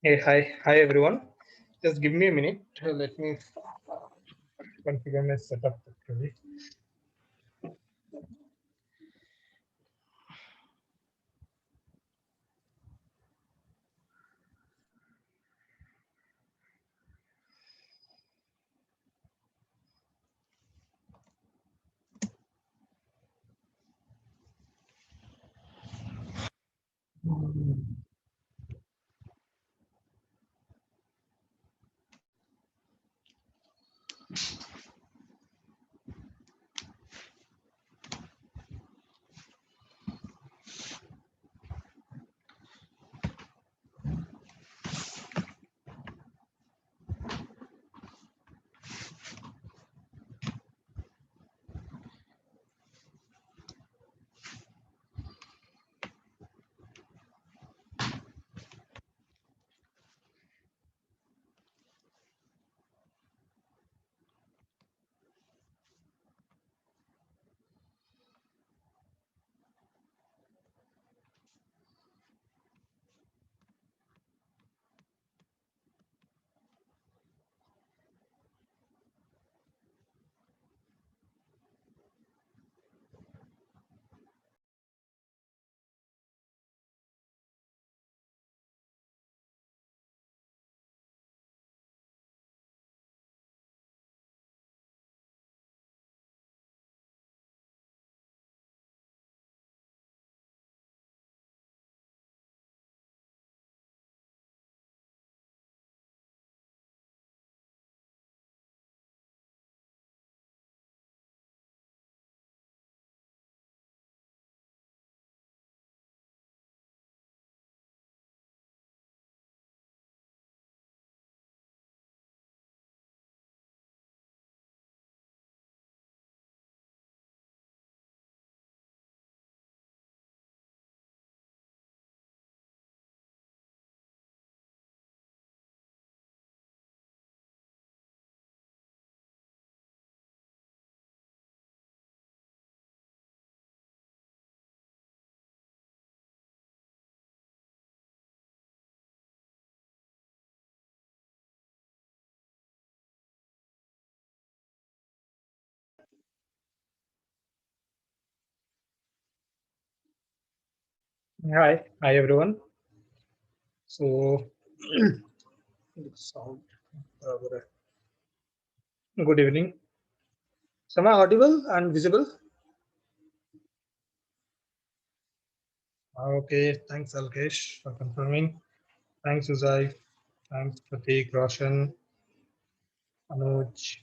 Hey, hi everyone. Just give me a minute. Let me configure my setup actually. Hi everyone. So, sound. Good evening. Am I audible and visible? Okay. Thanks, Alkesh, for confirming. Thanks, Uzai. Thanks, Pratik, Roshan, Anuj.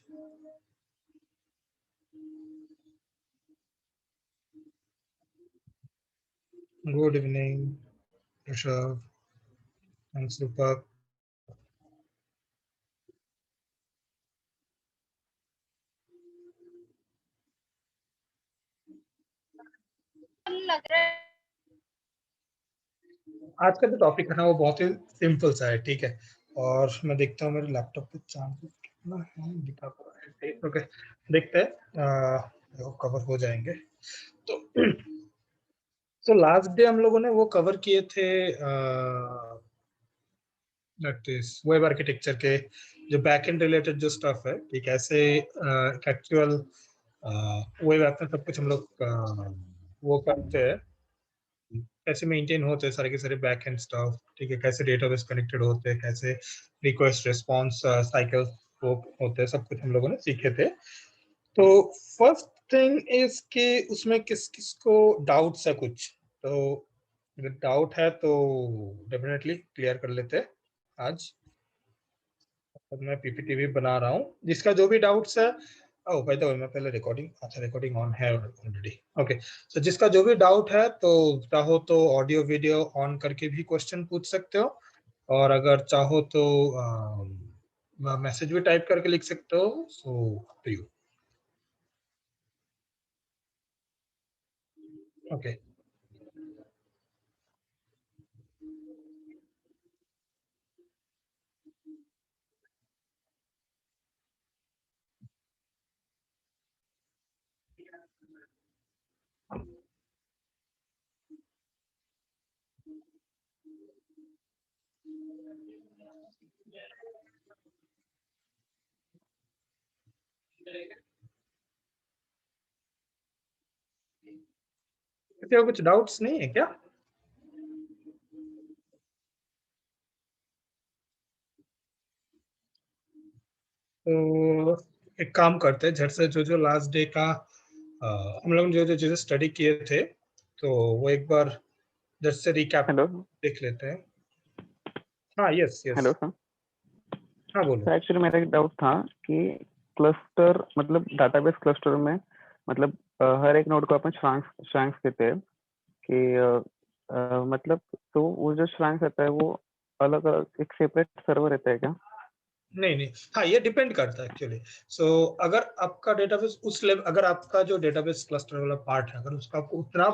Good evening, Rishabh. Thanks, Rupak. आज का जो topic है ना वो बहुत ही simple सा है, ठीक है। और मैं देखता हूँ मेरे लैपटॉप पे चांसेस कितना है, दिखा पा रहा है। ओके, देखते हैं, कवर हो जाएंगे। तो तो लास्ट डे हम लोगों ने वो कवर किए थे, दैट इज वेब आर्किटेक्चर के जो बैक एंड रिलेटेड जो स्टफ है, ठीक है। ऐसे एक्चुअल वेब ऐप में सब कुछ हम लोग वो करते हैं, कैसे मेंटेन होते हैं सारे के सारे बैक एंड स्टफ, ठीक है। कैसे डेटाबेस कनेक्टेड होते हैं, कैसे रिक्वेस्ट रिस्पॉन्स साइकिल वो होते हैं, सब कुछ हम लोगों ने सीखे थे। तो फर्स्ट थिंग इज कि उसमें किस किस को डाउट्स है कुछ। तो अगर डाउट है तो डेफिनेटली क्लियर कर लेते हैं आज। अब मैं पीपीटी भी बना रहा हूँ, जिसका जो भी डाउट्स है। ओ भाई, तो मैं पहले रिकॉर्डिंग, अच्छा रिकॉर्डिंग ऑन है ऑलरेडी। ओके, तो जिसका जो भी डाउट है तो चाहो तो ऑडियो वीडियो ऑन करके भी क्वेश्चन पूछ सकते हो, और अगर चाहो तो मैसेज भी टाइप करके लिख सकते हो। सो टू यू। ओके। क्या कुछ डाउट्स नहीं है क्या? तो एक काम करते हैं, झट से जो जो लास्ट डे का हम लोग जो जो चीजें स्टडी किए थे, तो वो एक बार झट से रिकैप हेलो देख लेते हैं। हाँ, यस हेलो यस, सर। हाँ बोलो। सर एक्चुअली मेरा एक डाउट था कि क्लस्टर मतलब डाटाबेस क्लस्टर में मतलब हर एक नोड को अपन श्रैंक्स देते हैं कि मतलब तो वो जो श्रैंक्स रहता है वो अलग अलग एक सेपरेट सर्वर रहता है क्या? नहीं नहीं, हाँ ये डिपेंड करता है एक्चुअली। सो अगर आपका डेटाबेस उस लेवल, अगर आपका जो डेटाबेस क्लस्टर वाला पार्ट है, अगर उसका आपको उतना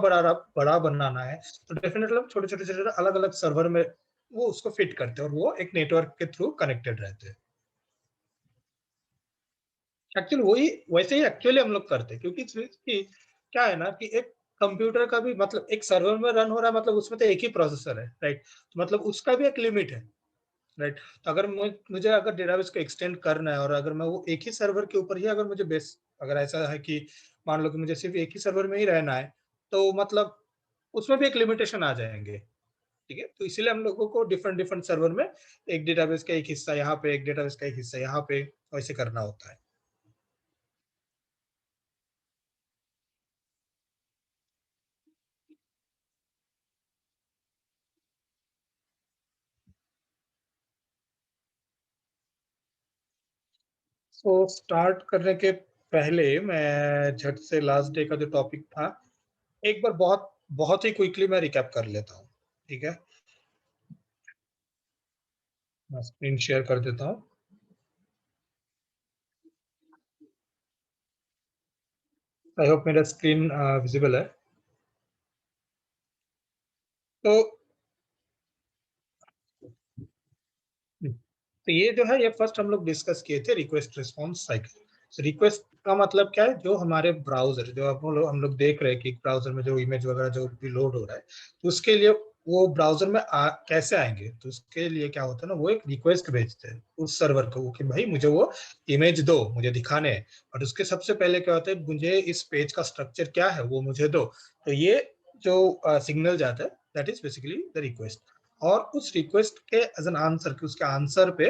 बड़ा बनाना है, तो डेफिनेटली छोटे छोटे छोटे अलग अलग सर्वर में वो उसको फिट करते हैं और वो एक नेटवर्क के थ्रू कनेक्टेड रहते हैं। एक्चुअली वही वैसे ही एक्चुअली हम लोग करते हैं, क्योंकि क्या है ना कि एक कंप्यूटर का भी मतलब एक सर्वर में रन हो रहा है, मतलब उसमें तो एक ही प्रोसेसर है, राइट? तो मतलब उसका भी एक लिमिट है, राइट? तो अगर मुझे अगर डेटाबेस को एक्सटेंड करना है और अगर मैं वो एक ही सर्वर के ऊपर ही अगर मुझे बेस, अगर ऐसा है कि मान लो कि मुझे सिर्फ एक ही सर्वर में ही रहना है, तो मतलब उसमें भी एक लिमिटेशन आ जाएंगे। ठीक है, तो इसीलिए हम लोगों को डिफरेंट डिफरेंट सर्वर में एक डेटाबेस का एक हिस्सा यहाँ पे, एक डेटाबेस का एक हिस्सा यहाँ पे, वैसे करना होता है। तो स्टार्ट करने के पहले मैं झट से लास्ट डे का जो टॉपिक था एक बार बहुत बहुत ही क्विकली मैं रिकैप कर लेता हूँ। ठीक है, मैं स्क्रीन शेयर कर देता हूँ। आई होप मेरा स्क्रीन विजिबल है। तो तो ये जो है, ये फर्स्ट हम लोग डिस्कस किए थे रिक्वेस्ट रिस्पॉन्स साइकिल। रिक्वेस्ट का मतलब क्या है, जो हमारे ब्राउजर, जो हम लोग देख रहे हैं कि ब्राउजर में जो इमेज वगैरह जो भी लोड हो रहा है, तो उसके लिए वो ब्राउजर में कैसे आएंगे, तो उसके लिए क्या होता है ना, वो एक रिक्वेस्ट भेजते हैं उस सर्वर को कि भाई मुझे वो इमेज दो, मुझे दिखाने हैं। और उसके सबसे पहले क्या होता है, मुझे इस पेज का स्ट्रक्चर क्या है वो मुझे दो। तो ये जो सिग्नल जाता है, that is basically the request. और उस रिक्वेस्ट के एज एन आंसर, के उसके आंसर पे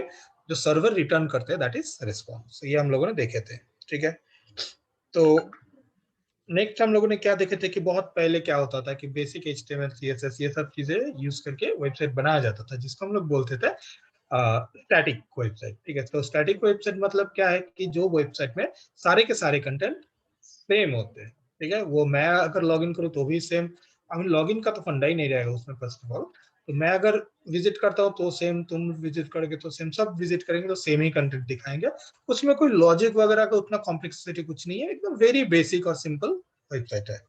जो सर्वर रिटर्न करते हैं, दैट इज रिस्पॉन्स। ये हम लोगों ने देखे थे। ठीक है, तो नेक्स्ट हम लोगों ने क्या देखे थे कि बहुत पहले क्या होता था कि बेसिक एचटीएमएल सीएसएस ये सब चीजें यूज करके वेबसाइट बनाया जाता था, जिसको हम लोग बोलते थे स्टैटिक वेबसाइट। ठीक है, तो स्टैटिक वेबसाइट मतलब क्या है कि जो वेबसाइट में सारे के सारे कंटेंट सेम होते हैं। ठीक है, वो मैं अगर लॉगिन करूँ तो भी सेम। आई मीन लॉगिन का तो फंडा ही नहीं रहेगा उसमें फर्स्ट ऑफ ऑल। तो मैं अगर विजिट करता हूँ तो सेम, तुम विजिट करोगे तो सेम, सब विजिट करेंगे तो सेम ही कंटेंट दिखाएंगे। उसमें कोई लॉजिक वगैरह का उतना कॉम्प्लेक्सिटी कुछ नहीं है, एकदम वेरी बेसिक और सिंपल वेबसाइट है।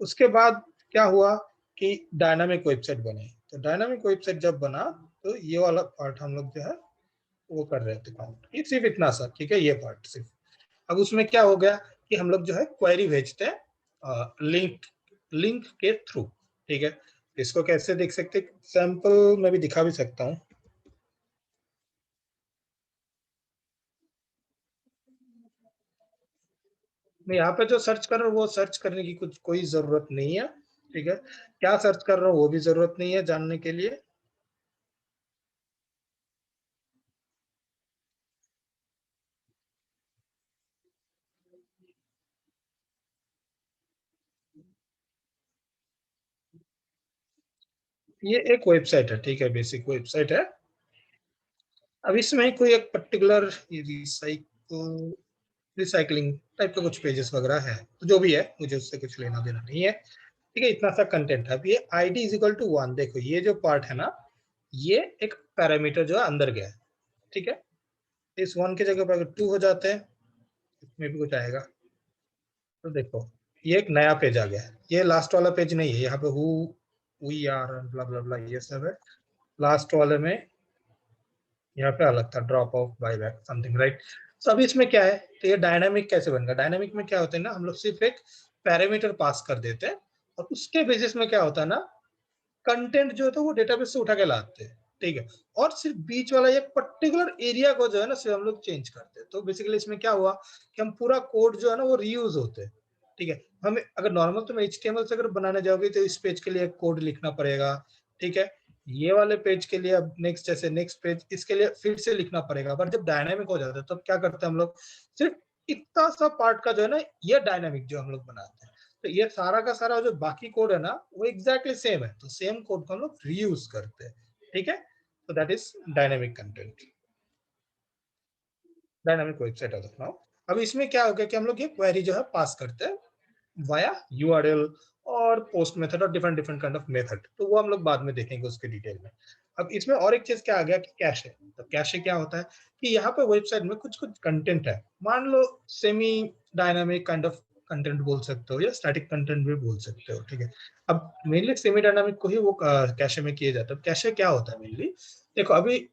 उसके बाद क्या हुआ कि डायनामिक वेबसाइट बनी। तो डायनामिक वेबसाइट जब बना, तो ये वाला पार्ट हम लोग जो है वो कर रहे थे काउंट, ये सिर्फ इतना सा। ठीक है, ये पार्ट सिर्फ। अब उसमें क्या हो गया कि हम लोग जो है क्वेरी भेजते हैं लिंक लिंक के थ्रू। ठीक है, इसको कैसे देख सकते, सैंपल में भी दिखा भी सकता हूँ। मैं यहाँ पे जो सर्च कर रहा हूँ वो सर्च करने की कुछ कोई जरूरत नहीं है। ठीक है, क्या सर्च कर रहा हूँ वो भी जरूरत नहीं है जानने के लिए। ये एक वेबसाइट है, ठीक है, बेसिक वेबसाइट है। अब इसमें कोई एक पर्टिकुलर रिसाइकल रिसाइकलिंग टाइप के कुछ पेजेस वगैरह है, तो जो भी है मुझे उससे कुछ लेना देना नहीं है। ठीक है, इतना सा कंटेंट है। अब ये id इज इक्वल टू 1, देखो ये जो पार्ट है ना, ये एक पैरामीटर जो है अंदर गया है। ठीक है, इस 1 की जगह पर अगर 2 हो जाते हैं, इसमें भी कुछ आएगा। तो देखो ये एक नया पेज आ गया है, ये लास्ट वाला पेज नहीं है। यहाँ पे हु वी आर ब्ला ब्ला ब्ला ये सब है। लास्ट वाले में यहाँ पे अलग था, drop of buy back something, right? तो अभी इसमें क्या है, तो ये डायनामिक कैसे बनेगा, डायनामिक में क्या होता है ना, हम लोग सिर्फ एक पैरामीटर पास कर देते हैं और उसके बेसिस में क्या होता है ना, कंटेंट जो है तो वो डेटाबेस से उठा के लाते हैं। ठीक है, और सिर्फ बीच वाला एक पर्टिकुलर एरिया को जो है ना सिर्फ हम लोग चेंज करते हैं। तो बेसिकली इसमें क्या हुआ कि हम पूरा कोड जो है ना वो रीयूज होते हैं। ठीक है, हमें अगर नॉर्मल तुम HTML से अगर बनाने जाओगे तो इस पेज के लिए कोड लिखना पड़ेगा। ठीक है, ये वाले पेज के लिए अब नेक्स्ट जैसे नेक्स्ट पेज इसके लिए फिर से लिखना पड़ेगा। बट जब डायनामिक हो जाता है तब क्या करते हैं हम लोग, सिर्फ इतना सा पार्ट का जो है ना ये डायनामिक जो हम लोग बनाते हैं, तो ये सारा का सारा जो बाकी कोड है ना वो एग्जैक्टली सेम है, तो सेम कोड को हम लोग रीयूज करते हैं। ठीक है, so that is dynamic content, dynamic website as of now। अब इसमें क्या हो गया कि हम लोग ये क्वेरी जो है पास करते हैं वाया URL और पोस्ट मेथड और different different kind of method, तो वो हम लोग बाद में देखेंगे उसके डिटेल में। अब इसमें और एक चीज क्या आ गया कि कैशे। तो कैशे क्या होता है कि यहाँ पे वेबसाइट में कुछ कुछ कंटेंट है, मान लो semi dynamic kind of content बोल सकते हो या स्टैटिक कंटेंट भी बोल सकते हो। ठीक है, अब मेनली सेमी डायनामिक को ही वो कैशे में किया जाता है। कैशे क्या होता है मेनली, देखो अभी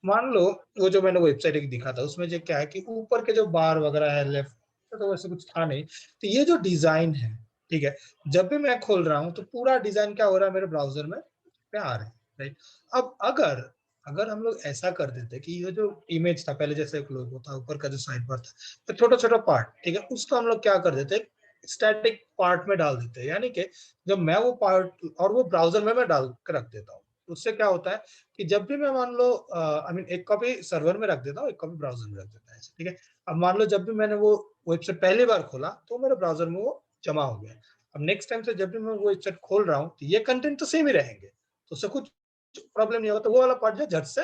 मान लो वो जो मैंने वेबसाइट एक दिखा था उसमें जो क्या है कि ऊपर के जो बार वगैरह है लेफ्ट, तो वैसे कुछ था नहीं। तो ये जो डिजाइन है, ठीक है, जब भी मैं खोल रहा हूँ तो पूरा डिजाइन क्या हो रहा है मेरे ब्राउजर में पे आ रहा है, राइट। अब अगर अगर हम लोग ऐसा कर देते कि ये जो इमेज था पहले जैसे एक लोगो था ऊपर का जो साइड बार था, तो छोटा छोटा पार्ट, ठीक है, उसको हम लोग क्या कर देते स्टैटिक पार्ट में डाल देते हैं, यानी कि जब मैं वो पार्ट और वो ब्राउजर में मैं डाल के रख देता हूँ, उससे क्या होता है कि जब भी मैं मान लो आई मीन एक कॉपी सर्वर में रख देता हूँ एक कॉपी ब्राउजर में रख देता है, ठीक है। अब मान लो जब भी मैंने वो वेबसाइट पहली बार खोला तो मेरे ब्राउजर में वो जमा हो गया। अब नेक्स्ट टाइम से जब भी मैं वो वेबसाइट खोल रहा हूँ तो ये कंटेंट तो सेम ही रहेंगे, तो उससे कुछ प्रॉब्लम नहीं होगा। तो वो वाला पार्ट जो झट से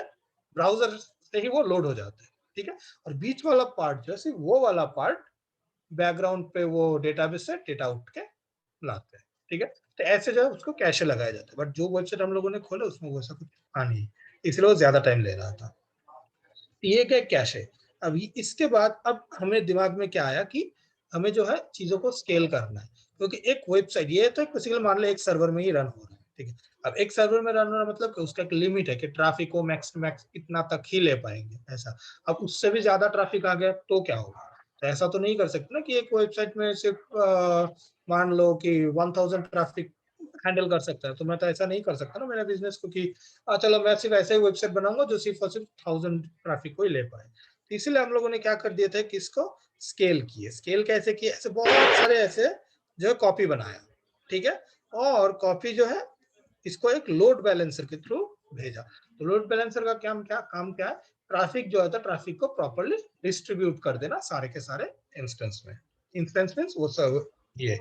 ब्राउजर से ही वो लोड हो जाता है, ठीक है। और बीच वाला पार्ट जो है वो वाला पार्ट बैकग्राउंड पे वो डेटाबेस से डेटा उठ के लाते हैं, ठीक है। तो ऐसे जो है उसको कैशे लगाया जाता है। बट जो वेबसाइट हम लोगों ने खोला उसमें वैसा कुछ था नहीं, इसलिए वो ज्यादा टाइम ले रहा था। ये क्या कैश है। अब इसके बाद अब हमें दिमाग में क्या आया कि हमें जो है चीजों को स्केल करना है, क्योंकि एक वेबसाइट ये तो बेसिकली मान लो एक सर्वर में ही रन हो रहा है, ठीक है। अब एक सर्वर में रन हो रहा मतलब कि उसका एक लिमिट है कि ट्रैफिक को मैक्स टू मैक्स इतना तक ही ले पाएंगे ऐसा। अब उससे भी ज्यादा ट्रैफिक आ गया तो क्या होगा, तो ऐसा तो नहीं कर सकते ना कि एक वेबसाइट में सिर्फ मान लो कि 1000 ट्रैफिक हैंडल कर सकता है, तो मैं तो ऐसा नहीं कर सकता ना मेरे बिजनेस को कि चलो मैं सिर्फ ऐसे ही वेबसाइट बनाऊंगा जो सिर्फ और सिर्फ 1000 ट्रैफिक को ही ले पाए। तो इसीलिए हम लोगों ने क्या कर दिया था कि इसको स्केल किए। स्केल कैसे किए, ऐसे बहुत सारे ऐसे जो है कॉपी बनाया, ठीक है। और कॉपी जो है इसको एक लोड बैलेंसर के थ्रू भेजा। तो लोड बैलेंसर का काम क्या है, ट्रैफिक जो है ट्रैफिक को प्रॉपर्ली डिस्ट्रीब्यूट कर देना सारे के सारे इंस्टेंस में। इंस्टेंस मींस वो सर्वर, ये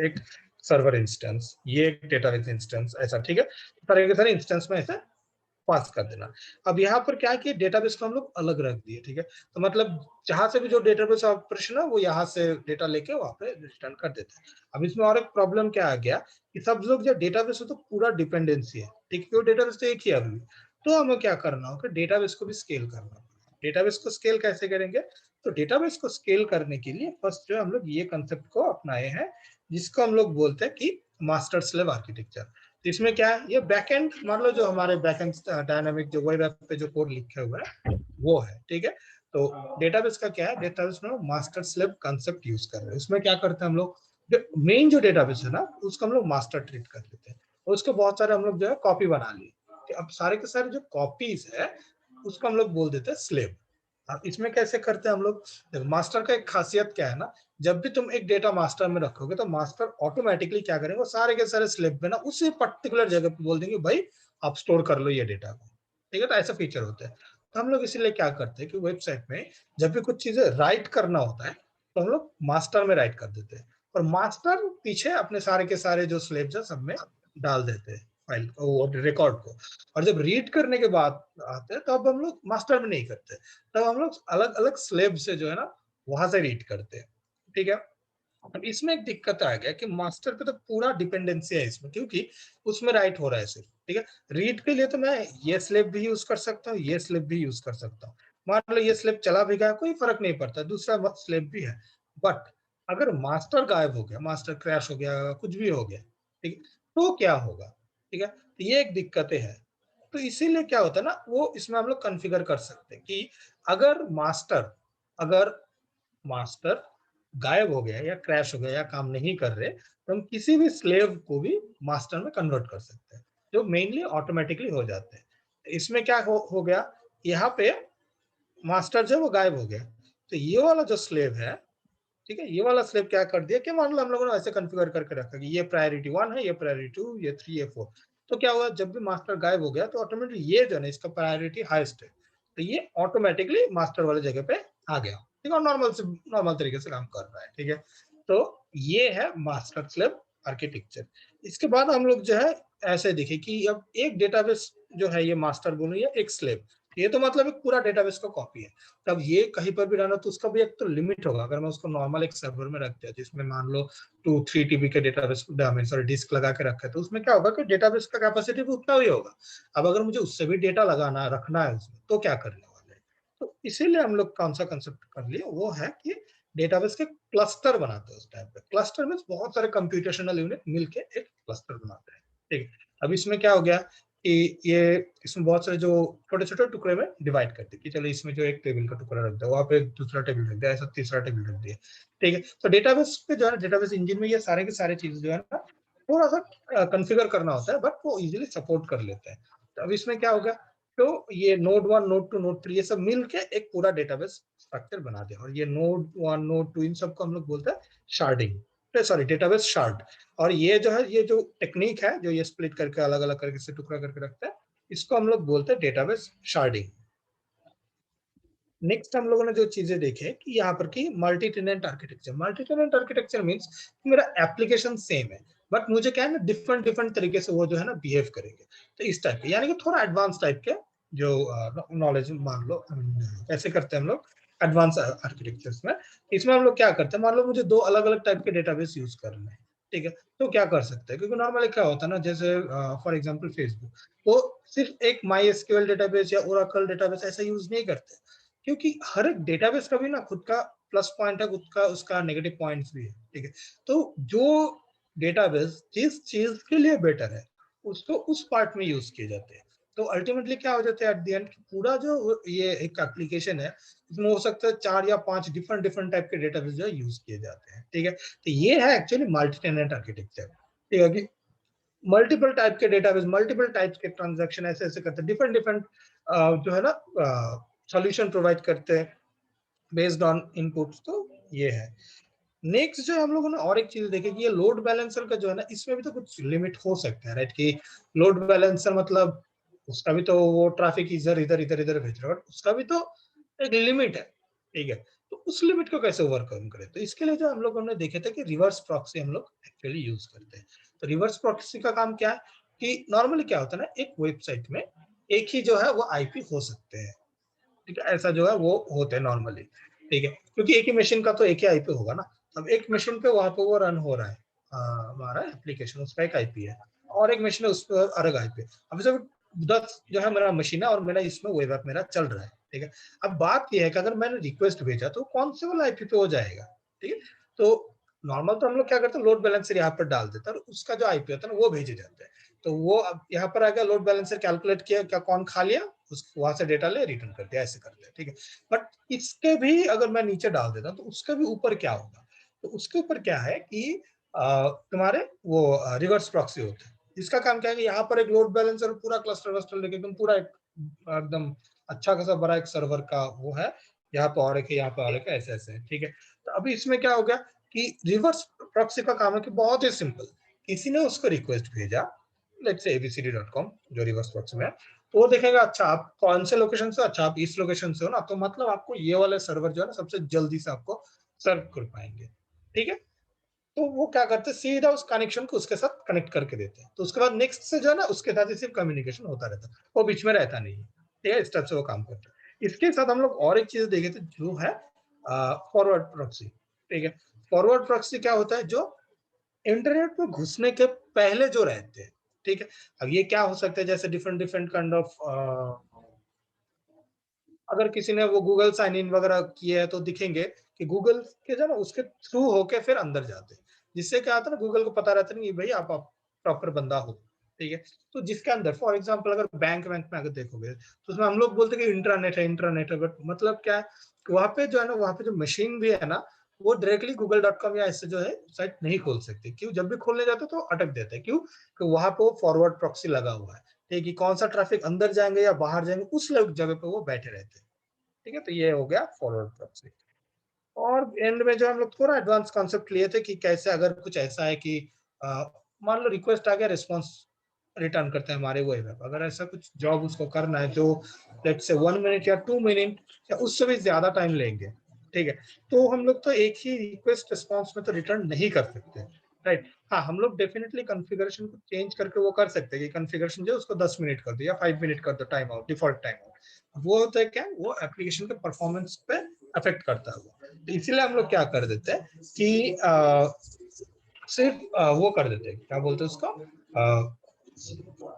एक सर्वर इंस्टेंस, ये एक डेटाबेस इंस्टेंस, ऐसा, ठीक है। सारे के सारे इंस्टेंस में ऐसे पास कर देना। अब यहाँ पर क्या है कि डेटाबेस को हम लोग अलग रख दिए, ठीक है। तो मतलब जहां से भी जो डेटाबेस ऑपरेशन है वो यहाँ से डेटा लेके वहां पे रिटर्न कर देते हैं। अब इसमें और एक प्रॉब्लम क्या आ गया कि सब लोग जो डेटाबेस है तो पूरा डिपेंडेंसी है, ठीक है, क्योंकि डेटाबेस तो एक ही है अभी। तो हमें क्या करना होगा, डेटाबेस को भी स्केल करना। डेटाबेस को स्केल कैसे करेंगे, तो डेटाबेस को स्केल करने के लिए फर्स्ट जो हम लोग ये कंसेप्ट को अपनाए हैं जिसको हम लोग बोलते हैं कि मास्टर स्लेव आर्किटेक्चर। तो इसमें क्या है, ये बैकएंड मान लो जो हमारे बैकएंड डायनामिक जो वेब ऐप पे जो कोड लिखे हुआ है वो है, ठीक है। तो डेटाबेस का क्या है, डेटाबेस में मास्टर स्लेव कंसेप्ट यूज कर रहे हैं। उसमें क्या करते हैं हम लोग, जो मेन जो डेटाबेस है ना उसको हम लोग मास्टर ट्रीट कर लेते हैं और उसके बहुत सारे हम लोग जो है कॉपी बना लिए। अब सारे के सारे जो कॉपीज है उसको हम लोग बोल देते हैं स्लेव। अब इसमें कैसे करते हैं हम लोग, मास्टर का एक खासियत क्या है ना, जब भी तुम एक डेटा मास्टर में रखोगे तो मास्टर ऑटोमेटिकली क्या करेंगे, सारे के सारे स्लेब में ना उसी पर्टिकुलर जगह पे बोल देंगे भाई आप स्टोर कर लो ये डेटा को, ठीक है। तो ऐसा फीचर होता है। तो हम लोग इसीलिए क्या करते हैं कि वेबसाइट में जब भी कुछ चीजें राइट करना होता है तो हम लोग मास्टर में राइट कर देते हैं और मास्टर पीछे अपने सारे के सारे जो स्लेब्स है सब में डाल देते हैं फाइल रिकॉर्ड को। और जब रीड करने के बाद आते हैं तो अब हम लोग मास्टर में नहीं करते, तब हम लोग अलग अलग स्लेब से जो है ना वहां से रीड करते हैं, ठीक है। अब इसमें एक दिक्कत आ गया कि मास्टर पे तो पूरा डिपेंडेंसी है इसमें, क्योंकि उसमें राइट हो रहा है सिर्फ, ठीक है। रीड के लिए तो मैं ये स्लेब भी यूज कर सकता हूँ, ये स्लेब भी यूज कर सकता हूँ। मान लो ये स्लेब चला भी गया कोई फर्क नहीं पड़ता, दूसरा स्लेब भी है। बट अगर मास्टर गायब हो गया, मास्टर क्रैश हो गया, कुछ भी हो गया, ठीक है, तो क्या होगा, ठीक है। तो ये एक दिक्कतें है। तो इसीलिए क्या होता है ना, वो इसमें हम लोग कॉन्फ़िगर कर सकते हैं कि अगर मास्टर गायब हो गया या क्रैश हो गया या काम नहीं कर रहे तो हम किसी भी स्लेव को भी मास्टर में कन्वर्ट कर सकते हैं, जो मेनली ऑटोमेटिकली हो जाते हैं। इसमें क्या हो गया, यहाँ पे मास्टर जो है वो गायब हो गया। तो ये वाला जो स्लेव है, ठीक है, ये वाला स्लेव क्या कर दिया कि मान लो हम लोगों ने ऐसे कॉन्फ़िगर करके रखा कि ये प्रायोरिटी 1 है, ये प्रायोरिटी 2, ये 3, ये 4। तो क्या हुआ, जब भी मास्टर गायब हो गया तो ऑटोमेटिकली ये जो है ना इसका प्रायोरिटी हाईएस्ट है, तो ये ऑटोमेटिकली मास्टर वाले जगह पे आ गया, ठीक है, और नॉर्मल तरीके से काम कर रहा है, ठीक है। तो ये है मास्टर स्लेव आर्किटेक्चर। इसके बाद हम लोग जो है ऐसे देखें कि अब एक डेटाबेस जो है ये मास्टर बोलूं या एक स्लेव, ये तो मतलब एक पूरा डेटाबेस का कॉपी है। तब ये कहीं पर भी रहना तो उसका भी एक तो लिमिट होगा। अगर मैं उसको नॉर्मल एक सर्वर में रख दिया जिसमें मान लो 2-3 टीबी के डेटाबेस सॉरी डिस्क लगा के रखा है, तो उसमें क्या होगा कि डेटाबेस का कैपेसिटी भी उतना ही होगा। अब अगर मुझे उससे भी डेटा लगाना रखना है उसमें, तो क्या करने वाले हैं। तो इसीलिए हम लोग कौन सा कंसेप्ट कर लिए, वो है कि डेटाबेस के क्लस्टर बनाते हैं। उस टाइम पे क्लस्टर में बहुत सारे कंप्यूटेशनल यूनिट मिलके एक क्लस्टर बनाते हैं, ठीक है। अब इसमें क्या हो गया कि ये इसमें बहुत सारे जो छोटे-छोटे टुकड़े में डिवाइड कर दिए कि चलो इसमें जो एक टेबल का टुकड़ा रख दिया, वहाँ पे दूसरा टेबल रख दिया, ऐसा तीसरा टेबल रख दिया, ठीक है। तो डेटाबेस पे जो है डेटाबेस इंजन में ये सारे के सारे चीजें जो है ना थोड़ा-सा कॉन्फ़िगर करना होता है, बट वो इजीली सपोर्ट कर लेते हैं। तो अब इसमें क्या होगा, तो ये नोड 1, नोड 2, नोड 3 ये सब मिलके एक पूरा डेटाबेस स्ट्रक्चर बना दिया, और ये नोड 1, नोड 2 इन सबको हम लोग बोलते हैं शार्डिंग, सॉरी डेटाबेस शार्ड। और ये जो है ये जो टेक्निक है जो ये स्प्लिट करके अलग-अलग करके से टुकड़ा करके रखता है, इसको हम लोग बोलते हैं डेटाबेस शार्डिंग। नेक्स्ट हम लोगों ने जो चीजें देखे कि यहाँ पर की multi tenant architecture. Multi tenant architecture means मेरा एप्लीकेशन सेम है, बट मुझे क्या है ना डिफरेंट डिफरेंट तरीके से वो जो है ना बिहेव करेंगे। तो इस टाइप के यानी कि थोड़ा एडवांस टाइप के जो नॉलेज मान लो कैसे करते हैं हम लोग एडवांस आर्किटेक्चर्स में। इसमें हम लोग क्या करते हैं, मान लो मुझे दो अलग अलग टाइप के डेटाबेस यूज करने हैं, ठीक है। तो क्या कर सकते हैं, क्योंकि नॉर्मली क्या होता है ना, जैसे फॉर एग्जांपल फेसबुक, वो सिर्फ एक माई एसक्यूएल डेटाबेस या ओरेकल डेटाबेस ऐसा यूज नहीं करते, क्योंकि हर एक डेटाबेस का भी ना खुद का प्लस पॉइंट है, खुद का उसका नेगेटिव पॉइंट्स भी है, ठीक है। तो जो डेटाबेस जिस चीज के लिए बेटर है उसको उस पार्ट में यूज किए जाते हैं। तो अल्टीमेटली क्या हो जाता है एट द एंड, पूरा जो ये एक एप्लीकेशन है इसमें हो सकता है 4 या 5 डिफरेंट डिफरेंट टाइप के डेटाबेस जो यूज किए जाते हैं, ठीक है। तो ये है एक्चुअली मल्टी टेनेंट आर्किटेक्चर, ठीक है, कि मल्टीपल टाइप के डेटाबेस, मल्टीपल टाइप्स के ट्रांजैक्शन ऐसे ऐसे करते हैं, डिफरेंट डिफरेंट जो है ना सॉल्यूशन प्रोवाइड करते हैं बेस्ड ऑन इनपुट्स। तो ये है। नेक्स्ट जो हम लोगों ने और एक चीज देखी कि ये लोड बैलेंसर का जो है ना इसमें भी तो कुछ लिमिट हो सकता है, राइट। कि लोड बैलेंसर मतलब उसका भी तो वो ट्रैफिक इधर इधर इधर इधर भेज रहा है, बट उसका भी तो एक लिमिट है, ठीक है। तो उस लिमिट को कैसे ओवरकम करें, तो इसके लिए जो हम लोगों ने देखे थे कि रिवर्स प्रॉक्सी हम लोग एक्चुअली यूज करते हैं। तो रिवर्स प्रॉक्सी का काम क्या है कि नॉर्मली क्या होता है ना, एक वेबसाइट में एक ही जो है वो आईपी हो सकते हैं, ठीक है, ऐसा जो है वो होते हैं नॉर्मली, ठीक है, क्योंकि एक ही मशीन का तो एक ही आईपी होगा ना। अब एक मशीन पे वहां पे वो रन हो रहा है हमारा एप्लीकेशन, उसका एक आईपी है, और एक मशीन है उस पर अलग आईपी। अब जब 10 जो है मेरा मशीन है और मेरा इसमें वेब ऐप मेरा चल रहा है, ठीक है। अब बात यह है कि अगर मैंने रिक्वेस्ट भेजा तो कौन से वाला आईपी पे हो जाएगा, ठीक है। तो नॉर्मल तो हम लोग क्या करते हैं, लोड बैलेंसर यहाँ पर डाल देते हैं और उसका जो आईपी होता है ना वो भेजे जाते हैं। तो वो अब यहाँ पर आएगा, लोड बैलेंसर कैलकुलेट किया क्या कौन खा लिया, उस वहां से डेटा ले रिटर्न कर दिया, ऐसे करते हैं, ठीक है। बट इसके भी अगर मैं नीचे डाल देता हूँ तो उसके भी ऊपर क्या होगा, तो उसके ऊपर क्या है कि तुम्हारे वो रिवर्स प्रॉक्सी होते हैं। इसका काम क्या है कि यहाँ पर एक लोड बैलेंसर पूरा क्लस्टर वस्टर लेके एकदम पूरा एकदम अच्छा खासा बड़ा एक सर्वर का वो है, यहाँ पे और एक है, यहाँ पे और एक है, ऐसे ऐसे, ठीक है। तो अभी इसमें क्या हो गया कि रिवर्स प्रॉक्सी का काम है कि बहुत ही सिंपल, किसी ने उसको रिक्वेस्ट भेजा, लेट्स से abcd.com जो रिवर्स प्रॉक्सी में है, तो वो देखेगा अच्छा आप कौन से लोकेशन से, अच्छा आप इस लोकेशन से हो ना, तो मतलब आपको ये वाले सर्वर जो है ना सबसे जल्दी से आपको सर्व कर पाएंगे, ठीक है। तो वो क्या करते हैं सीधा उस कनेक्शन को उसके साथ कनेक्ट करके देते हैं, तो उसके बाद नेक्स्ट से जो है ना उसके साथ ही सिर्फ कम्युनिकेशन होता रहता है, वो बीच में रहता नहीं है, ठीक है। इस टाइप से वो काम करता है। इसके साथ हम लोग और एक चीज देखे थे जो है फॉरवर्ड प्रॉक्सी, ठीक है। फॉरवर्ड प्रॉक्सी क्या होता है, जो इंटरनेट पे घुसने के पहले जो रहते हैं, ठीक है। अब ये क्या हो सकता है, जैसे डिफरेंट डिफरेंट काइंड ऑफ अगर किसी ने वो गूगल साइन इन वगैरह किए है तो दिखेंगे कि गूगल के जो ना उसके थ्रू होके फिर अंदर जाते हैं, जिससे क्या होता है ना गूगल को पता रहता नहीं भाई आप प्रॉपर बंदा हो, ठीक है। तो जिसके अंदर फॉर एग्जांपल अगर बैंक बैंक में अगर देखोगे तो उसमें हम लोग बोलते हैं कि इंट्रानेट है, बट मतलब क्या है, वहां पे जो है ना वहां पे जो मशीन भी है ना वो डायरेक्टली google.com या ऐसे जो है साइट नहीं खोल सकते, क्यों, जब भी खोलने जाते तो अटक देते हैं, क्यों, कि वहां पे वो फॉरवर्ड प्रॉक्सी लगा हुआ है। ठीक है, कौन सा ट्रैफिक अंदर जाएंगे या बाहर जाएंगे उस जगह पे वो बैठे रहते हैं। ठीक है, तो ये हो गया फॉरवर्ड प्रॉक्सी। और एंड में जो हम लोग थोड़ा एडवांस कॉन्सेप्ट लिए थे कि कैसे अगर कुछ ऐसा है कि मान लो रिक्वेस्ट आ गया, रिस्पॉन्स रिटर्न करते हैं हमारे वेब ऐप, अगर ऐसा कुछ जॉब उसको करना है जो लेट्स से 1 मिनट या 2 मिनट या उससे भी ज्यादा टाइम लेंगे, ठीक है, तो हम लोग तो एक ही रिक्वेस्ट रिस्पॉन्स में तो रिटर्न नहीं कर सकते, राइट। हाँ, हम लोग डेफिनेटली कॉन्फ़िगरेशन को चेंज करके वो कर सकते हैं कि कॉन्फ़िगरेशन जो उसको 10 मिनट कर दो या 5 मिनट कर दो time out, default time out. वो होता है क्या, वो एप्लीकेशन के परफॉर्मेंस पे अफेक्ट करता है वो, तो इसीलिए हम लोग क्या कर देते हैं कि सिर्फ वो कर देते हैं, क्या बोलते हैं उसको,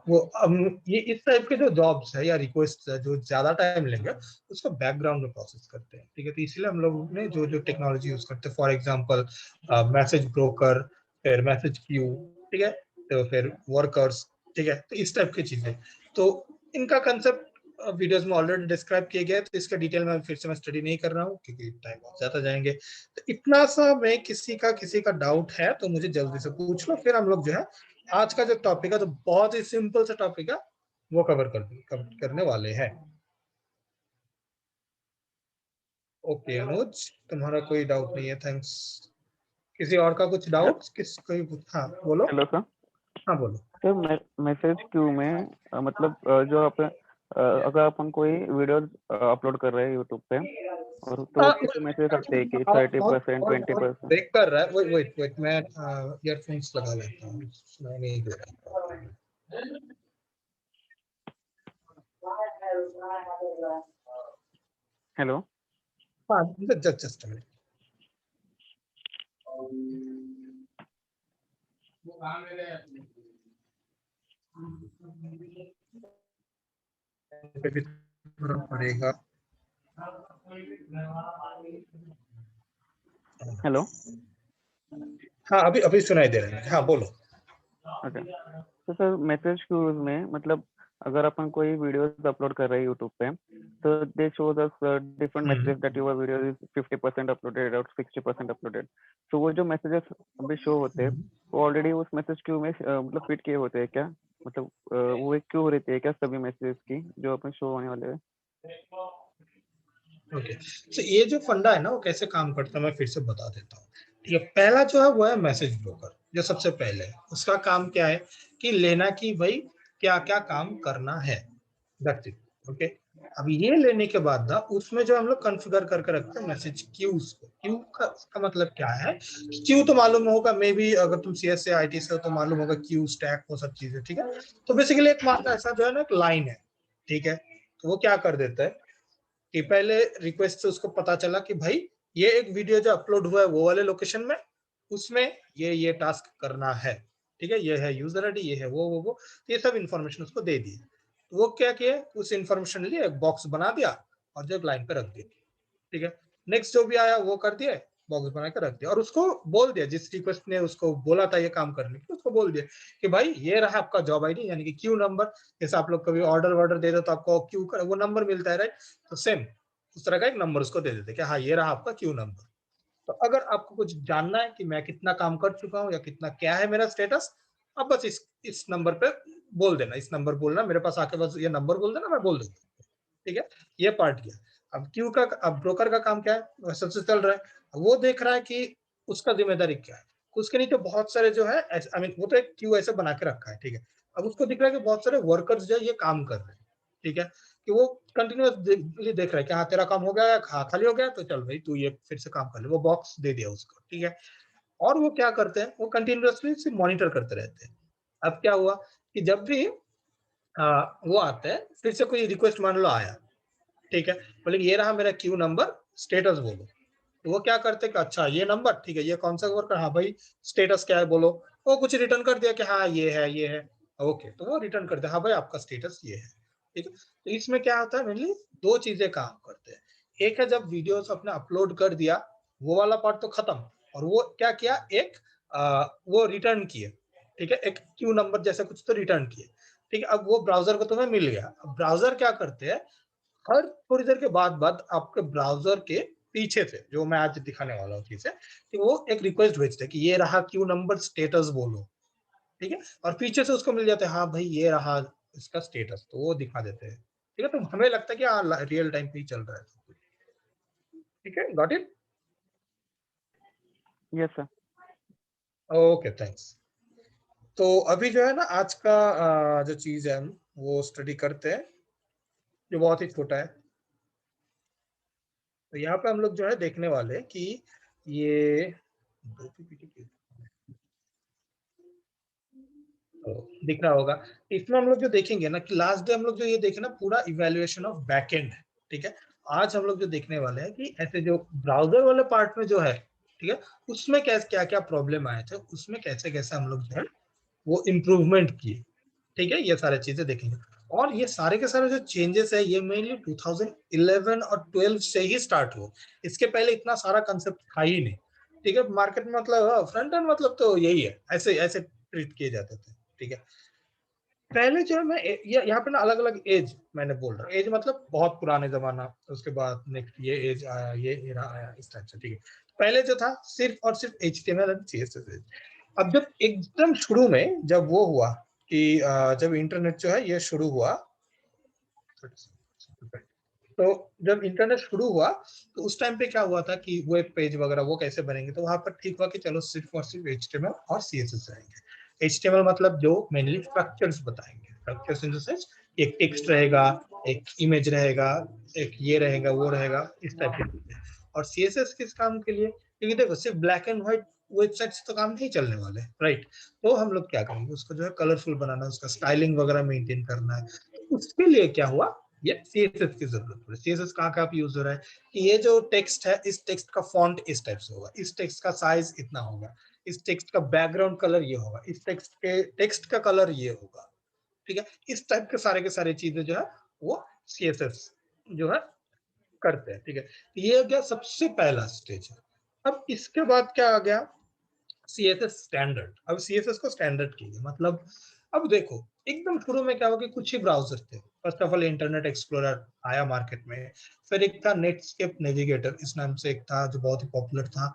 वो ये इस टाइप के जो जॉब्स है या रिक्वेस्ट है जो ज्यादा टाइम लेंगे उसको बैकग्राउंड में प्रोसेस करते हैं, ठीक है। तो इसीलिए हम लोग ने जो जो टेक्नोलॉजी यूज करते हैं, फॉर एग्जांपल मैसेज ब्रोकर, फिर मैसेज क्यू, ठीक है, तो फिर वर्कर्स, ठीक है, तो इस टाइप की चीजें, तो इनका कंसेप्ट वीडियोस में ऑलरेडी डिस्क्राइब किए गए, तो इसका डिटेल में फिर से मैं स्टडी नहीं कर रहा हूँ क्योंकि टाइम बहुत ज्यादा जाएंगे। तो इतना सा में किसी का डाउट है तो मुझे जल्दी से पूछ लो, फिर हम लोग जो है आज का जो टॉपिक है तो बहुत ही सिंपल सा टॉपिक है वो कवर करने वाले हैं। ओके अनुज, तुम्हारा कोई डाउट नहीं है, थैंक्स। किसी और का कुछ डाउट, किस कोई, हाँ बोलो। Hello sir. हाँ बोलो। सर मैसेज क्यू में मतलब जो आप अगर अपन कोई वीडियो अपलोड कर रहे हैं यूट्यूब पे और तो उसके तो मैसेज आते हैं कि 30%, 20%। ब्रेक कर रहा है, वेट वेट वेट, मैं ईयरफोन्स लगा लेता हूँ, सुनाई नहीं दे रहा। हेलो। हाँ, जस्ट मिनट। भी थोड़ा पड़ेगा। हेलो। हाँ, अभी अभी सुनाई दे रहा है, हाँ बोलो। ओके। तो सर मैसेज क्यूज में मतलब अगर अपन कोई वीडियोस अपलोड कर रहे हैं यूट्यूब पे तो दे shows us different messages that your video is 50% uploaded और 60% अपलोडेड। तो वो जो मैसेजेस अभी शो होते हैं वो ऑलरेडी उस मैसेज क्यू में मतलब फिट किए होते हैं क्या? मतलब वो एक क्यू रहती है क्या सभी मैसेजेस की जो अपन शो होने वाले हैं? ओके, तो ये जो फंडा है ना वो कैसे काम करता है मैं फिर से बता देता हूँ। ठीक है, पहला जो है वो है मैसेज ब्रोकर, जो सबसे पहले है उसका काम क्या है कि लेना कि भाई क्या क्या काम करना है, दैट्स इट। ओके, अब ये लेने के बाद ना उसमें जो हम लोग कॉन्फ़िगर करके रखते हैं मैसेज क्यूज को, क्यू का मतलब क्या है, क्यू तो मालूम होगा, मे बी अगर तुम सीएस से आईटी से हो तो मालूम होगा क्यू स्टैक वो सब चीजें, ठीक है। तो बेसिकली एक मात्र ऐसा जो है ना एक लाइन है, ठीक है, तो वो क्या कर देता है कि पहले रिक्वेस्ट से उसको पता चला कि भाई ये एक वीडियो जो अपलोड हुआ है वो वाले लोकेशन में, उसमें ये टास्क करना है, ठीक है, ये है यूजर आईडी, ये है वो, तो ये सब इन्फॉर्मेशन उसको दे दी। तो वो क्या किया, उस इन्फॉर्मेशन लिए एक बॉक्स बना दिया और जो लाइन पे रख दिया, ठीक है। नेक्स्ट जो भी आया वो कर दिया, बॉक्स बना कर रख दिया और उसको बोल दिया, जिस रिक्वेस्ट ने उसको बोला था ये काम करने के उसको बोल दिया कि भाई ये रहा आपका जॉब आईडी यानी कि क्यू नंबर। जैसे आप लोग कभी ऑर्डर वर्डर दे दो तो आपको क्यू का वो नंबर मिलता है, राइट, तो सेम उस तरह का एक नंबर उसको दे देते कि हाँ ये रहा आपका क्यू नंबर। तो अगर आपको कुछ जानना है कि मैं कितना काम कर चुका हूँ या कितना क्या है मेरा स्टेटस, अब बस इस नंबर पे बोल देना, इस नंबर बोलना मेरे पास आके, बस ये नंबर बोल देना, मैं बोल दूंगा, ठीक है। ये पार्ट किया। अब क्यू का, अब ब्रोकर का काम क्या है, सबसे चल रहा है, वो देख रहा है कि उसका जिम्मेदारी क्या है। उसके नीचे बहुत सारे जो है आई मीन वो तो एक क्यू ऐसे बना के रखा है, ठीक है। अब उसको दिख रहा है कि बहुत सारे वर्कर्स जो है ये काम कर रहे हैं, ठीक है, कि वो कंटिन्यूसली देख रहा है कि हाँ तेरा काम हो गया, हाँ खाली हो गया तो चल भाई तू ये फिर से काम कर ले, वो बॉक्स दे दिया उसको, ठीक है। और वो क्या करते हैं, वो कंटिन्यूसली मॉनिटर करते रहते हैं। अब क्या हुआ कि जब भी वो आते हैं फिर से कोई रिक्वेस्ट मान लो आया, ठीक है, बोले ये रहा मेरा क्यू नंबर, स्टेटस बोलो। तो वो क्या करते कि अच्छा ये नंबर, ठीक है, ये कौन सा वर्कर, हाँ भाई स्टेटस क्या है बोलो। वो कुछ रिटर्न कर दिया कि हाँ ये है, ओके, तो वो रिटर्न कर दिया हाँ भाई आपका स्टेटस ये है, ठीक है। तो इसमें क्या होता है, मेनली दो चीजें काम करते हैं। एक है जब वीडियोस अपने अपलोड कर दिया वो वाला पार्ट तो खत्म, और वो क्या किया, एक वो रिटर्न किए, ठीक है, एक क्यू नंबर जैसे कुछ तो रिटर्न किए, ठीक है। अब वो ब्राउजर को तुम्हें मिल गया, अब ब्राउजर क्या करते हैं, हर थोड़ी देर के बाद आपके ब्राउजर के पीछे से जो मैं आज दिखाने वाला हूँ चीज है कि वो एक रिक्वेस्ट भेजते हैं कि ये रहा क्यू नंबर, स्टेटस बोलो, ठीक है। और पीछे से उसको मिल जाता है हाँ भाई ये रहा इसका स्टेटस, तो वो दिखा देते हैं। ठीक है, तो हमें लगता है कि हाँ रियल टाइम पे ही चल रहा है सब कुछ। ठीक है, got it. Yes sir. Okay, thanks. तो अभी जो है ना आज का जो चीज है हम वो स्टडी करते हैं, जो बहुत ही छोटा है। तो यहाँ पे हम लोग जो है देखने वाले हैं कि ये दो पीपीटी दिख रहा होगा। इसमें हम लोग जो देखेंगे ना कि लास्ट डे हम लोग जो ये देखे ना पूरा इवेल्युएशन ऑफ बैकएंड है। ठीक है, आज हम लोग जो देखने वाले हैं कि ऐसे जो ब्राउजर वाले पार्ट में जो है, ठीक है, उसमें कैसे क्या क्या प्रॉब्लम आए थे, उसमें कैसे कैसे हम लोग जो है वो इम्प्रूवमेंट किए। ठीक है, ये सारी चीजें देखेंगे। और ये सारे के सारे जो चेंजेस है ये मेनली 2011 और 12 से ही स्टार्ट हुए। इसके पहले इतना सारा कंसेप्ट था ही नहीं। ठीक है, मार्केट में मतलब फ्रंट एंड मतलब तो यही है, ऐसे ऐसे ट्रीट किए जाते थे। ठीक है, पहले जो है मैं यहाँ पे ना अलग अलग एज मैंने बोल रहा हूँ। एज मतलब बहुत पुराने जमाना, उसके बाद नेक्स्ट ये एज आया, ये एरा आया, इस टाइप से। ठीक है, पहले जो था सिर्फ और सिर्फ HTML एंड CSS। अब जब एकदम शुरू में जब वो हुआ कि जब इंटरनेट जो है ये शुरू हुआ, तो जब इंटरनेट शुरू हुआ तो उस टाइम पे क्या हुआ था कि वेब पेज वगैरह वो कैसे बनेंगे, तो वहां पर ठीक हुआ कि चलो सिर्फ और सिर्फ HTML और CSS रहेंगे। HTML मतलब जो मेनली स्ट्रक्चर्स बताएंगे, स्ट्रक्चर्स इन द सेंस एक टेक्स्ट रहेगा, एक इमेज रहेगा, एक ये रहेगा वो रहेगा, इस टाइप के चीजें। और CSS किस काम के लिए, क्योंकि देखो सिर्फ ब्लैक एंड व्हाइट वेबसाइट से तो काम नहीं चलने वाले, राइट। तो हम लोग क्या करेंगे, उसको जो है कलरफुल बनाना, उसका स्टाइलिंग वगैरह मेंटेन करना है। तो उसके लिए क्या हुआ, ये CSS की जरूरत पड़ी। CSS कहाँ कहाँ पे यूज हो रहा है कि ये जो टेक्स्ट है, इस टेक्स्ट का फॉन्ट इस टाइप से होगा, इस टेक्स्ट का साइज इतना होगा, इस टेक्स्ट का बैकग्राउंड कलर ये होगा, इस टेक्स्ट का कलर ये होगा। ठीक है, इस टाइप के सारे चीजें जो है वो CSS जो है करते हैं। ठीक है, ये हो गया सबसे पहला स्टेज है। अब इसके बाद क्या आ गया, CSS स्टैंडर्ड। अब CSS को स्टैंडर्ड किया, मतलब अब देखो एकदम शुरू में क्या हो कि कुछ ही ब्राउजर थे। First of all internet explorer आया मार्केट में, फिर एक था नेटस्केप नेविगेटर, इस नाम से एक था जो बहुत ही पॉपुलर था।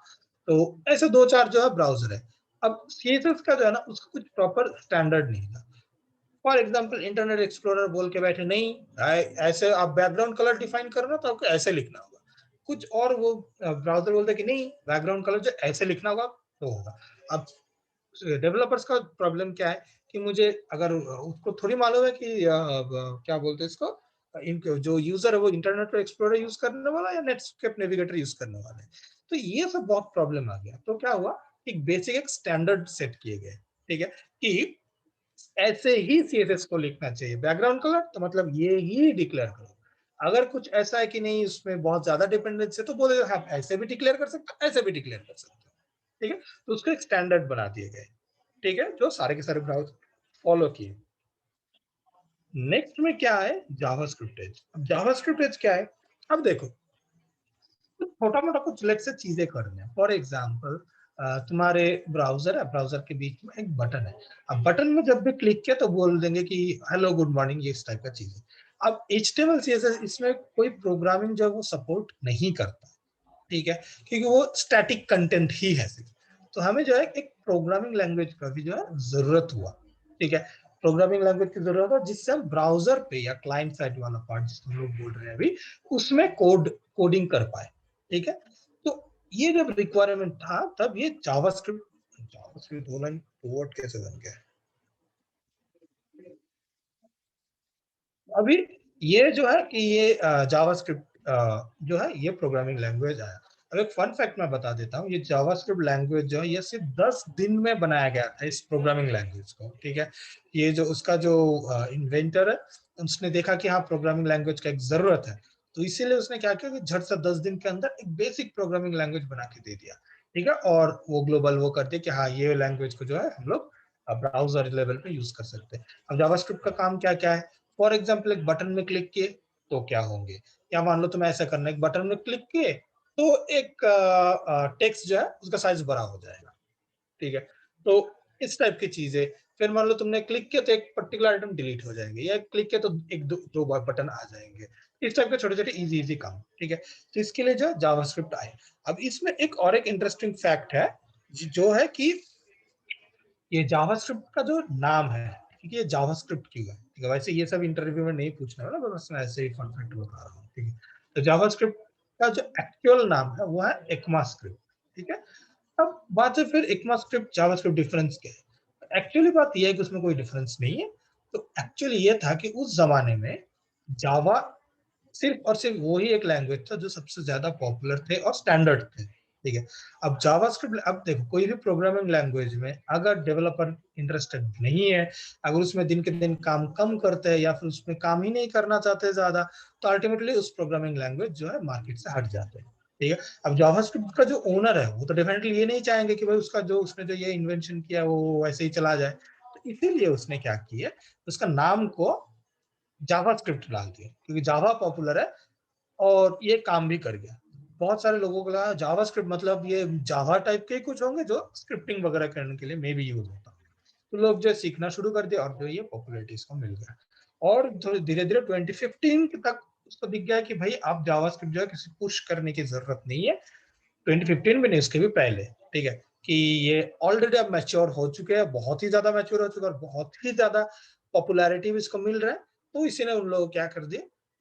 तो ऐसे दो चार जो है ब्राउजर है। अब CSS का जो है ना उसका कुछ प्रॉपर स्टैंडर्ड नहीं था। फॉर एग्जाम्पल इंटरनेट एक्सप्लोरर बोल के बैठे नहीं, ऐसे आप बैकग्राउंड कलर डिफाइन करो ना तो आपको ऐसे लिखना होगा। कुछ और वो ब्राउजर बोलते कि नहीं, बैकग्राउंड कलर जो ऐसे लिखना होगा तो होगा। अब डेवलपर्स का प्रॉब्लम क्या है कि मुझे अगर उसको थोड़ी मालूम है कि क्या बोलते हैं इसको, जो यूजर है वो इंटरनेट एक्सप्लोरर यूज करने वाला या नेटस्केप नेविगेटर यूज करने वाला है। तो ये सब बहुत प्रॉब्लम आ गया। तो क्या हुआ, एक बेसिक एक स्टैंडर्ड सेट किए गए। ठीक है, कि ऐसे ही CSS को लिखना चाहिए, बैकग्राउंड कलर तो मतलब ये ही डिक्लेयर करो। अगर कुछ ऐसा है कि नहीं उसमें बहुत ज्यादा डिपेंडेंस है तो बोले हाँ ऐसे भी डिक्लेयर कर सकते हो, ऐसे भी डिक्लेयर कर सकते हो। ठीक है, तो उसको एक स्टैंडर्ड बना दिए गए। ठीक है, जो सारे के सारे ब्राउजर फॉलो किए। नेक्स्ट में क्या है, जावास्क्रिप्ट एज। अब जावास्क्रिप्ट एज क्या है, अब देखो छोटा मोटा कुछ लेट से चीजें करने हैं। फॉर एग्जाम्पल तुम्हारे ब्राउजर है, ब्राउजर के बीच में एक बटन है। अब बटन में जब भी क्लिक किया तो बोल देंगे कि हेलो गुड मॉर्निंग, ये इस टाइप का चीज है। अब HTML CSS इसमें कोई प्रोग्रामिंग जो है वो सपोर्ट नहीं करता। ठीक है, क्योंकि वो स्टैटिक कंटेंट ही है सिर्फ। तो हमें जो है एक प्रोग्रामिंग लैंग्वेज का भी जो है जरूरत हुआ। ठीक है, प्रोग्रामिंग लैंग्वेज की जरूरत है जिससे हम ब्राउजर पे या क्लाइंट साइड वाला पार्ट जिसको हम लोग बोल रहे हैं अभी, उसमें कोडिंग कर पाए। ठीक है, तो ये जब रिक्वायरमेंट था तब ये जावास्क्रिप्ट जावास्क्रिप्ट लाइन वर्ड कैसे बन गया अभी। ये जो है कि ये जावास्क्रिप्ट जो है ये प्रोग्रामिंग लैंग्वेज आया। अब एक फन फैक्ट मैं बता देता हूँ, ये जावास्क्रिप्ट लैंग्वेज जो है ये सिर्फ 10 दिन में बनाया गया था इस प्रोग्रामिंग लैंग्वेज को। ठीक है, ये जो उसका जो इन्वेंटर है उसने देखा कि हाँ प्रोग्रामिंग लैंग्वेज का एक जरूरत है, तो इसीलिए उसने क्या किया कि झट से 10 दिन के अंदर एक बेसिक प्रोग्रामिंग लैंग्वेज बना के दे दिया। ठीक है, और वो ग्लोबल वो कर दिया कि हाँ ये लैंग्वेज को जो है हम लोग ब्राउजर लेवल पे यूज कर सकते हैं। अब जावास्क्रिप्ट का काम क्या क्या है, फॉर एग्जाम्पल एक बटन में क्लिक किए तो क्या होंगे, या मान लो तुम्हें ऐसा करना है, एक बटन में क्लिक किए तो एक टेक्स्ट जो है उसका साइज बड़ा हो जाएगा। ठीक है, तो इस टाइप की चीजें। फिर मान लो तुमने क्लिक किया तो एक पर्टिकुलर आइटम डिलीट हो जाएंगे, या क्लिक किया तो एक दो बटन आ जाएंगे। इस टाइप के छोटे छोटे इजी इजी काम। ठीक है, तो इसके लिए जो जावास्क्रिप्ट आए। अब इसमें एक और एक इंटरेस्टिंग फैक्ट है जो है कि ये जावास्क्रिप्ट का जो नाम है, क्योंकि ये जावास्क्रिप्ट क्यों है। ठीक है, वैसे ये सब इंटरव्यू में नहीं पूछना है ना, बस मैं ऐसे ही फन फैक्ट बता रहा हूँ, ठीक है। तो जावास्क्रिप्ट का जो एक्चुअल नाम है वो है ECMAScript, ठीक है। अब बात है फिर ECMAScript जावास्क्रिप्ट डिफरेंस क्या है। एक्चुअली बात यह है कि उसमें कोई डिफरेंस नहीं है। तो एक्चुअली ये था कि उस जमाने में जावा सिर्फ और सिर्फ वही एक लैंग्वेज था जो सबसे ज्यादा पॉपुलर थे और स्टैंडर्ड थे, ठीक है। अब जावास्क्रिप्ट, अब देखो कोई भी प्रोग्रामिंग लैंग्वेज में अगर डेवलपर इंटरेस्टेड नहीं है, अगर उसमें दिन के दिन काम कम करते हैं या फिर उसमें काम ही नहीं करना चाहते ज्यादा, तो अल्टीमेटली उस प्रोग्रामिंग लैंग्वेज जो है मार्केट से हट जाते हैं, ठीक है। अब जावास्क्रिप्ट का जो ओनर है वो तो डेफिनेटली ये नहीं चाहेंगे कि भाई उसका जो उसने जो ये इन्वेंशन किया वो वैसे ही चला जाए। तो इसीलिए उसने क्या किया, उसका नाम को जावास्क्रिप्ट डाल दिया, क्योंकि जावा पॉपुलर है और ये काम भी कर गया। बहुत सारे लोगों को लगा जावास्क्रिप्ट मतलब ये जावा टाइप के कुछ होंगे जो स्क्रिप्टिंग वगैरह करने के लिए मे बी यूज होता, तो लोग जो सीखना शुरू कर दिया और जो ये पॉपुलैरिटी इसको मिल गया। और धीरे धीरे 2015 तक उसको दिख गया कि भाई आप जावास्क्रिप्ट जो है किसी पुश करने की जरूरत नहीं है। 2015 में नहीं, उसके भी पहले, ठीक है, कि ये ऑलरेडी अब मैच्योर हो चुके हैं, बहुत ही ज्यादा मैच्योर हो चुका है और बहुत ही ज्यादा पॉपुलैरिटी भी इसको मिल रहा है। तो इसी ने उन लोगों क्या कर दिया,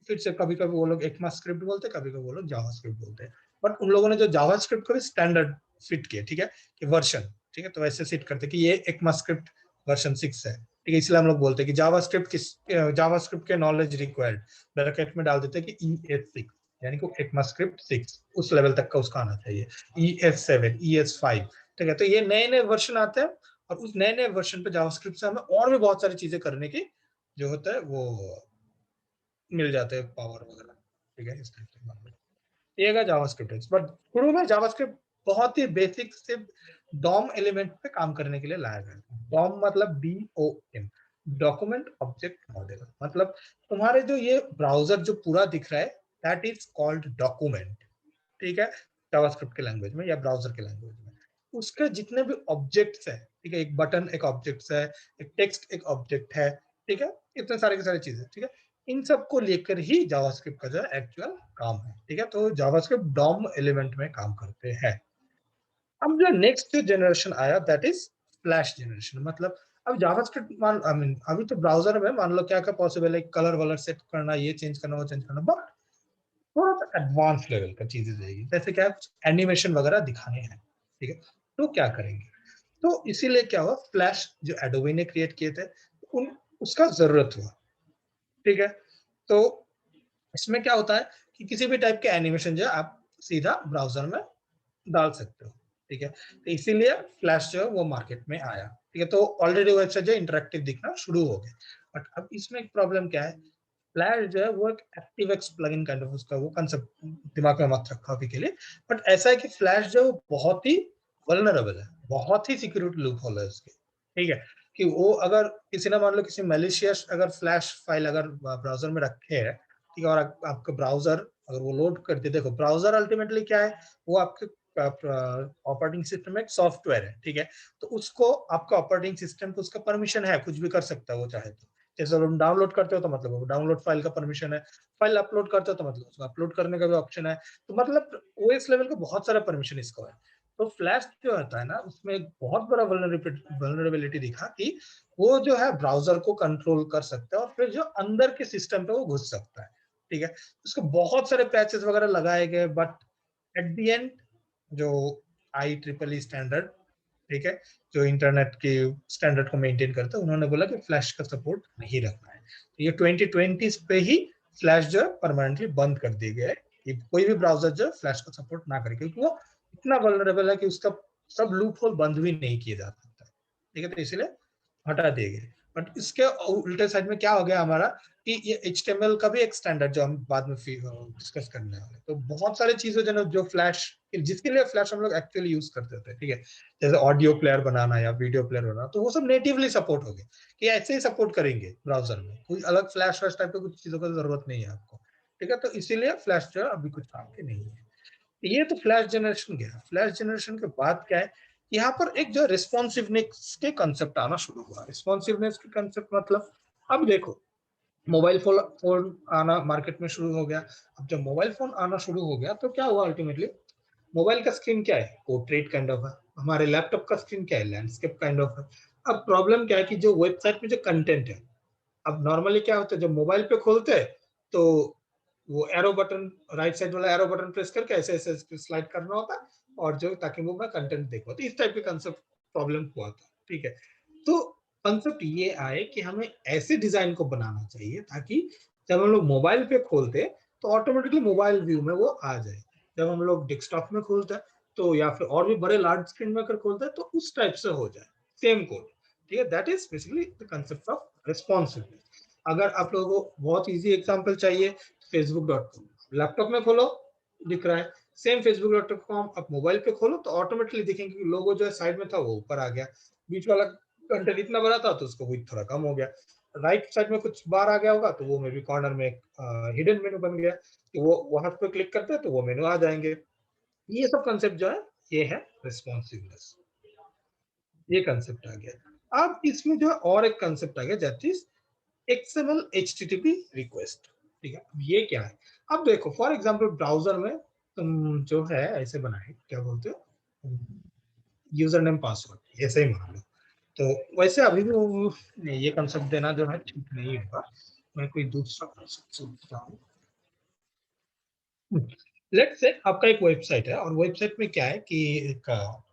फिर से कभी कभी वो लोग ECMAScript बोलते हैं, कभी कभी वो लोग जावास्क्रिप्ट बोलते हैं। बट उन लोगों ने जो जावास्क्रिप्ट को भी स्टैंडर्ड फिट किया, ठीक है, कि वर्जन, ठीक है, तो वैसे सेट करते कि ये ECMAScript वर्जन 6 है, ठीक है। इसलिए हम लोग बोलते हैं कि जावास्क्रिप्ट के नॉलेज रिक्वायर्ड ब्रैकेट में डाल देते हैं कि ES6, यानी कि ECMAScript 6 उस लेवल तक का उसका आना चाहिए, ES7, ES5, ठीक है। तो ये नए नए वर्जन आते हैं और उस नए नए वर्जन पे जावास्क्रिप्ट से हमें और भी बहुत सारी चीजें करने की जो होता है वो मिल जाते हैं, पावर वगैरह, ठीक है, इस टाइप से मान लो। ये है जावास्क्रिप्ट। बट शुरू में जावास्क्रिप्ट बहुत ही बेसिक से डॉम एलिमेंट पे काम करने के लिए लाया गया। डॉम मतलब DOM, डॉक्यूमेंट ऑब्जेक्ट मॉडल, मतलब तुम्हारे जो ये ब्राउजर जो पूरा दिख रहा है दैट इज कॉल्ड डॉक्यूमेंट, ठीक है, जावास्क्रिप्ट के लैंग्वेज में या ब्राउजर के लैंग्वेज में। उसके जितने भी ऑब्जेक्ट्स है, ठीक है, एक बटन एक ऑब्जेक्ट है, एक टेक्स्ट एक ऑब्जेक्ट है, ठीक है, इतने सारे की सारी चीजें, ठीक है, इन सबको लेकर ही जावास्क्रिप्ट का जो है एक्चुअल काम है, ठीक है। तो जावास्क्रिप्ट डॉम एलिमेंट में काम करते हैं। अब जो नेक्स्ट जनरेशन आया दैट इज फ्लैश जनरेशन, मतलब अब जावास्क्रिप्ट मान आई मीन अभी तो ब्राउजर में मान लो क्या क्या पॉसिबल है, कलर वलर सेट करना, ये चेंज करना वो चेंज करना, बट थोड़ा सा एडवांस लेवल का चीजें जाएगी, जैसे क्या कुछ एनिमेशन वगैरह दिखाने हैं, ठीक है, तो क्या करेंगे। तो इसीलिए क्या हुआ, फ्लैश जो एडोबी ने क्रिएट किए थे उन उसका जरूरत हुआ, ठीक है। तो इसमें क्या होता है कि किसी भी टाइप के एनिमेशन जो है आप सीधा ब्राउजर में डाल सकते हो, ठीक है। तो इसीलिए फ्लैश जो है वो मार्केट में आया, ठीक है। तो ऑलरेडी वेबसाइट जो इंटरेक्टिव दिखना शुरू हो गया। बट अब इसमें एक प्रॉब्लम क्या है, फ्लैश जो है वो एक एक्टिवएक्स प्लगइन काइंड ऑफ उसका वो कंसेप्ट दिमाग में मत रखो अभी के लिए। बट ऐसा है कि फ्लैश जो है वो बहुत ही वल्नरेबल है, बहुत ही सिक्योरिटी लूप होल है उसके, ठीक है। कि वो अगर किसी ने मान लो किसी मैलिशियस अगर फ्लैश फाइल अगर ब्राउजर में रखे है, ठीक है, और आपका ब्राउजर अगर वो लोड कर दे, देखो ब्राउजर अल्टीमेटली क्या है, वो आपके ऑपरेटिंग सिस्टम में एक सॉफ्टवेयर है, ठीक है। तो उसको आपका ऑपरेटिंग सिस्टम को उसका परमिशन है, कुछ भी कर सकता है वो चाहे तो। जैसे तुम डाउनलोड करते हो तो मतलब वो डाउनलोड फाइल का परमिशन है, फाइल अपलोड करते हो तो मतलब उसको अपलोड करने का भी ऑप्शन है। तो मतलब ओएस लेवल का बहुत सारा परमिशन इसको है। तो फ्लैश जो होता है ना उसमें एक बहुत बड़ा वल्नरेबिलिटी दिखा कि वो जो है ब्राउजर को कंट्रोल कर सकता है और फिर जो अंदर के सिस्टम पे वो घुस सकता है, ठीक है। उसको बहुत सारे पैचेस वगैरह लगाए गए, बट एट द एंड जो IEEE स्टैंडर्ड, ठीक है, जो इंटरनेट के स्टैंडर्ड को मेंटेन करता है, उन्होंने बोला कि फ्लैश का सपोर्ट नहीं रखना है। तो ये 2020 पे ही फ्लैश जो है परमानेंटली बंद कर दिया गया है कि कोई भी ब्राउजर जो है फ्लैश का सपोर्ट ना करे, क्योंकि वो इतना वल्नरेबल है कि उसका सब लूप होल बंद भी नहीं किया जा सकता, ठीक है। तो इसलिए हटा दिए गए। बट इसके उल्टे साइड में क्या हो गया हमारा कि ये HTML का भी एक स्टैंडर्ड जो हम बाद में डिस्कस करने वाले, तो बहुत सारी चीजें जो फ्लैश जिसके लिए फ्लैश हम लोग एक्चुअली यूज करते थे, ठीक है, जैसे ऑडियो प्लेयर बनाना या वीडियो प्लेयर बनाना, तो वो सब नेटिवली सपोर्ट हो गए कि ऐसे ही सपोर्ट करेंगे ब्राउजर में, कोई अलग फ्लैश वैश टाइप की कुछ चीजों की जरूरत नहीं है आपको, ठीक है। तो इसीलिए फ्लैश जो है अभी कुछ काम के नहीं है। ये तो फ्लैश जनरेशन गया। फ्लैश जनरेशन के बाद क्या है, यहाँ पर एक जो रिस्पॉन्सिवनेस के कंसेप्ट आना शुरू हुआ। रिस्पॉन्सिवनेस के कंसेप्ट मतलब अब देखो मोबाइल फोन आना मार्केट में शुरू हो गया। अब जब मोबाइल फोन आना शुरू हो गया तो क्या हुआ, अल्टीमेटली मोबाइल का स्क्रीन क्या है, पोर्ट्रेट काइंड ऑफ है, हमारे लैपटॉप का स्क्रीन क्या है, लैंडस्केप काइंड ऑफ है। अब प्रॉब्लम क्या है कि जो वेबसाइट में जो कंटेंट है, अब नॉर्मली क्या होता है, जब मोबाइल पे खोलते हैं तो वो एरो बटन, राइट साइड वाला एरो बटन प्रेस करके ऐसे ऐसे स्लाइड करना होता है, और जो ताकि वो मैं कंटेंट देख पाऊँ। तो इस टाइप के कंसेप्ट प्रॉब्लम हुआ था, ठीक है। तो कंसेप्ट ये आए कि हमें ऐसे डिजाइन को बनाना चाहिए ताकि जब हम लोग मोबाइल पे खोलते तो ऑटोमेटिकली मोबाइल व्यू में वो आ जाए। जब हम लोग डेस्कटॉप में खोलते हैं तो, या फिर और भी बड़े लार्ज स्क्रीन में अगर खोलते हैं तो उस टाइप से हो जाए, सेम कोड, ठीक है। That is basically the concept of responsiveness. अगर आप लोगों को बहुत इजी एग्जांपल चाहिए, facebook.com लैपटॉप में खोलो दिख रहा है, सेम facebook.com आप मोबाइल पे खोलो तो ऑटोमेटिकली देखेंगे कि लोगो जो है साइड में था वो ऊपर आ गया, बीच वाला कंटेंट इतना बड़ा था तो उसको विड्थ थोड़ा कम हो गया, राइट साइड में कुछ बार आ गया होगा तो वो मे बी कॉर्नर में एक हिडन मेनू बन गया, तो वो वहां पे क्लिक करते हैं तो वो मेनू आ जाएंगे। ये सब कंसेप्ट जो है ये है रिस्पॉन्सिवनेस, ये कंसेप्ट आ गया। अब इसमें जो है और एक कंसेप्ट आ गया that is XML HTTP request, ठीक है। अब ये क्या है, अब देखो फॉर एग्जांपल ब्राउजर में तुम जो है ऐसे बनाए, क्या बोलते हो, यूजर नेम पासवर्ड ऐसे ही मान लो, तो वैसे अभी भी नहीं, ये कंसेप्ट देना जो है ठीक नहीं होगा, मैं कोई दूसरा कंसेप्ट सोचता हूँ। लेट्स से आपका एक वेबसाइट है और वेबसाइट में क्या है कि एक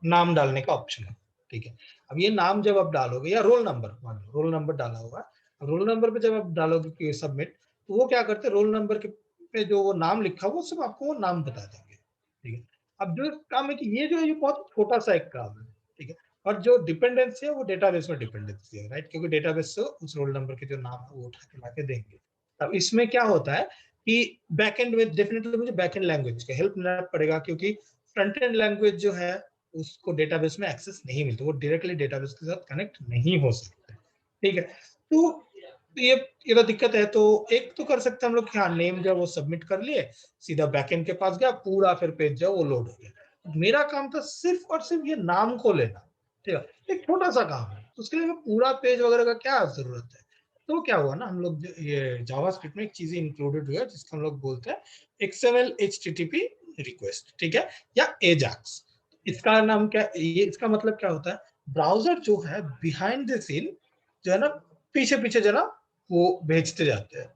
नाम डालने का ऑप्शन है, ठीक है। अब ये नाम जब आप डालोगे, या रोल नंबर, मान लो रोल नंबर डाला होगा, रोल नंबर पे जब आप डालोगे कि सबमिट, तो वो क्या करते हैं, रोल नंबर के पे जो वो नाम लिखा हुआ सब आपको वो नाम बता देंगे, ठीक है। अब जो काम है कि ये जो है ये बहुत छोटा सा एक काम है, ठीक है। और जो डिपेंडेंसी है वो डेटाबेस में डिपेंडेंसी है, राइट, क्योंकि डेटाबेस से उस रोल नंबर के जो नाम है वो उठा के ला के देंगे। अब इसमें क्या होता है कि बैकएंड में डेफिनेटली मुझे बैकएंड लैंग्वेज का हेल्प लेना पड़ेगा, क्योंकि फ्रंट एंड लैंग्वेज जो है उसको डेटाबेस में एक्सेस नहीं मिलता, वो डायरेक्टली डेटाबेस के साथ कनेक्ट नहीं हो सकता, ठीक है। तो ये तो दिक्कत है। तो एक तो कर सकते हैं हम लोग कि हाँ, नेम जो वो सबमिट कर लिए, सीधा बैकएंड के पास गया, पूरा फिर पेज जो वो लोड हो गया। मेरा काम था सिर्फ और सिर्फ ये नाम को लेना, ठीक है, एक छोटा सा काम है, तो उसके लिए पूरा पेज वगैरह का क्या जरूरत है। तो क्या हुआ ना, हम लोग ये जावास्क्रिप्ट में एक चीज इंक्लूडेड हुआ जिसको हम लोग बोलते हैं XML HTTP रिक्वेस्ट, ठीक है, या एजाक्स। इसका नाम क्या, ये इसका मतलब क्या होता है, ब्राउजर जो है बिहाइंड द सीन जो है ना, पीछे पीछे जो ना वो भेजते जाते हैं,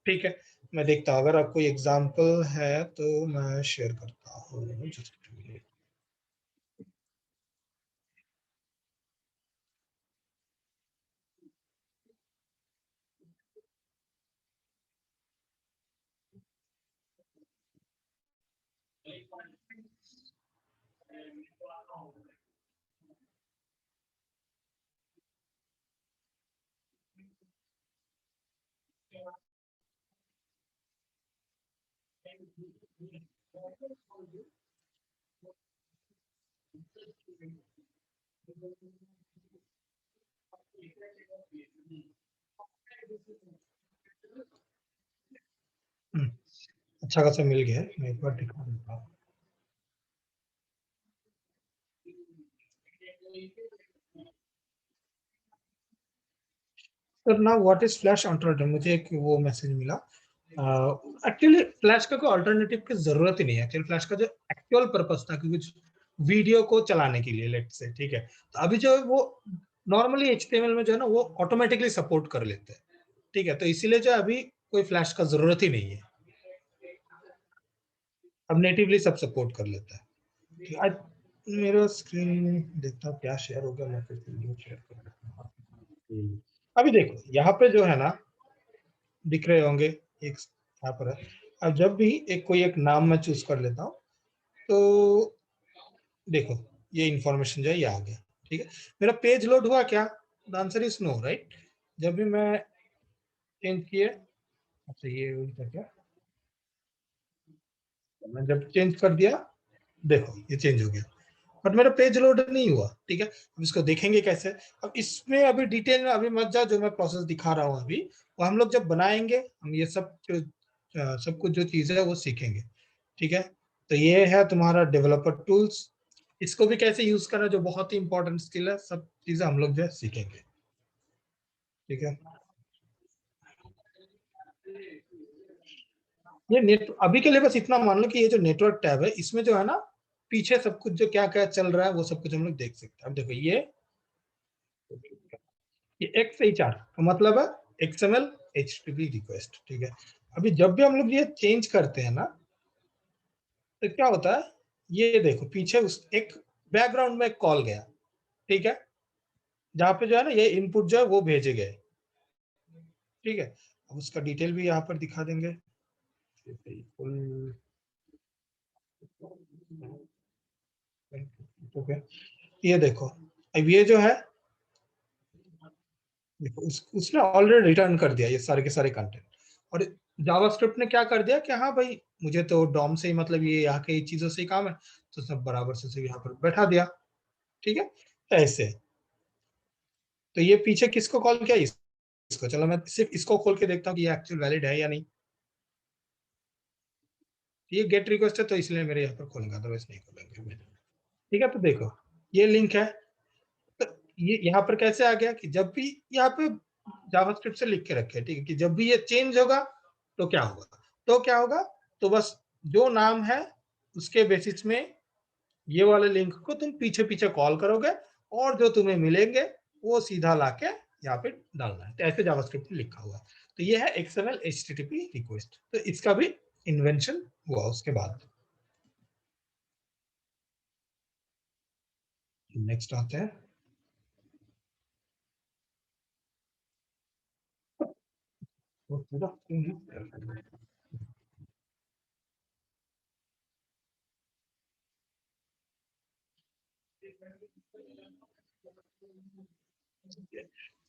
ठीक है। मैं देखता हूँ अगर आप कोई एग्जांपल है तो मैं शेयर करता हूँ, जस्ट अच्छा खासा मिल गया है, मैं एक बार दिखा देता हूँ। सर ना व्हाट इज फ्लैश अल्टरनेटिव, मुझे एक वो मैसेज मिला। एक्चुअली फ्लैश का कोई अल्टरनेटिव की जरूरत ही नहीं है, एक्चुअली फ्लैश का जो एक्चुअल पर्पस था कि कुछ वीडियो को चलाने के लिए, लेट से, ठीक है। तो अभी जो है वो नॉर्मली HTML में जो है ना वो ऑटोमेटिकली सपोर्ट कर लेते हैं, ठीक है। तो इसीलिए जो अभी कोई फ्लैश का जरूरत ही नहीं है, अब नेटिवली सब सपोर्ट कर लेता है। आज मेरा स्क्रीन देखता हूँ क्या शेयर हो गया, मैं फिर से शेयर कर देता हूँ। अभी देखो यहाँ पे जो है ना दिख रहे होंगे, एक यहाँ पर है। अब जब भी एक कोई एक नाम मैं चूज कर लेता हूँ तो देखो ये इंफॉर्मेशन जो है ये आ गया, ठीक है। मेरा पेज लोड हुआ क्या, the answer is no, right. जब भी मैं चेंज किए, अच्छा ये उल्टा क्या, मैं जब चेंज कर दिया, देखो ये चेंज हो गया, बट मेरा पेज लोड नहीं हुआ, ठीक है। अब इसको देखेंगे कैसे, अब इसमें अभी डिटेल में अभी मत जाओ, जो मैं प्रोसेस दिखा रहा हूँ अभी वो हम लोग जब बनाएंगे, हम ये सब जो सब कुछ जो चीज है वो सीखेंगे, ठीक है। तो ये है तुम्हारा डेवलपर टूल्स, इसको भी कैसे यूज करना जो बहुत ही इंपॉर्टेंट स्किल है, सब चीजें हम लोग जो है सीखेंगे, ठीक है। ये नेट अभी के लिए बस इतना मान लो कि ये जो नेटवर्क टैब है इसमें जो है ना पीछे सब कुछ जो क्या क्या चल रहा है वो सब कुछ हम लोग देख सकते हैं। अब देखो ये XHR का मतलब है XML HTTP रिक्वेस्ट, ठीक है। अभी जब भी हम लोग ये चेंज करते हैं ना, तो क्या होता है, ये देखो पीछे उस एक बैकग्राउंड में एक कॉल गया, ठीक है, जहाँ पे जो है ना ये इनपुट जो है वो भेजे गए, ठीक है। अब उसका डिटेल भी यहाँ पर दिखा देंगे। ओके, ये देखो, अब ये जो है, देखो उसने ऑलरेडी रिटर्न कर दिया ये सारे के सारे कंटेंट। और जावास्क्रिप्ट ने क्या कर दिया कि हाँ भाई मुझे तो डॉम से ही मतलब ये यहाँ के चीजों से ही काम है, तो सब बराबर से यहाँ पर बैठा दिया, ठीक है। तो ऐसे, तो ये पीछे किसको कॉल किया, इसको। चलो मैं सिर्फ इसको खोल के देखता हूँ कि ये एक्चुअल वैलिड है या नहीं। ये गेट रिक्वेस्ट है तो इसलिए मेरे यहाँ पर खोलेंगे, अदरवाइज नहीं खोलेंगे, ठीक है। तो देखो ये लिंक है, तो ये यहाँ पर कैसे आ गया कि जब भी यहाँ पे जावास्क्रिप्ट से लिख के रखे, ठीक है, कि जब भी ये चेंज होगा तो क्या होगा, तो क्या होगा, तो बस जो नाम है उसके बेसिस में ये वाले लिंक को तुम पीछे पीछे कॉल करोगे, और जो तुम्हें मिलेंगे वो सीधा लाके यहाँ पे डालना है। तो ऐसे जावास्क्रिप्ट में लिखा हुआ है। तो ये है XML HTTP रिक्वेस्ट। तो इसका भी इन्वेंशन हुआ उसके बाद। नेक्स्ट आते हैं,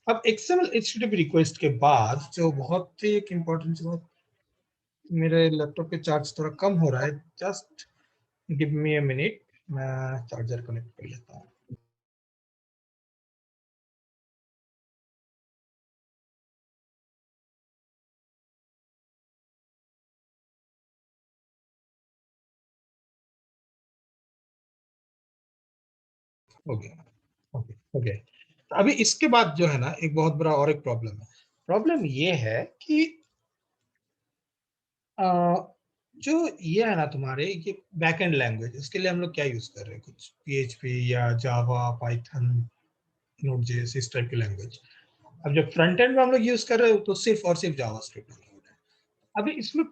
अब XML HTTP रिक्वेस्ट के बाद जो बहुत ही एक इम्पोर्टेंट बात, मेरे लैपटॉप के चार्ज थोड़ा कम हो रहा है, just give me a minute, मैं चार्जर कनेक्ट कर लेता हूँ। Okay okay okay. अभी इसके बाद जो है ना एक बहुत बड़ा और एक प्रॉब्लम है। प्रॉब्लम ये है कि जो ये है ना तुम्हारे ये बैकएंड लैंग्वेज, उसके लिए हम लोग क्या यूज कर रहे हैं, कुछ PHP या जावा, पाइथन, नोड.js, इस टाइप की लैंग्वेज। अब जब फ्रंट एंड में हम लोग यूज कर रहे हो तो सिर्फ और सिर्फ जावास्क्रिप्ट है। अभी इसमें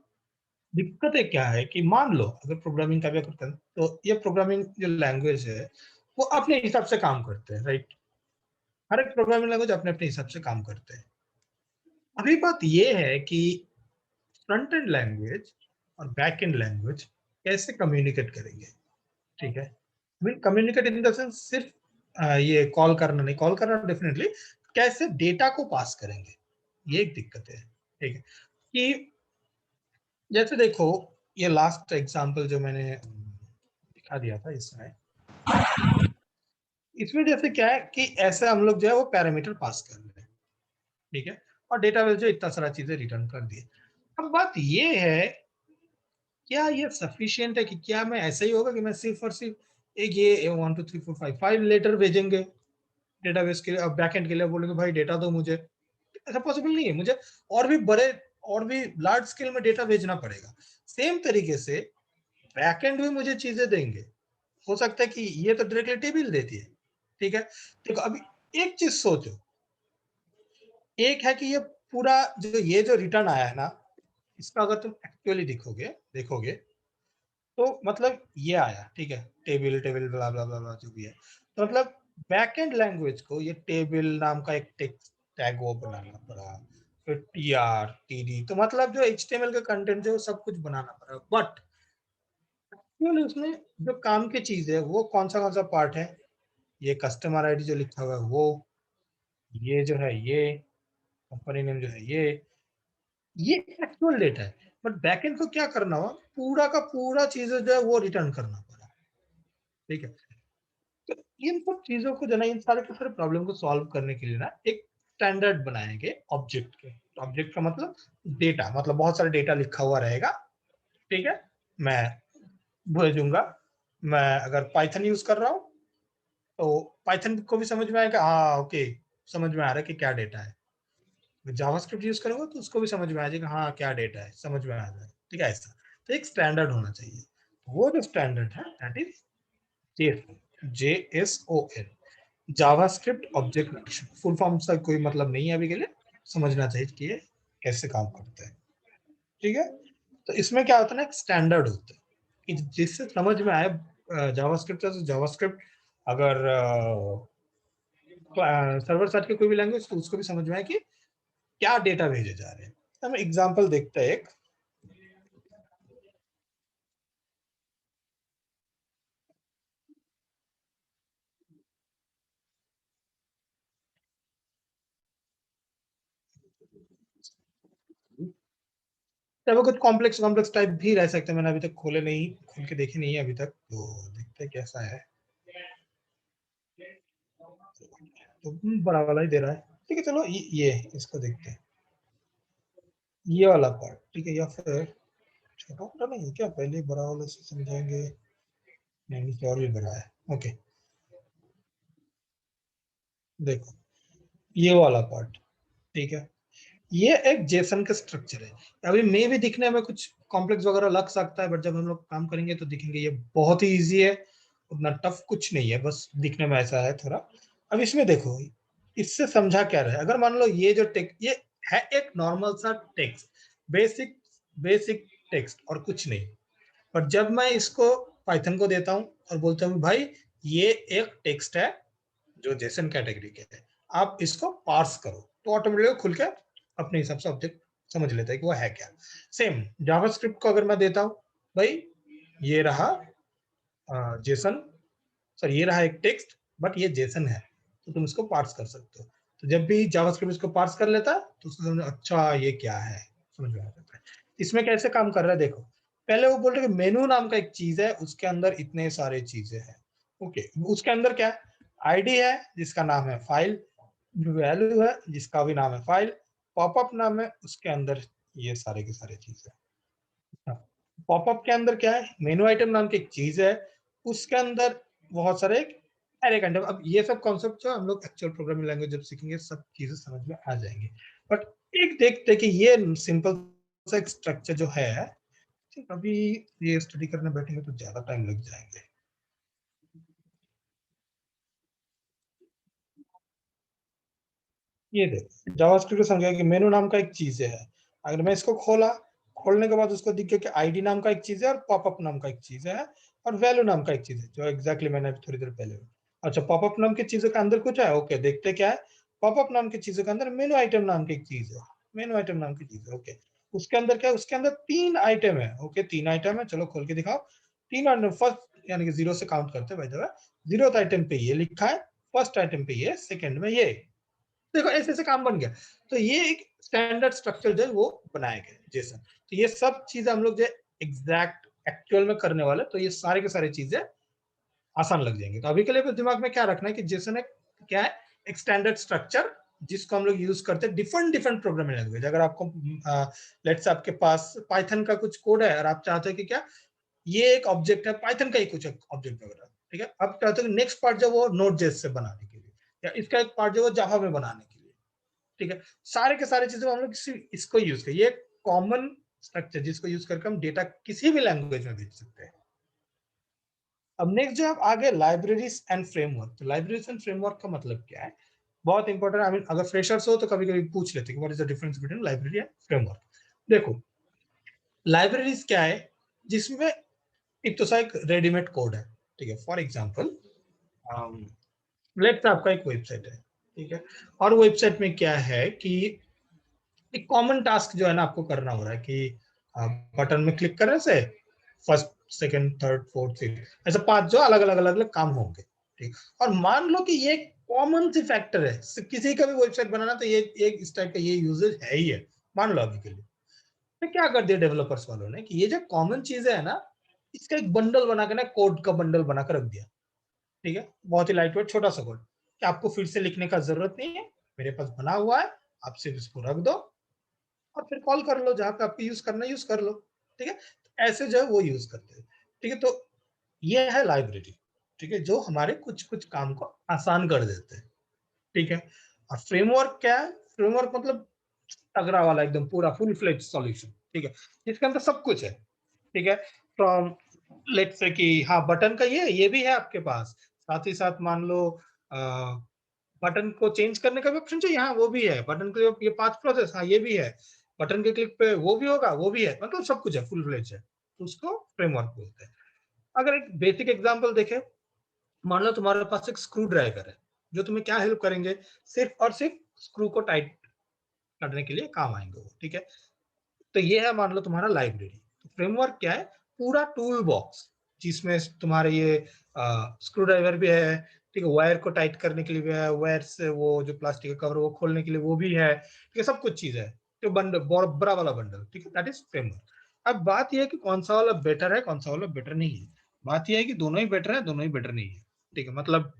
दिक्कतें क्या है कि मान लो अगर प्रोग्रामिंग का भी करते हैं तो ये प्रोग्रामिंग जो लैंग्वेज है वो अपने हिसाब से काम करते हैं, राइट। हर एक प्रोग्रामिंग लैंग्वेज अपने अपने हिसाब से काम करते हैं। अभी बात ये है कि फ्रंट एंड लैंग्वेज और बैक एंड लैंग्वेज कैसे कम्युनिकेट करेंगे, ठीक है। कम्युनिकेट इन द सेंस सिर्फ ये कॉल करना नहीं, कॉल करना डेफिनेटली, कैसे डेटा को पास करेंगे, ये एक दिक्कत है, ठीक है। कि जैसे देखो ये लास्ट एग्जांपल जो मैंने दिखा दिया था इसमें, इसमें जैसे क्या है कि ऐसे हम लोग जो है वो पैरामीटर पास कर रहे हैं, ठीक है, और डेटाबेस जो इतना सारा चीजें रिटर्न कर दिए। अब बात ये है, क्या ये सफिशिएंट है कि क्या मैं ऐसा ही होगा कि मैं सिर्फ और सिर्फ एक ये 1 2 3 4 5 5 लेटर भेजेंगे डेटाबेस के लिए, अब बैकएंड के लिए बोलेंगे भाई डेटा दो मुझे, ऐसा पॉसिबल नहीं है। मुझे और भी बड़े और भी लार्ज स्केल में डेटा भेजना पड़ेगा। सेम तरीके से बैकएंड भी मुझे चीजें देंगे, हो सकता है कि ये तो डायरेक्टली टेबल देती है, ठीक है। देखो अभी एक चीज सोचो, एक है कि ये पूरा जो ये जो रिटर्न आया है ना, इसका अगर तुम एक्चुअली देखोगे देखोगे तो मतलब ये आया, ठीक है, टेबल टेबल ब्ला ब्ला ब्ला जो भी है। तो मतलब बैकएंड लैंग्वेज को ये टेबल नाम का एक टेक्स्ट टैग वो बनाना पड़ा, फिर TR TD, तो मतलब जो HTML का कंटेंट जो सब कुछ बनाना पड़ा। बट उसमें जो काम की चीज है वो कौन सा पार्ट है, ये कस्टमर ID जो लिखा हुआ है वो, ये जो है ये कंपनी नेम जो है ये एक्चुअल डेटा है। बट बैकएंड को क्या करना हुआ, पूरा का पूरा चीजें जो है वो रिटर्न करना पड़ा, ठीक है। तो इन सब चीजों को जो ना, इन सारे के सारे प्रॉब्लम को सॉल्व करने के लिए ना एक स्टैंडर्ड बनाएंगे ऑब्जेक्ट के। ऑब्जेक्ट का मतलब डेटा, मतलब बहुत सारा डेटा लिखा हुआ रहेगा, ठीक है। मैं भेजूंगा, मैं अगर पाइथन यूज कर रहा हूँ तो पाइथन को भी समझ में आएगा, हाँ ओके, समझ में आ रहा है कि क्या डेटा है। मैं जावास्क्रिप्ट यूज करूंगा तो उसको भी समझ में आ जाएगा, हाँ क्या डेटा है, समझ में आ जाएगा, ठीक है। ऐसा तो एक स्टैंडर्ड होना चाहिए। वो जो स्टैंडर्ड है that is JSON, JavaScript object notation. Full form से कोई मतलब नहीं है अभी के लिए, समझना चाहिए कि ये कैसे काम करते हैं। ठीक है, तो इसमें क्या होता है ना, एक स्टैंडर्ड होता है कि जिससे समझ में आए जावास्क्रिप्ट है तो जावास्क्रिप्ट, अगर सर्वर साइड की कोई भी लैंग्वेज तो उसको भी समझ में आए कि क्या डेटा भेजे जा रहे हैं। हम एग्जांपल देखते हैं एक। तो कुछ कॉम्प्लेक्स कॉम्प्लेक्स टाइप भी रह सकते हैं, मैंने अभी तक खोले नहीं, खोल के देखे नहीं है अभी तक, तो देखते हैं कैसा है। तो बड़ा वाला ही दे रहा है, ठीक है चलो ये इसको देखते हैं, ये वाला पार्ट। ठीक है, या फिर छोटा मोटा नहीं है क्या, पहले बड़ा वाला से समझाएंगे। नहीं नीचे और भी बड़ा है। ओके देखो ये वाला पार्ट, ठीक है, ये एक जेसन का स्ट्रक्चर है। अभी मे भी दिखने में कुछ कॉम्प्लेक्स वगैरह लग सकता है, बट जब हम लोग काम करेंगे तो दिखेंगे ये बहुत ही इजी है, उतना टफ कुछ नहीं है, बस दिखने में ऐसा है थोड़ा। अब इसमें देखो, इससे समझा क्या रहा है, अगर मान लो ये जो टेक्स्ट ये है एक नॉर्मल सा टेक्स्ट, बेसिक बेसिक टेक्स्ट और कुछ नहीं, पर जब मैं इसको पाइथन को देता हूं और बोलता हूं भाई ये एक टेक्स्ट है जो जेसन कैटेगरी के है, आप इसको पार्स करो, तो ऑटोमेटिकली खुल के अपने हिसाब से ऑब्जेक्ट समझ लेता है कि वो है क्या। सेम जावास्क्रिप्ट को अगर मैं देता हूं भाई ये रहा जेसन, सर ये रहा एक टेक्स्ट बट ये जेसन है, तो तुम इसको पार्स कर सकते हो। तो जब भी जावास्क्रिप्ट इसको पार्स कर लेता है तो उसको समझ अच्छा ये क्या है, समझ में आ जाता है। इसमें कैसे काम कर रहा है देखो, पहले वो बोल रहे कि मेनू नाम का एक चीज है, उसके अंदर इतने सारे चीजें हैं। ओके, उसके अंदर क्या है, आईडी है जिसका नाम है फाइल, वैल्यू है जिसका भी नाम है फाइल, पॉपअप नाम है उसके अंदर ये सारे के सारे चीजें। पॉपअप के अंदर क्या है, मेनू आइटम नाम की एक चीज है, उसके अंदर बहुत सारे एरे कंटेंट। अब ये सब कॉन्सेप्ट जो हम लोग एक्चुअल प्रोग्रामिंग लैंग्वेज जब सीखेंगे सब चीजें समझ में आ जाएंगी। बट एक देखते हैं कि ये सिंपल सा एक स्ट्रक्चर जो है, अभी ये स्टडी करने बैठेंगे तो ज्यादा टाइम लग जाएंगे। ये देखो जावास्क्रिप्ट को समझा कि मेनू नाम का एक चीज है, अगर मैं इसको खोला, खोलने के बाद उसको दिख गया कि आईडी नाम का एक चीज है और पॉपअप नाम का एक चीज है और वैल्यू नाम का एक चीज है, जो एग्जैक्टली मैंने अभी थोड़ी देर पहले। अच्छा पॉपअप नाम की चीजों के अंदर कुछ है, ओके देखते क्या है। पॉपअप नाम की चीजों के अंदर मेनू आइटम नाम की एक चीज है, मेनू आइटम नाम की चीज है। ओके, उसके अंदर क्या है, उसके अंदर 3 आइटम है। ओके 3 आइटम है, चलो खोल के दिखाओ। 3 आइटम, फर्स्ट यानी कि 0 से काउंट करते हैं, भाई 0th आइटम पे ये लिखा है, फर्स्ट आइटम पे ये, सेकंड में ये। देखो ऐसे ऐसे काम बन गया। तो ये एक स्टैंडर्ड स्ट्रक्चर जो है वो बनाया गया जेसन। तो ये सब चीजें हम लोग जो एग्जैक्ट एक्चुअल में करने वाले, तो ये सारे के सारे चीजें आसान लग जाएंगे। तो अभी के लिए तो दिमाग में क्या रखना है कि जेसन एक क्या है, एक स्टैंडर्ड स्ट्रक्चर जिसको हम लोग यूज करते हैं डिफरेंट डिफरेंट प्रोग्रामिंग लैंग्वेज। अगर आपको लेट्स आपके पास पाइथन का कुछ कोड है और आप चाहते हैं कि क्या ये एक ऑब्जेक्ट है पाइथन का ही कुछ ऑब्जेक्ट वगैरह, ठीक है, अब चाहते हो कि नेक्स्ट पार्ट जो वो नोड जेस से बनाने के लिए, या इसका एक पार्ट जो वो जावा में बनाने के लिए, ठीक है, सारे के सारे चीजें हम लोग इसको यूज करें। ये कॉमन स्ट्रक्चर जिसको यूज करके हम डेटा किसी भी लैंग्वेज में भेज सकते हैं। अब नेक्स्ट जो आप आगे लाइब्रेरीज एंड फ्रेमवर्क, तो लाइब्रेरीज एंड फ्रेमवर्क का मतलब क्या है, बहुत इंपॉर्टेंट। आई मीन अगर फ्रेशर्स हो तो कभी कभी पूछ लेते हैं what is the difference between library and framework. देखो लाइब्रेरीज क्या है, जिसमें एक तो सा एक रेडीमेड कोड है, ठीक है, फॉर एग्जाम्पल लेट्स आपका एक वेबसाइट है, ठीक है, और वेबसाइट में क्या है कि एक कॉमन टास्क जो है ना आपको करना हो रहा है कि बटन में क्लिक करने से first second third fourth fifth ऐसे 5 जो अलग अलग अलग अलग काम होंगे, ठीक। और मान लो कि ये कॉमन सी फैक्टर है, किसी का भी वेबसाइट बनाना तो ये एक इस टाइप का ये यूजेज है ही है, मान लो अभी के लिए। तो क्या कर दिया डेवलपर्स वालों ने कि ये जो कॉमन चीजें है ना, इसका एक बंडल बना के ना, कोड का बंडल बनाकर रख दिया, ठीक है, बहुत ही लाइट वेट छोटा सा कोड कि आपको फिर से लिखने का जरूरत नहीं है, मेरे पास बना हुआ है, आप सिर्फ इसको रख दो और फिर कॉल कर लो, जहां पे आपको यूज करना यूज कर लो, ठीक है। तो ऐसे जो है वो यूज करते हैं, ठीक है। तो ये है लाइब्रेरी, ठीक है, जो हमारे कुछ कुछ काम को आसान कर देते हैं, ठीक है। और फ्रेमवर्क क्या है, फ्रेमवर्क मतलब तगड़ा वाला एकदम पूरा फुल फ्लेज सॉल्यूशन, ठीक है, इसके अंदर सब कुछ है, ठीक है। फ्रॉम लेट्स से कि हाँ बटन का ये भी है आपके पास, साथ ही साथ मान लो बटन को चेंज करने का भी ऑप्शन चाहिए, हाँ वो भी है। बटन के लिए ये पाथ प्रोसेस, हाँ ये भी है। बटन के क्लिक पे वो भी होगा, वो भी है, मतलब सब कुछ है, फुल फ्लेज है। तो उसको फ्रेमवर्क बोलते हैं। अगर एक बेसिक एग्जांपल देखें, मान लो तुम्हारे पास एक स्क्रू ड्राइवर है, जो तुम्हें क्या हेल्प करेंगे, सिर्फ और सिर्फ स्क्रू को टाइट करने के लिए काम आएंगे वो, ठीक है। तो ये है मान लो तुम्हारा लाइब्रेरी। तो फ्रेमवर्क क्या है, पूरा टूल बॉक्स, जिसमें तुम्हारे ये स्क्रू ड्राइवर भी है, ठीक है, वायर को टाइट करने के लिए भी है, वायर से वो जो प्लास्टिक का कवर वो खोलने के लिए वो भी है, ठीक है, सब कुछ चीज है। तो बंडल, बड़ा वाला बंडल, ठीक है, दैट इज फ्रेमवर्क। अब बात यह है कि कौन सा वाला बेटर है, कौन सा वाला बेटर नहीं है। बात यह है कि दोनों ही बेटर है, दोनों ही बेटर नहीं है, ठीक है। मतलब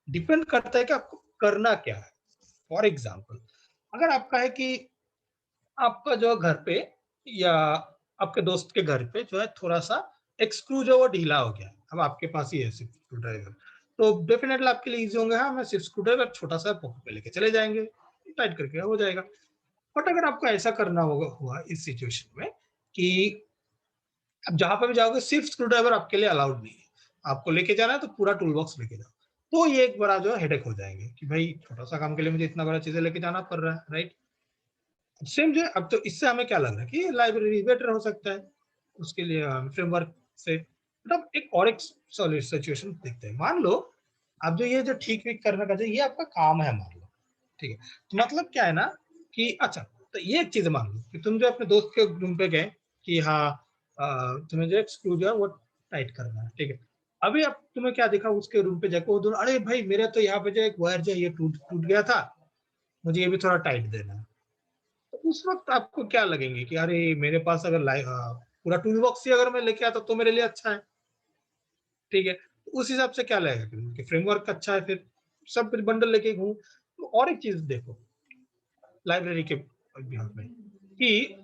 डिपेंड करता है कि आपको करना क्या है। फॉर एग्जाम्पल, अगर आपका है कि आपका जो घर पे या आपके दोस्त के घर पे जो है थोड़ा सा एक स्क्रू जो वो ढीला हो गया, अब आपके पास ही है सिर्फ स्क्रू ड्राइवर, तो डेफिनेटली आपके लिए इजी होंगे, हाँ मैं सिर्फ स्क्रू ड्राइवर छोटा सा पॉकेट में लेके चले जाएंगे, टाइट करके हो जाएगा। बट अगर आपको ऐसा करना होगा हुआ इस सिचुएशन में कि अब जहां पर भी जाओगे सिर्फ स्क्रू ड्राइवर आपके लिए अलाउड नहीं है, आपको लेके जाना है तो पूरा टूल बॉक्स लेके जाओ, तो ये एक बड़ा जो हेडेक हो जाएंगे कि भाई छोटा सा काम के लिए मुझे इतना बड़ा चीजें लेके जाना पड़ रहा है, राइट। सेम जो है, अब तो इससे हमें क्या लग रहा है कि लाइब्रेरी बेटर हो सकता है उसके लिए फ्रेमवर्क से। मतलब एक और एक सिचुएशन देखते हैं, मान लो आप जो ये जो ठीक ठीक करना का ये आपका काम है मान लो, ठीक है। तो मतलब क्या है ना कि अच्छा, तो ये एक चीज मान लो कि तुम जो अपने दोस्त के रूम पे गए कि हाँ तुम्हें जो स्क्रू जो है वो टाइट करना है, ठीक है। अभी अब तुम्हें क्या दिखा उसके रूम पे जाकर, वो दोनों, अरे भाई मेरा तो यहाँ पे जो एक वायर जो है ये टूट टूट गया था, मुझे ये भी थोड़ा टाइट देना है। तो उस वक्त आपको क्या लगेंगे कि अरे मेरे पास अगर पूरा टूल बॉक्स ही अगर मैं लेके आता तो मेरे लिए अच्छा है, ठीक है। तो उस हिसाब से क्या लगेगा कि फ्रेमवर्क अच्छा है, फिर सब कुछ बंडल लेके घूम। तो और एक चीज देखो लाइब्रेरी के बिहार में कि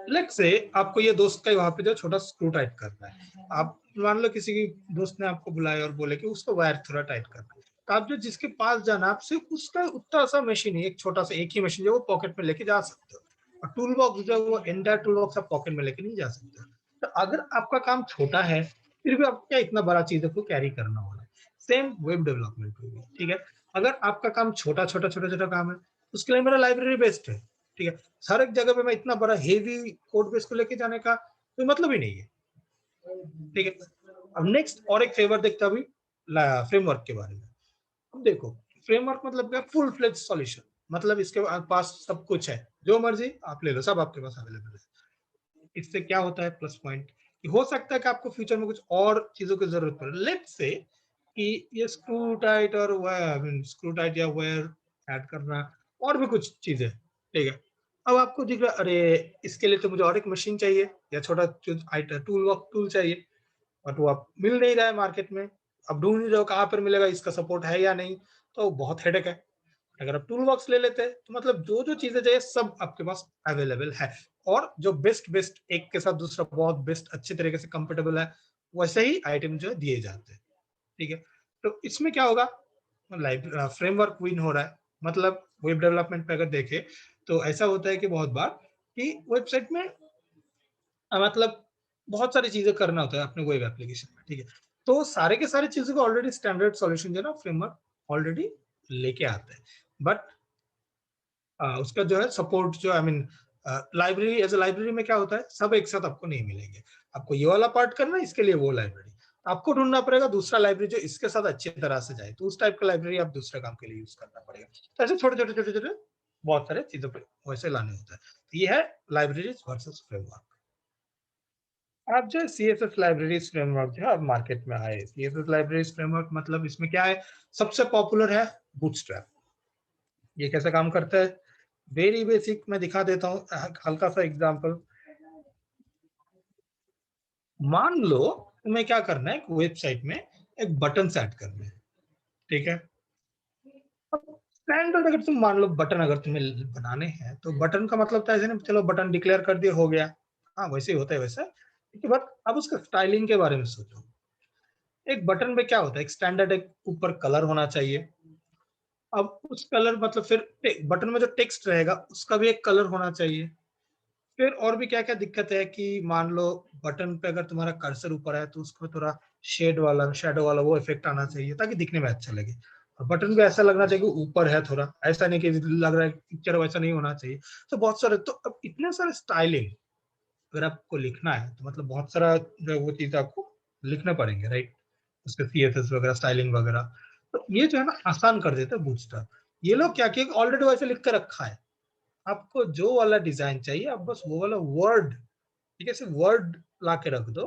लेट्स से आपको ये दोस्त का वहां पे जो छोटा स्क्रू टाइट करना है, आप मान लो किसी की दोस्त ने आपको बुलाया और बोले कि उसको वायर थोड़ा टाइट करना है, तो आप जो जिसके पास जाना, आप सिर्फ उसका उतना सा मशीन है, एक छोटा सा एक ही मशीन जो वो पॉकेट में लेके जा सकते हो, और टूल बॉक्स जो वो एंटायर टूल बॉक्स आप पॉकेट में लेके नहीं जा सकते। तो अगर आपका काम छोटा है फिर भी आपको क्या इतना बड़ा चीजों को कैरी करना होगा। सेम वेब डेवलपमेंट होगी, ठीक है। अगर आपका काम छोटा छोटा छोटा छोटा काम है, उसके लिए मेरा लाइब्रेरी बेस्ट है, ठीक है। हर एक जगह पे मैं इतना बड़ा हेवी कोड बेस को लेके जाने का कोई मतलब ही नहीं है, ठीक है। अब नेक्स्ट और एक फेवर देखता अभी फ्रेमवर्क के बारे में। अब देखो फ्रेमवर्क मतलब क्या, फुल फ्लेज सॉल्यूशन, मतलब इसके पास सब कुछ है, जो मर्जी आप ले लो, सब आपके पास अवेलेबल है। इससे क्या होता है प्लस पॉइंट, कि हो सकता है कि आपको फ्यूचर में कुछ और चीजों की जरूरत पड़े, लेट्स से कि ये स्क्रू टाइट और स्क्रू टाइट या वायर ऐड करना और भी कुछ चीजें, ठीक है। अब आपको दिख रहा है अरे इसके लिए तो मुझे और एक मशीन चाहिए या छोटा टूल चाहिए, बट वो अब मिल नहीं रहा है मार्केट में। अब ढूंढ नहीं रहे हो कहाँ पर मिलेगा, इसका सपोर्ट है या नहीं, तो बहुत हेडेक है। अगर आप टूल बॉक्स ले लेते हैं तो मतलब जो जो चीजें चाहिए सब आपके पास अवेलेबल है, और जो बेस्ट बेस्ट एक के साथ दूसरा बहुत बेस्ट अच्छे तरीके से कंफर्टेबल है, वैसे ही आइटम जो है दिए जाते हैं, ठीक है। तो इसमें क्या होगा, फ्रेमवर्क विन हो रहा है। मतलब वेब डेवलपमेंट पे अगर देखें तो ऐसा होता है कि बहुत बार कि वेबसाइट में मतलब बहुत सारी चीजें करना होता है अपने वेब एप्लीकेशन में, ठीक है। तो सारे के सारे चीजों को ऑलरेडी स्टैंडर्ड सॉल्यूशन जो है ना फ्रेमवर्क ऑलरेडी लेके आता है, बट उसका जो है सपोर्ट जो I mean library, as a library में क्या होता है सब एक साथ आपको नहीं मिलेंगे। आपको ये वाला पार्ट करना है, इसके लिए वो लाइब्रेरी आपको ढूंढना पड़ेगा, दूसरा लाइब्रेरी जो इसके साथ अच्छी तरह से जाए, तो उस टाइप का लाइब्रेरी आप दूसरे काम के लिए यूज करना पड़ेगा। तो ऐसे छोटे छोटे छोटे छोटे बहुत सारे चीजों पर वैसे लाने होता है। तो ये है लाइब्रेरीज वर्सेस फ्रेमवर्क। अब जो CSS लाइब्रेरीज फ्रेमवर्क जो है अब मार्केट में आए, CSS लाइब्रेरीज फ्रेमवर्क मतलब इसमें क्या है, सबसे पॉपुलर है बूटस्ट्रैप। ये कैसे काम करता है, वेरी बेसिक मैं दिखा देता हूँ हल्का सा एग्जांपल। मान लो तुम्हें क्या करना है, वेबसाइट में एक बटन सेट करना है, ठीक है। स्टैंडर्ड अगर तुम मान लो बटन अगर तुम्हें बनाने हैं तो बटन का मतलब था ऐसे ना, चलो बटन डिक्लेयर कर दिया हो गया, हाँ वैसे ही होता है वैसे, बट अब उसका स्टाइलिंग के बारे में सोचो। एक बटन में क्या होता है, एक स्टैंडर्ड एक ऊपर कलर होना चाहिए। अब उस कलर मतलब फिर बटन में जो टेक्स्ट रहेगा उसका भी एक कलर होना चाहिए। फिर और भी क्या क्या दिक्कत है कि मान लो बटन पे अगर तुम्हारा कर्सर ऊपर है तो उसको थोड़ा शेड वाला शैडो वाला वो इफेक्ट आना चाहिए ताकि दिखने में अच्छा लगे। और बटन भी ऐसा लगना चाहिए कि ऊपर है थोड़ा, ऐसा नहीं कि लग रहा है पिक्चर वैसा नहीं होना चाहिए। तो बहुत सारे, तो अब इतने सारे स्टाइलिंग अगर आपको लिखना है तो मतलब बहुत सारा जो वो चीज आपको लिखना पड़ेंगे, राइट? उसके सीएसएस वगैरह, स्टाइलिंग वगैरह। तो ये जो है ना आसान कर देता है बूटस्ट्रैप। ये लोग क्या किया, ऑलरेडी वैसे लिख के रखा है, आपको जो वाला डिजाइन चाहिए आप बस वो वाला वर्ड, ठीक है, सिर्फ वर्ड ला के रख दो,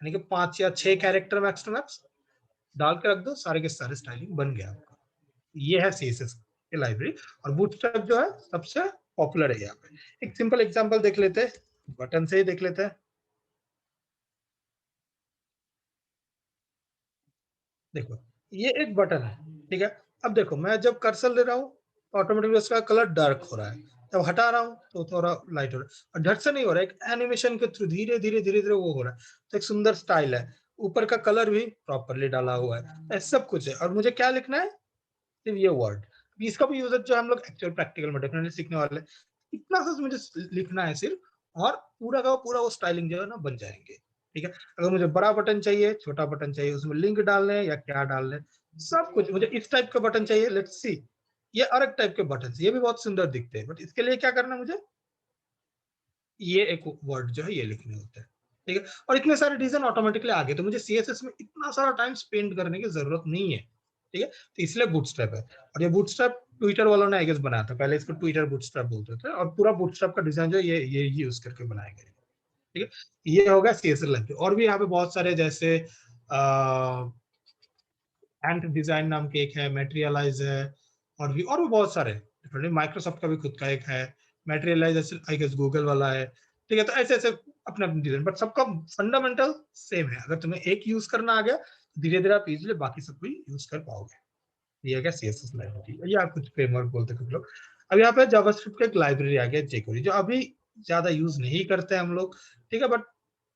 यानी कि 5 या 6 कैरेक्टर मैक्स टू मैक्स डाल के रख दो, सारे के सारे स्टाइलिंग बन गया आपका। ये है सीएसएस की लाइब्रेरी। और बूटस्ट्रैप जो है सबसे पॉपुलर है यहाँ पे। एक सिंपल एग्जांपल देख लेते हैं, बटन से ही देख लेते हैं। देखो ये एक बटन है, ठीक है। अब देखो मैं जब कर्सर ले रहा हूँ तो ऑटोमेटिकली उसका कलर डार्क हो रहा है, जब हटा रहा हूँ तो थोड़ा लाइट हो रहा है, और झट से नहीं हो रहा है, एक एनिमेशन के थ्रू धीरे धीरे धीरे धीरे वो हो रहा है। तो एक सुंदर स्टाइल है, ऊपर का कलर भी प्रॉपरली डाला हुआ है, ऐसा सब कुछ है। और मुझे क्या लिखना है, सिर्फ ये वर्ड। इसका भी यूजर जो हम लोग एक्चुअल प्रैक्टिकल में डेफिनेटली सीखने वाले हैं। इतना सा मुझे लिखना है सिर्फ, और पूरा का पूरा वो स्टाइलिंग जो है ना बन जाएंगे, ठीक है। अगर मुझे बड़ा बटन चाहिए, छोटा बटन चाहिए, उसमें लिंक डालने या क्या डालने, सब कुछ। मुझे इस टाइप का बटन चाहिए, लेट्स सी, ये अलग टाइप के बटन, ये भी बहुत सुंदर दिखते हैं, बट इसके लिए क्या करना है मुझे, ये एक वर्ड जो है ये लिखने होते हैं, ठीक है। और इतने सारे डिजाइन ऑटोमेटिकली आ गए, तो मुझे सीएसएस में इतना सारा टाइम स्पेंड करने की जरूरत नहीं है, ठीक है। तो इसलिए बूटस्ट्रैप है। और ये बूटस्ट्रैप ट्विटर वालों ने आई गेस बनाया था, पहले इसको ट्विटर बूटस्ट्रैप बोलते थे, और पूरा बूटस्ट्रैप का डिजाइन जो ये यूज करके बनाया गया, ठीक है। ये होगा सीएसएस लाइब्रेरी। और भी यहाँ पे बहुत सारे, जैसे एंट डिजाइन नाम के एक है, मेटेरियलाइज है, और भी बहुत सारे डिफरेंट। माइक्रोसॉफ्ट का भी खुद का एक है, मेटेरियलाइज आई गेस गूगल वाला है, ठीक है। तो ऐसे ऐसे अपने अपने डिजाइन, बट सबका फंडामेंटल सेम है। अगर तुम्हें एक यूज करना आ गया, धीरे धीरे आप इजिली बाकी सब भी यूज कर पाओगे। ये क्या सीएसएस लाइब्रेरी, या कुछ फ्रेमवर्क बोलते हैं कुछ लोग। अब यहाँ पे जावास्क्रिप्ट का एक लाइब्रेरी आ गया jQuery, जो अभी ज्यादा यूज नहीं करते हम लोग, ठीक है। बट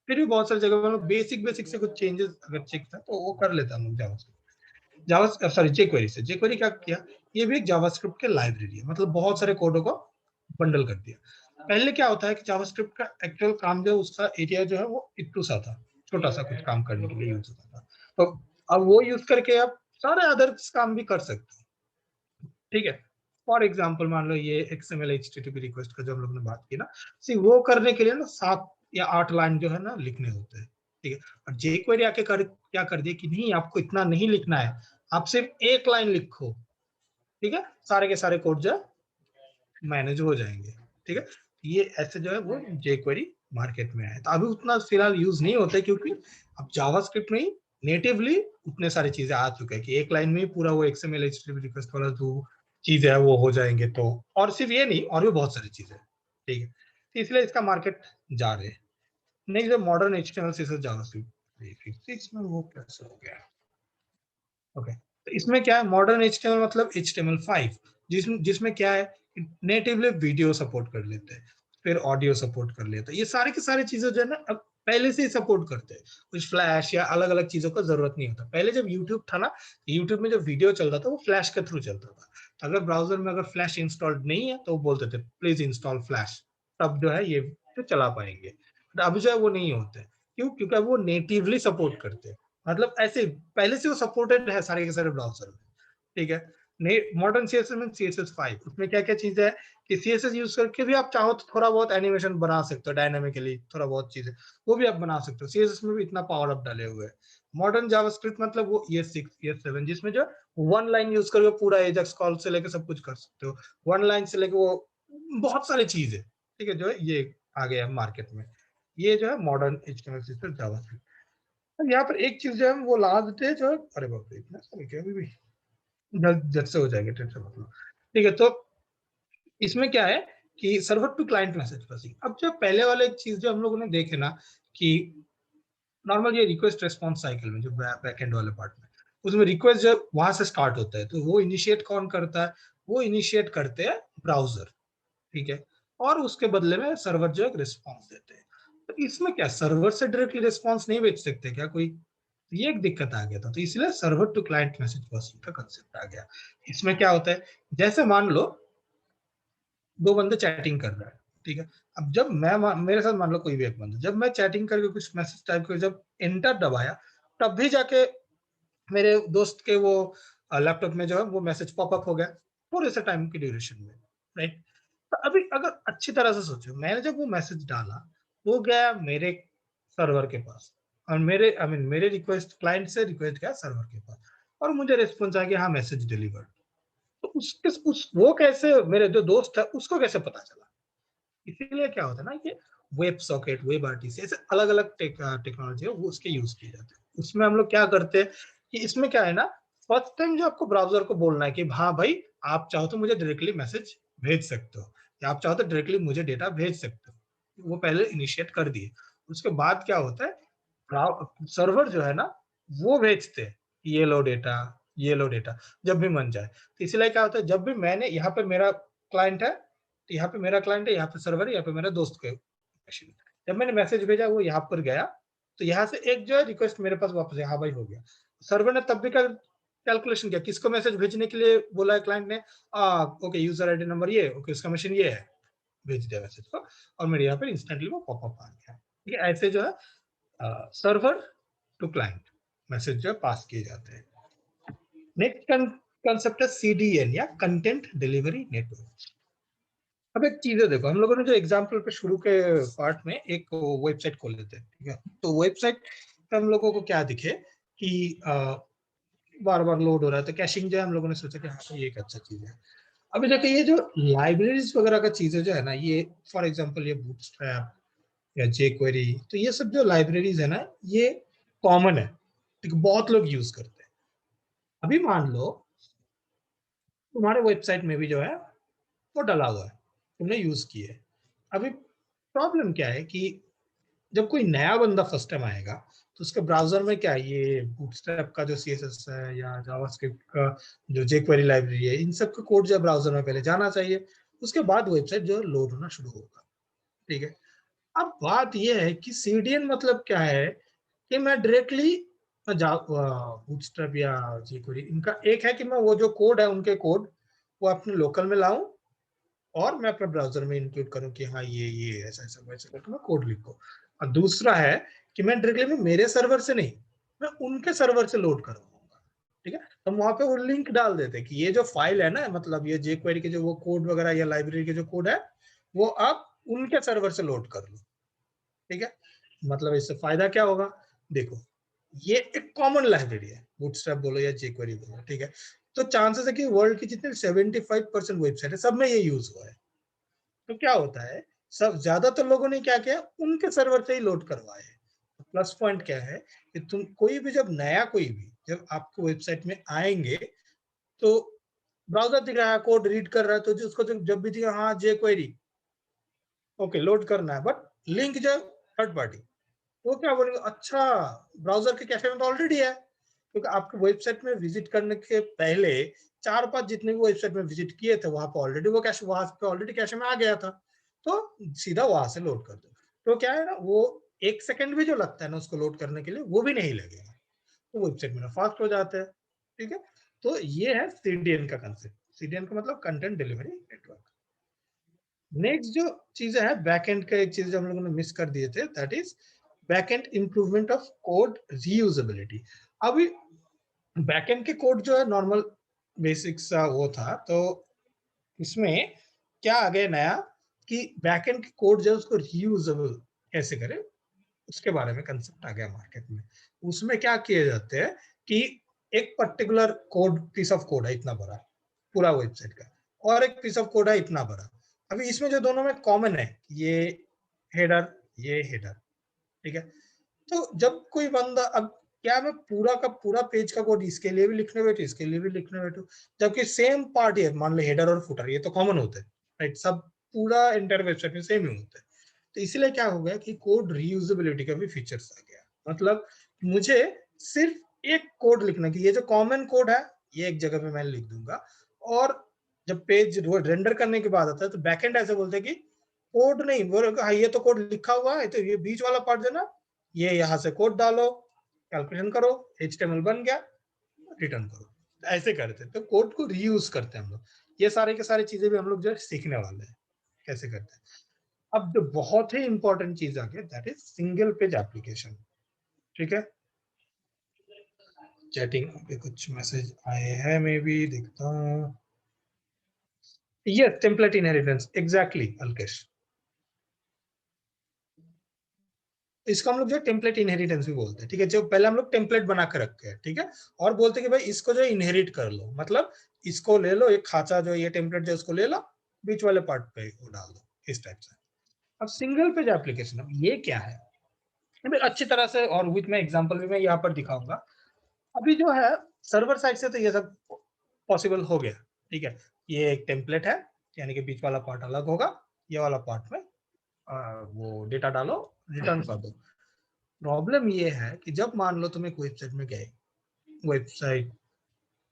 फिर भी बहुत सारी जगह पर बेसिक बेसिक से कुछ चेंजेस अगर चेक था तो वो कर लेता हम लोग जावा, सॉरी jQuery से। jQuery क्या किया, ये भी एक जावास्क्रिप्ट के लाइब्रेरी है, मतलब बहुत सारे कोडों को बंडल कर दिया। पहले क्या होता है कि जावास्क्रिप्ट का एक्चुअल काम जो उसका एरिया जो है वो इट्टू सा था, छोटा सा कुछ काम करने के लिए यूज होता था। तो अब वो यूज करके आप सारे अदर काम भी कर सकते हो, ठीक है। फॉर एग्जाम्पल मान लो ये XML HTTP रिक्वेस्ट का जो हम लोग ने बात की ना, सी वो करने के लिए ना 7 या 8 लाइन जो है ना लिखने होते हैं, ठीक है। और jQuery आके क्या कर दिया कि नहीं, आपको इतना नहीं लिखना है, आप सिर्फ एक लाइन लिखो, ठीक है, सारे के सारे कोड जो मैनेज हो जाएंगे, ठीक है। ये ऐसे जो है वो jQuery मार्केट में है। तो अभी उतना फिलहाल यूज नहीं होता है, क्योंकि अब जावास्क्रिप्ट में ही नेटिवली उतने सारी चीजें आ चुके हैं कि एक लाइन में ही पूरा वो XML HTTP रिक्वेस्ट वाला जो चीज है वो हो जाएंगे। तो और सिर्फ ये नहीं, और भी बहुत सारी चीजें, ठीक है। तो इसलिए इसका मार्केट जा रहे हैं। नहीं, जो मॉडर्न HTML CSS जावास्क्रिप्ट, इसमें वो कैसे हो गया, ओके। तो इसमें क्या है, मॉडर्न HTML मतलब HTML5, जिसमें क्या है, नेटिवली वीडियो सपोर्ट कर लेते हैं, फिर ऑडियो सपोर्ट कर लेते हैं, ये सारे की सारी चीजें जो है ना अब पहले से ही सपोर्ट करते हैं। कुछ फ्लैश या अलग अलग चीजों का जरूरत नहीं होता। पहले जब यूट्यूब था ना, यूट्यूब में जो वीडियो चलता था वो फ्लैश के थ्रू चलता था। तो अगर ब्राउजर में अगर फ्लैश इंस्टॉल्ड नहीं है तो वो बोलते थे प्लीज इंस्टॉल फ्लैश, तब जो है ये तो चला पाएंगे। तो अब जो है वो नहीं होते, क्यों, क्योंकि अब वो नेटिवली सपोर्ट करते हैं। मतलब ऐसे पहले से वो सपोर्टेड है सारे के सारे ब्राउजर में, ठीक है। मॉडर्न सीएसएस में CSS5, उसमें क्या क्या चीजें है कि CSS यूज करके भी आप चाहो तो थोड़ा बहुत एनिमेशन बना सकते हो, डायनामिकली थोड़ा बहुत चीजें वो भी आप बना सकते हो। CSS में भी इतना पावर अप डाले हुए हैं। मॉडर्न जावास्क्रिप्ट मतलब वो ES6 ES7, जिसमें जो वन लाइन यूज करके पूरा एजाक्स कॉल से लेकर सब कुछ कर सकते हो, वन लाइन से लेकर वो बहुत सारी चीजें, ठीक है, जो है ये आ गया मार्केट में। ये जो है मॉडर्न HTML CSS जावास्क्रिप्ट। यहाँ पर एक चीज जो है वो ला देते हैं, जो अरे बाप रे, इतना सारे क्या, अभी भी जल्द से हो जाएगा, टेंशन मत लो, ठीक है। तो इसमें क्या है कि server to client message passing. अब जो पहले वाले एक चीज जो हम लोगों ने देखे ना कि नॉर्मल ये रिक्वेस्ट रेस्पॉन्स साइकिल में जो बैकएंड वाले पार्ट में, उसमें रिक्वेस्ट जब वहां से स्टार्ट होता है तो वो इनिशिएट कौन करता है, वो इनिशिएट करते हैं ब्राउजर, ठीक है। और उसके बदले में सर्वर जो है रिस्पॉन्स देते हैं। तो इसमें क्या सर्वर से डायरेक्टली रिस्पॉन्स नहीं भेज सकते क्या कोई, तो ये एक दिक्कत आ गया था। तो इसलिए server to client message passing का कंसेप्ट आ गया। इसमें क्या होता है, जैसे मान लो दो बंदे चैटिंग कर रहा है, ठीक है। अब जब मेरे साथ मान लो कोई भी एक बंदा, जब मैं चैटिंग करके कुछ मैसेज टाइप कर जब एंटर दबाया, तब भी जाके मेरे दोस्त के वो लैपटॉप में जो है वो मैसेज पॉपअप हो गया थोड़े से टाइम की ड्यूरेशन में, राइट। तो अभी अगर अच्छी तरह से सोचो, मैंने जब वो मैसेज डाला वो गया मेरे सर्वर के पास, और मेरे आई मीन मेरे रिक्वेस्ट क्लाइंट से रिक्वेस्ट गया सर्वर के पास, और मुझे रिस्पॉन्स आ गया हाँ मैसेज डिलीवर्ड। तो उसके उस वो कैसे मेरे जो दोस्त है उसको कैसे पता चला? इसीलिए क्या होता है ना कि वेब सॉकेट, वेब आरटीसी ऐसे अलग अलग टेक्नोलॉजी है वो उसके यूज किए जाते हैं। उसमें हम लोग क्या करते हैं कि इसमें क्या है ना, फर्स्ट टाइम जो आपको ब्राउजर को बोलना है कि हाँ भाई आप चाहो तो मुझे डायरेक्टली मैसेज भेज सकते हो, या आप चाहो तो डायरेक्टली मुझे डेटा भेज सकते हो, वो पहले इनिशिएट कर दिए। उसके बाद क्या होता है, सर्वर जो है ना वो भेजते हैं ये लो डेटा, ये लो डेटा, जब भी मन जाए। तो इसलिए क्या होता है, जब भी मैंने यहाँ पे मेरा क्लाइंट है, तो यहाँ पे मेरा क्लाइंट है, यहाँ पे सर्वर है, यहाँ पे मेरा दोस्त का मशीन। जब मैंने मैसेज भेजा वो यहाँ पर गया, तो यहाँ से एक जो है रिक्वेस्ट मेरे पास वापस है, हाँ भाई हो गया। सर्वर ने तब भी कैलकुलेशन किया, किसको मैसेज भेजने के लिए बोला है क्लाइंट ने, ओके यूजर आईडी नंबर ये, ओके उसका मशीन ये है, भेज दिया मैसेज को, और मेरे यहाँ पे इंस्टेंटली वो पॉपअप आ गया। ठीक है, ऐसे जो है सर्वर टू क्लाइंट मैसेज जो पास किए जाते हैं। नेक्स्ट कंसेप्ट है सीडीएन या कंटेंट डिलीवरी नेटवर्क। अब एक चीज है, देखो हम लोगों ने जो एग्जांपल पे शुरू के पार्ट में एक वेबसाइट खोल लेते हैं, ठीक है, तो वेबसाइट पे हम लोगों को क्या दिखे कि बार बार लोड हो रहा है, तो कैशिंग जो है हम लोगों ने सोचा कि हाँ ये एक अच्छा चीज है। अभी देखिए ये जो लाइब्रेरीज वगैरह का चीजें जो है ना, ये फॉर एग्जांपल ये बूटस्ट्रैप या जेक्वेरी, तो ये सब जो लाइब्रेरीज है ना ये कॉमन है, ठीक है, बहुत लोग यूज करते हैं। अभी मान लो तुम्हारे वेबसाइट में भी जो है वो डला हुआ है, तुमने यूज किया है। अभी प्रॉब्लम क्या है कि जब कोई नया बंदा फर्स्ट टाइम आएगा, तो उसके ब्राउजर में क्या है, ये बूटस्ट्रैप का जो सीएसएस है या जावास्क्रिप्ट का जो जेक्वेरी लाइब्रेरी है, इन सब का कोड जो ब्राउजर में पहले जाना चाहिए, उसके बाद वेबसाइट जो है लोड होना शुरू होगा। ठीक है, अब बात यह है कि सीडीएन मतलब क्या है कि मैं डायरेक्टली बूटस्ट्रैप या जेक्वेरी, इनका एक है कि मैं वो जो कोड है उनके कोड वो अपने लोकल में लाऊं, और मैं अपने ब्राउजर में इंक्लूड करूं कि हाँ ये ऐसा ऐसा वैसा करके मैं कोड लिखूं। और दूसरा है कि मैं डायरेक्टली में मेरे सर्वर से नहीं, मैं उनके सर्वर से लोड करवाऊंगा। ठीक है, तो वहां पे वो लिंक डाल देते हैं कि ये जो फाइल है ना, मतलब ये जेक्वेरी के जो वो कोड वगैरह या लाइब्रेरी के जो कोड है वो आप उनके सर्वर से लोड कर लो। ठीक है, मतलब इससे फायदा क्या होगा, देखो ये एक कॉमन लाइब्रेरी है, बूटस्ट्रैप बोलो या जेक्वेरी बोलो, ठीक है, तो चांसेस है कि वर्ल्ड की जितने 75% वेबसाइट है सब में ये यूज हुआ है। तो क्या होता है, सब ज्यादातर लोगों ने क्या किया, उनके सर्वर से ही लोड करवाए। प्लस पॉइंट क्या है कि तुम कोई भी जब नया कोई भी जब आपको वेबसाइट में आएंगे, तो ब्राउजर दिख रहा है, कोड रीड कर रहा है, तो उसको जब भी दिखा हाँ जे क्वेरी ओके लोड करना है, बट लिंक जो थर्ड पार्टी, वो क्या बोलेंगे, अच्छा ब्राउजर के कैफे में तो ऑलरेडी है, क्योंकि आपके वेबसाइट में विजिट करने के पहले 4-5 जितने भी वेबसाइट में विजिट किए थे वहां पर ऑलरेडी वो कैश वहां पे ऑलरेडी कैश में आ गया था, तो सीधा वहां से लोड कर दो। तो क्या है ना, वो 1 सेकंड भी जो लगता है ना उसको लोड करने के लिए वो भी नहीं लगेगा, तो वेबसाइट मेरा फास्ट हो जाता है। ठीक है, तो ये है सीडीएन का कंसेप्ट। सीडीएन का मतलब कंटेंट डिलीवरी नेटवर्क। नेक्स्ट जो चीजें है बैकएंड का, एक चीज जो हम लोगों ने मिस कर दिए थे, that is backend improvement of code reusability. अभी बैकएंड के कोड जो है नॉर्मल बेसिक सा वो था, तो इसमें क्या आ गया नया कि बैकएंड के कोड जो है उसको रीयूजेबल कैसे करें, उसके बारे में कंसेप्ट आ गया मार्केट में। उसमें क्या किए जाते हैं कि एक particular code piece of code है इतना बड़ा पूरा वेबसाइट का, और एक पीस ऑफ कोड है इतना बड़ा। अभी इसमें जो दोनों में कॉमन है, ये हेडर, ये हेडर, ठीक है, तो जब कोई बंदा, अब क्या मैं पूरा का पूरा पेज का कोड इसके लिए भी लिखने बैठू, इसके लिए भी लिखने बैठू, जबकि सेम पार्ट है, मान लो हेडर और फुटर ये तो कॉमन होते हैं, राइट, सब पूरा इंटर वेबसाइट में सेम ही होता है। तो इसलिए क्या हो गया कि कोड रीयूजेबिलिटी का भी फीचर्स आ गया, मतलब मुझे सिर्फ एक कोड लिखना कि ये जो कॉमन कोड है ये एक जगह पे मैं लिख दूंगा, और जब पेज रेंडर करने के बाद आता है तो बैकएंड ऐसे बोलते हैं कि कोड नहीं बोलेगा, हाँ ये तो कोड लिखा हुआ है, तो ये बीच वाला पार्ट देना, ये यहाँ से कोड डालो, कैलकुलेशन करो, HTML बन गया, रिटर्न करो। ऐसे करते हैं, तो कोड को रीयूज करते हैं हम लोग। ये सारे के सारे चीजें भी हम लोग जो है सीखने वाले हैं कैसे करते हैं। अब जो बहुत ही इंपॉर्टेंट चीज आ गई that is single page application. ठीक है, चैटिंग पे कुछ मैसेज आए हैं, मे बी देखता हूँ। Yes, template inheritance, exactly Alkesh. इसको हम लोग जो टेम्पलेट इनहेरिटेंस भी बोलते हैं, ठीक है। जो पहले हम लोग टेम्पलेट बना के रखे हैं, ठीक है, और बोलते हैं कि भाई इसको जो इनहेरिट कर लो, मतलब इसको ले लो, एक खांचा जो ये टेम्पलेट जो उसको ले लो, बीच वाले पार्ट पे वो डाल दो, इस टाइप से। अब सिंगल पेज एप्लीकेशन, अब ये क्या है, अच्छी तरह से और विथ में एग्जांपल भी मैं यहाँ पर दिखाऊंगा। अभी जो है सर्वर साइड से तो ये सब पॉसिबल हो गया, ठीक है। ये एक टेम्पलेट है, यानी कि बीच वाला पार्ट अलग होगा, ये वाला पार्ट में वो डेटा डालो, रिटर्न कर दो। प्रॉब्लम ये है कि जब मान लो तुम एक वेबसाइट में गए, वेबसाइट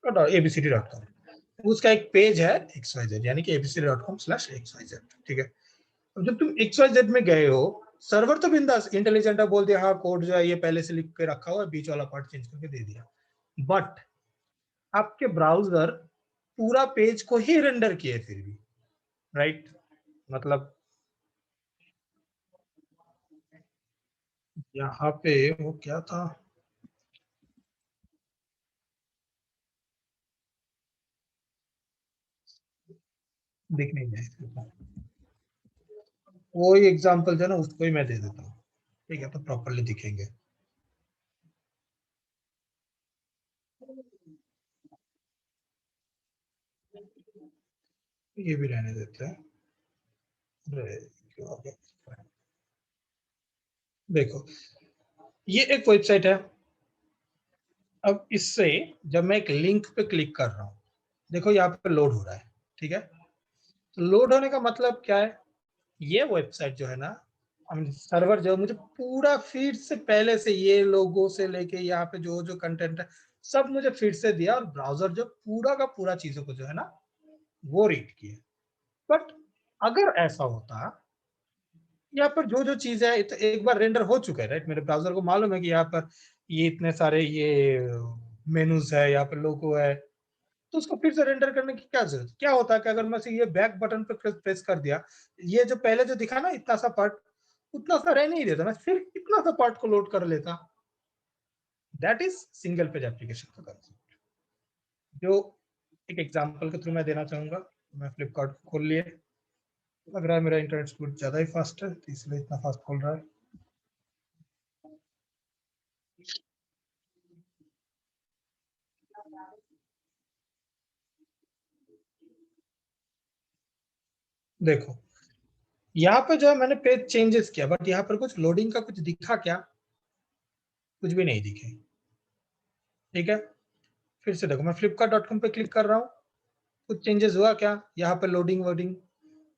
abcd.com, उसका एक पेज है xyz, यानी कि abcd.com/xyz, ठीक है। अब जब तुम xyz में गए हो, सर्वर तो बिंदास इंटेलिजेंट है, बोल दिया हाँ कोड जो है ये पहले से लिख के रखा हुआ है, बीच वाला पार्ट चेंज करके दे दिया। बट आपके ब्राउजर पूरा पेज को ही रेंडर किए फिर भी, राइट। मतलब यहाँ पे वो क्या था, दिख नहीं है, वो एग्जांपल जो है ना उसको ही मैं दे देता हूँ, ठीक है, तो प्रॉपरली दिखेंगे। ये भी रहने देते हैं। देखो, ये एक वेबसाइट है। अब इससे जब मैं एक लिंक पे क्लिक कर रहा हूँ, देखो यहाँ पे लोड हो रहा है, ठीक है। तो लोड होने का मतलब क्या है, ये वेबसाइट जो है ना, सर्वर जो मुझे पूरा फीड से पहले से ये लोगो से लेके यहाँ पे जो जो कंटेंट है सब मुझे फीड से दिया, और ब्राउजर जो पूरा का पूरा चीजों को जो है ना वो रीड किया। बट अगर ऐसा होता, यहाँ पर जो जो चीज है तो एक बार रेंडर हो चुका है, राइट, मेरे ब्राउजर को मालूम है कि यहाँ पर ये इतने सारे ये मेनूज है, यहाँ पर लोगो है, तो उसको फिर से रेंडर करने की क्या जरूरत, क्या होता है कि अगर मैं ये बैक बटन पे प्रेस कर दिया, ये जो पहले जो दिखा ना इतना सा पार्ट, उतना सा रह नहीं देता, मैं फिर इतना सा पार्ट को लोड कर लेता। That is single page application का कंसेप्ट, जो एक एग्जांपल के थ्रू मैं देना चाहूंगा। मैं फ्लिपकार्ट खोल लिए, लग रहा है मेरा इंटरनेट स्पीड ज्यादा ही फास्ट है, तो इसलिए इतना फास्ट खोल रहा है। देखो, यहाँ पे जो है मैंने पेज चेंजेस किया, बट यहाँ पर कुछ लोडिंग का कुछ दिखा क्या, कुछ भी नहीं दिखे, ठीक है। फिर से देखो, मैं flipkart.com पे क्लिक कर रहा हूँ, कुछ चेंजेस हुआ क्या, यहाँ पे लोडिंग वोडिंग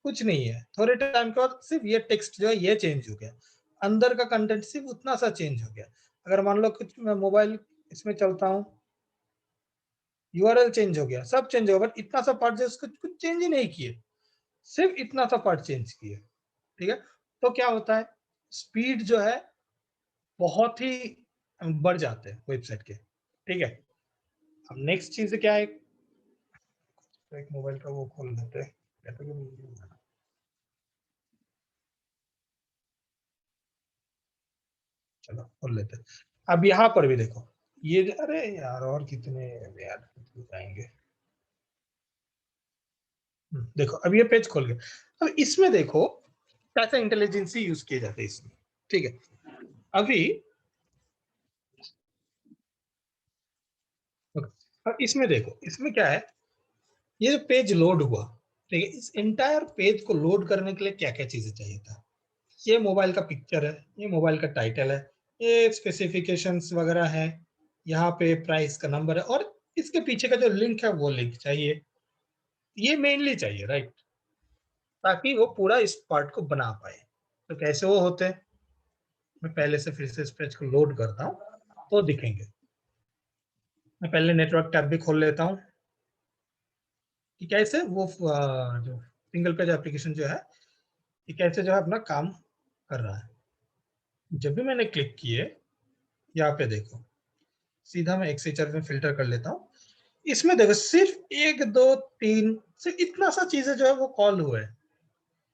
कुछ नहीं है। थोड़े टाइम के बाद सिर्फ ये टेक्स्ट जो है ये चेंज हो गया, अंदर का कंटेंट सिर्फ उतना सा चेंज हो गया। अगर मान लो कुछ मैं मोबाइल इसमें चलता हूँ, यूआरएल चेंज हो गया, सब चेंज हो गया, बट इतना सा पार्ट जो उसको कुछ चेंज ही नहीं किए, सिर्फ इतना सा पार्ट चेंज किए, ठीक है। तो क्या होता है, स्पीड जो है बहुत ही बढ़ जाते हैं वेबसाइट के, ठीक है। अब नेक्स्ट चीज क्या है, तो एक मोबाइल का वो खोल लेते हैं, चलो खोल लेते हैं। अब यहाँ पर भी देखो, ये अरे यार और कितने यार जाएंगे। देखो अब ये पेज खोल गया। अब इसमें देखो कैसा इंटेलिजेंसी यूज किए जाते हैं इसमें, ठीक है। अभी अब इसमें देखो, इसमें क्या है, ये जो पेज लोड हुआ, ठीक है, इस एंटायर पेज को लोड करने के लिए क्या क्या चीजें चाहिए था। ये मोबाइल का पिक्चर है, ये मोबाइल का टाइटल है, ये स्पेसिफिकेशंस वगैरह है, यहाँ पे प्राइस का नंबर है, और इसके पीछे का जो लिंक है वो लिंक चाहिए, ये मेनली चाहिए, राइट, ताकि वो पूरा इस पार्ट को बना पाए। तो कैसे वो होते हैं, मैं पहले से फिर से इस पेज को लोड करता हूँ तो दिखेंगे। मैं पहले नेटवर्क टैब भी खोल लेता हूँ कि कैसे वो जो सिंगल पेज एप्लीकेशन जो है ये कैसे जो है अपना काम कर रहा है। जब भी मैंने क्लिक किए, यहाँ पे देखो, सीधा मैं एक्सेचर में फिल्टर कर लेता हूँ। इसमें देखो सिर्फ 1 2 3 सिर्फ इतना सा चीजें जो है वो कॉल हुआ है।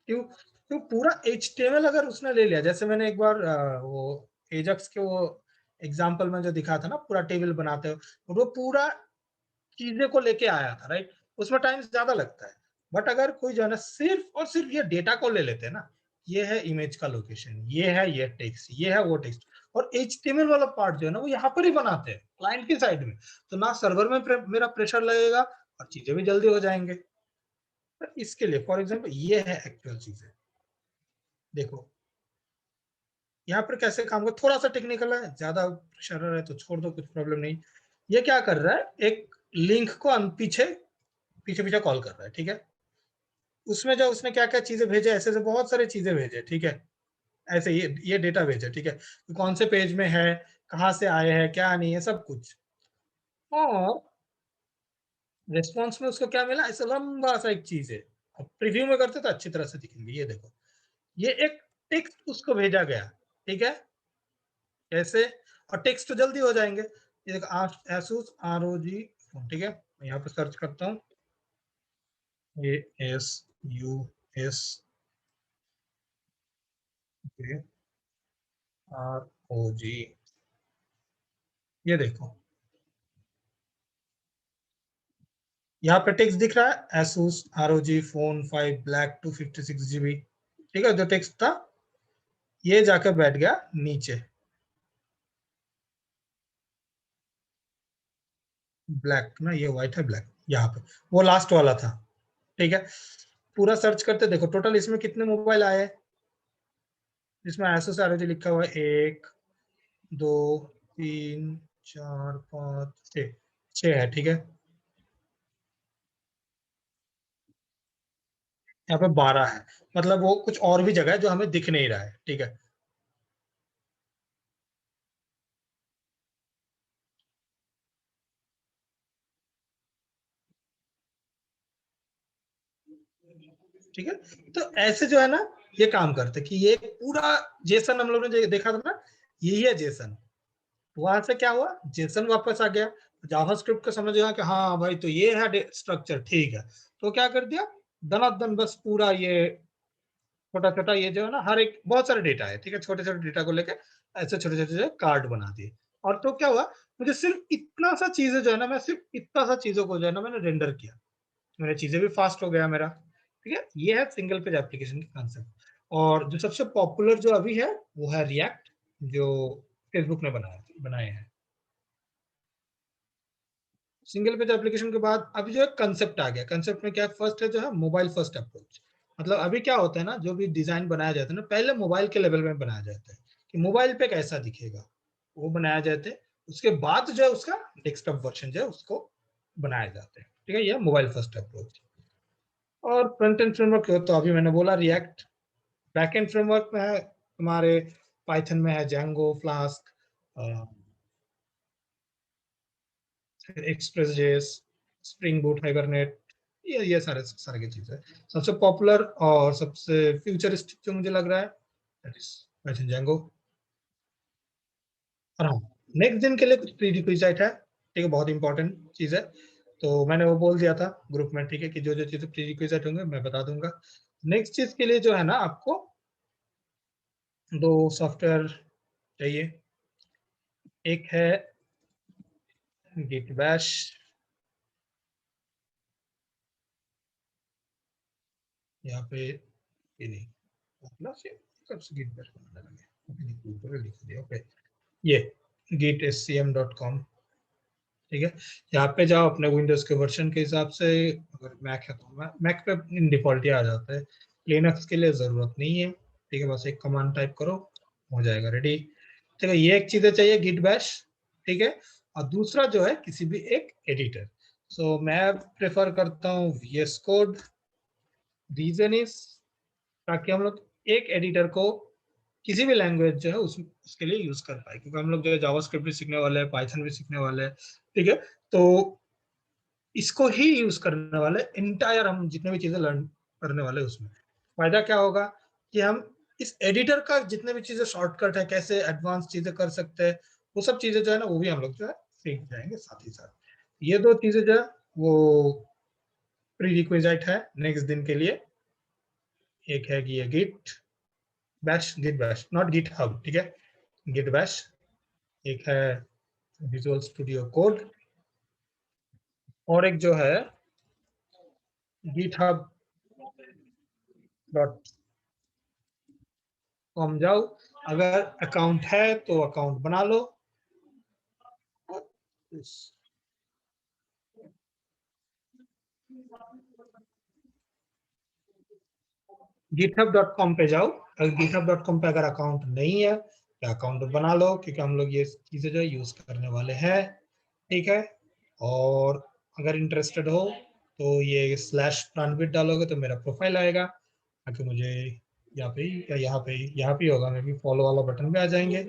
क्यों, क्यों पूरा HTML अगर उसने ले लिया, जैसे मैंने एक बार वो एजक्स के वो एग्जाम्पल में जो दिखा था ना पूरा टेबल बनाते हो, वो पूरा चीजें को लेके आया था, राइट। उसमें टाइम ज्यादा लगता है। बट अगर कोई जो है ना सिर्फ और सिर्फ ये डेटा को ले लेते हैं ना, ये है इमेज का लोकेशन, ये है ये टेक्स्ट, ये है वो टेक्स्ट, और HTML वाला पार्ट जो है ना वो यहाँ पर ही बनाते हैं क्लाइंट की साइड में, तो ना सर्वर में मेरा प्रेशर लगेगा और चीजें भी जल्दी हो जाएंगे। तो इसके लिए फॉर एग्जाम्पल ये है एक्चुअल चीजें। देखो यहाँ पर कैसे काम कर, थोड़ा सा टेक्निकल है, ज्यादा प्रेशर है तो छोड़ दो, कुछ प्रॉब्लम नहीं। ये क्या कर रहा है, एक लिंक को पीछे पीछे पीछे कॉल कर रहा है, ठीक है। उसमें जो उसने क्या क्या चीजें भेजे, ऐसे ऐसे बहुत सारी चीजें भेजे, ठीक है। ऐसे ये डेटा भेजे, ठीक है, तो कौन से पेज में है, कहाँ से आए हैं, क्या नहीं है, सब कुछ। और रिस्पॉन्स में उसको क्या मिला, ऐसा लंबा सा एक चीज है। अब प्रीव्यू में करते तो अच्छी तरह से दिखेंगे। ये देखो, ये एक टेक्स्ट उसको भेजा गया, ठीक है, कैसे, और टेक्स्ट तो जल्दी हो जाएंगे। ये देखो एसूस ROG, ठीक है, मैं यहाँ पे सर्च करता हूँ, ASUS ROG, ये देखो यहाँ पे टेक्स्ट दिख रहा है, Asus ROG Phone 5 Black 256 GB, ठीक है। जो टेक्स्ट था ये जाकर बैठ गया नीचे, ब्लैक ना, ये व्हाइट है, ब्लैक यहाँ पे, वो लास्ट वाला था, ठीक है। पूरा सर्च करते देखो टोटल इसमें कितने मोबाइल आए, जिसमें Asus ROG लिखा हुआ है, 1 2 3 4 5 6, 6 है, ठीक है। यहाँ पे 12 है, मतलब वो कुछ और भी जगह है जो हमें दिख नहीं रहा है, ठीक है। ठीक है, तो ऐसे जो है ना ये काम करते कि ये पूरा जेसन हम लोग ने देखा था ना, यही है जेसन। वहां से क्या हुआ, जेसन वापस आ गया, जावास्क्रिप्ट को समझ गया कि हाँ भाई तो ये है स्ट्रक्चर, ठीक है। तो क्या कर दिया, दनादन बस पूरा ये छोटा छोटा ये जो है ना, हर एक बहुत सारे डेटा है, ठीक है, छोटे छोटे डेटा को लेके ऐसे छोटे छोटे कार्ड बना दिए। और तो क्या हुआ, मुझे सिर्फ इतना सा चीजें जो है ना, मैं सिर्फ इतना सा चीजों को जो है ना मैंने रेंडर किया, मेरी चीजें भी फास्ट हो गया मेरा, ठीक है। ये है सिंगल पेज एप्लीकेशन की कंसेप्ट। और जो सबसे पॉपुलर जो अभी है वो है रिएक्ट, जो फेसबुक ने बनाए हैं। सिंगल पेज एप्लीकेशन के बाद अभी जो है कंसेप्ट आ गया। कंसेप्ट में क्या फर्स्ट है, जो है मोबाइल फर्स्ट अप्रोच। मतलब अभी क्या होता है ना, जो भी डिजाइन बनाया जाता है ना, पहले मोबाइल के लेवल में बनाया जाता है कि मोबाइल पे कैसा दिखेगा, वो बनाया जाता है। उसके बाद जो है उसका डेस्कटॉप वर्जन जो है उसको बनाया जाता है, ठीक है। ये मोबाइल फर्स्ट अप्रोच। और फ्रंट एंड फ्रेमवर्क तो अभी मैंने बोला रिएक्ट। बैक एंड फ्रेमवर्क में है तुम्हारे, पाइथन में है Django, flask, express JS, spring boot, hibernate, ये सारे सारे की चीज है। सबसे पॉपुलर और सबसे फ्यूचरिस्टिक जो मुझे लग रहा है दैट इज पाइथन जेंगो। और हाँ, नेक्स्ट दिन के लिए कुछ प्री रिक्विजिट है, ठीक है, बहुत इंपॉर्टेंट चीज है। तो मैंने वो बोल दिया था ग्रुप में, ठीक है, कि जो जो चीजें प्री रिक्विजिट होंगे मैं बता दूंगा। नेक्स्ट चीज के लिए जो है ना, आपको दो सॉफ्टवेयर चाहिए। एक है गिट बैश, यहाँ पे ये नहीं, अपना से कब से गिट बैश बनाने लगे, लिख दिया, ओके। ये gitscm.com, ठीक है। यहाँ पे जाओ अपने विंडोज के वर्जन के हिसाब से, अगर मैक है तो मैक पे डिफॉल्ट ही आ जाता है, लिनक्स के लिए जरूरत नहीं है, ठीक है। बस एक कमांड टाइप करो, हो जाएगा रेडी, ठीक है। ये एक चीजें चाहिए, गिट बैश, ठीक है। और दूसरा जो है किसी भी एक एडिटर। सो मैं प्रेफर करता हूँ VS कोड। रीजन इज, ताकि हम लोग एक एडिटर को किसी भी लैंग्वेज जो है उसके लिए यूज कर पाए, क्योंकि हम लोग जो है जावास्क्रिप्ट भी सीखने वाले हैं, पाइथन भी सीखने वाले हैं, ठीक है। तो इसको ही यूज करने वाले, इंटायर हम जितने भी चीजें लर्न करने वाले उसमें फायदा क्या होगा, कि हम इस एडिटर का जितने भी चीजें शॉर्टकट है, कैसे एडवांस चीजें कर सकते हैं, वो सब चीजें जो है ना वो भी हम लोग जो है सीख जाएंगे साथ ही साथ। ये दो चीजें जो है वो प्री रिक्विजिट है नेक्स्ट दिन के लिए। एक है कि ये Git Bash, Git Bash not GitHub, ठीक है, गिट बैश, एक है विजुअल स्टूडियो कोड और एक जो है github.com जाओ, अगर अकाउंट है तो अकाउंट बना लो। github.com पे जाओ, अगर github.com पे अगर अकाउंट नहीं है तो अकाउंट बना लो, क्योंकि हम लोग ये चीजें जो है यूज करने वाले हैं, ठीक है। और अगर इंटरेस्टेड हो तो ये /प्राणवीर डालोगे तो मेरा प्रोफाइल आएगा, ताकि मुझे यहाँ पे या यहाँ पे होगा, मैं भी फॉलो वाला बटन पे आ जाएंगे,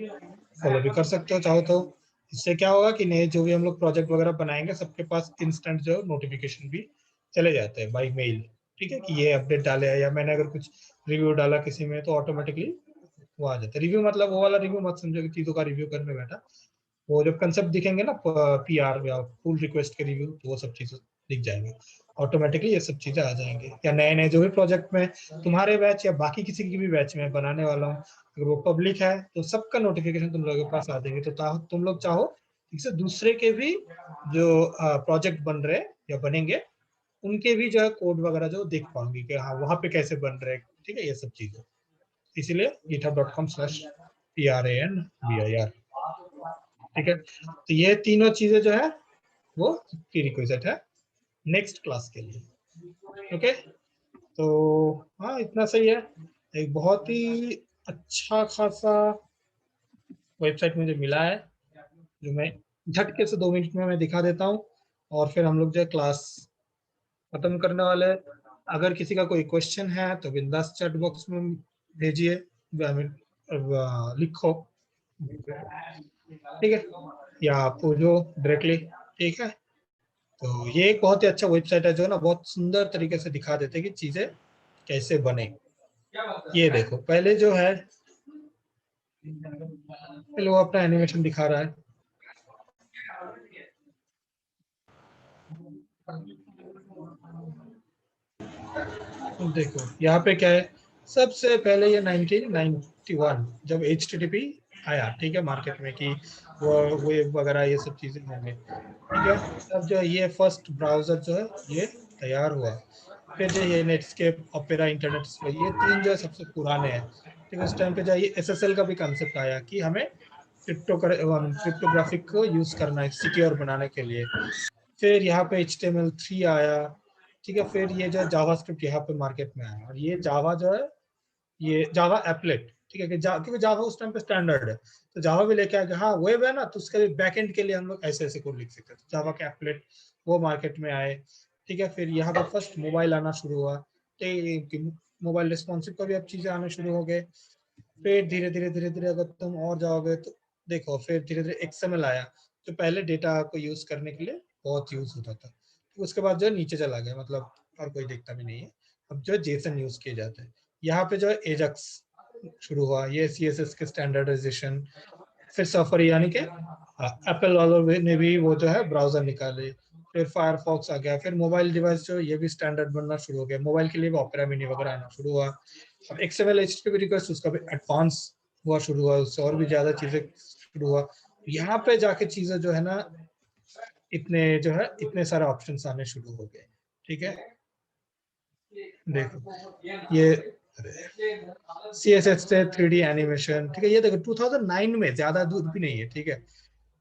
फॉलो भी कर सकते हो चाहो तो। इससे क्या होगा कि नए जो भी हम लोग प्रोजेक्ट वगैरह बनाएंगे सबके पास इंस्टेंट जो नोटिफिकेशन भी चले जाते हैं बाई मेल, ठीक है, कि ये अपडेट डाले है, या मैंने अगर कुछ रिव्यू डाला किसी में तो ऑटोमेटिकली वो आ जाता है। रिव्यू मतलब वो वाला रिव्यू मत समझो कि चीजों का रिव्यू करने बैठा, वो जब कंसेप्ट दिखेंगे ना PR या पुल रिक्वेस्ट के रिव्यू, तो वो सब चीजें दिख जाएंगे ऑटोमेटिकली, ये सब चीजें आ जाएंगी। या नए नए जो भी प्रोजेक्ट में तुम्हारे बैच या बाकी किसी की भी बैच में बनाने वाला हूँ, अगर वो पब्लिक है तो सबका नोटिफिकेशन तुम लोगों के पास आ जाएंगे। तो तुम लोग चाहो इससे दूसरे के भी जो प्रोजेक्ट बन रहे या बनेंगे उनके भी जो है कोड वगैरह जो देख पाओगे कि हाँ वहां पे कैसे बन रहे हैं, ठीक है, ये सब चीजें। इसीलिए github.com/PRANVIR, ठीक है। तो ये तीनों चीजें जो है वो प्रीरिक्विजिट है नेक्स्ट क्लास के लिए, ओके। तो हाँ इतना सही है, एक बहुत ही अच्छा खासा वेबसाइट मुझे मिला है, जो मैं झटके से 2 मिनट में मैं दिखा देता हूँ, और फिर हम लोग जो है क्लास खत्म करने वाले हैं। अगर किसी का कोई क्वेश्चन है तो बिंदास चैट बॉक्स में भेजिए, लिखो, ठीक है, या आप पूछो डायरेक्टली, ठीक है। तो ये एक बहुत ही अच्छा वेबसाइट है, जो ना बहुत सुंदर तरीके से दिखा देते हैं कि चीजें कैसे बने। ये देखो पहले जो है, पहले वो अपना एनिमेशन दिखा रहा है, देखो यहाँ पे क्या है। सबसे पहले ये 1991 जब HTTP आया, ठीक है, मार्केट में, कि वो वेब वगैरह ये सब चीजें होंगे, ठीक है, तब जो ये फर्स्ट ब्राउजर जो है ये तैयार हुआ। फिर जो ये नेटस्केप, ओपेरा, इंटरनेट एक्सप्लोरर, ये तीन जो है सबसे पुराने हैं, ठीक है। उस टाइम पे जो ये SSL का भी कंसेप्ट आया कि हमें क्रिप्टोग्राफिक को यूज करना है सिक्योर बनाने के लिए। फिर यहाँ पे HTML3 आया, ठीक है। फिर ये जो जावास्क्रिप्ट यहाँ पे मार्केट में आया, और ये जावा जो है ये जावा एप्लेट, ठीक है, क्योंकि जावा उस टाइम पे स्टैंडर्ड है, तो जावा भी लेके आया। हाँ वेब है ना, तो उसके बैकएंड के लिए हम लोग ऐसे ऐसे कोड लिख सकते हैं, तो जावा के एप्लेट वो मार्केट में आए, ठीक है। फिर यहाँ पे फर्स्ट मोबाइल आना शुरू हुआ, मोबाइल रिस्पॉन्सिव का भी अब चीजें आने शुरू हो गए। फिर धीरे धीरे धीरे धीरे अगर तुम और जाओगे तो देखो, फिर धीरे धीरे XML आया, जो पहले डेटा को यूज करने के लिए बहुत यूज होता था, तो उसके बाद जो है नीचे चला गया, मतलब और कोई दिखता भी नहीं है। अब जो है जेसन यूज किए जाते हैं। यहाँ पे जो है एजक्स शुरू हुआ, ये CSS के स्टैंडर्डाइजेशन। फिर सफारी यानी कि एप्पल वालों ने भी वो जो है ब्राउजर निकाले। फिर फायरफॉक्स आ गया। फिर मोबाइल डिवाइस जो ये भी स्टैंडर्ड बनना शुरू हो गया, मोबाइल के लिए भी ऑपेरा मिनी वगैरह आना शुरू हुआ। अब XML HTTP रिक्वेस्ट उसका भी एडवांस हुआ शुरू हुआ, उससे और भी ज्यादा चीजें शुरू हुआ। यहाँ पे जाके चीजें जो है ना, इतने जो है इतने सारे ऑप्शंस आने शुरू हो गए, ठीक है। देखो ये CSS से 3D एनिमेशन, ठीक है, ये देखो 2009 में, ज्यादा दूर भी नहीं है, ठीक है।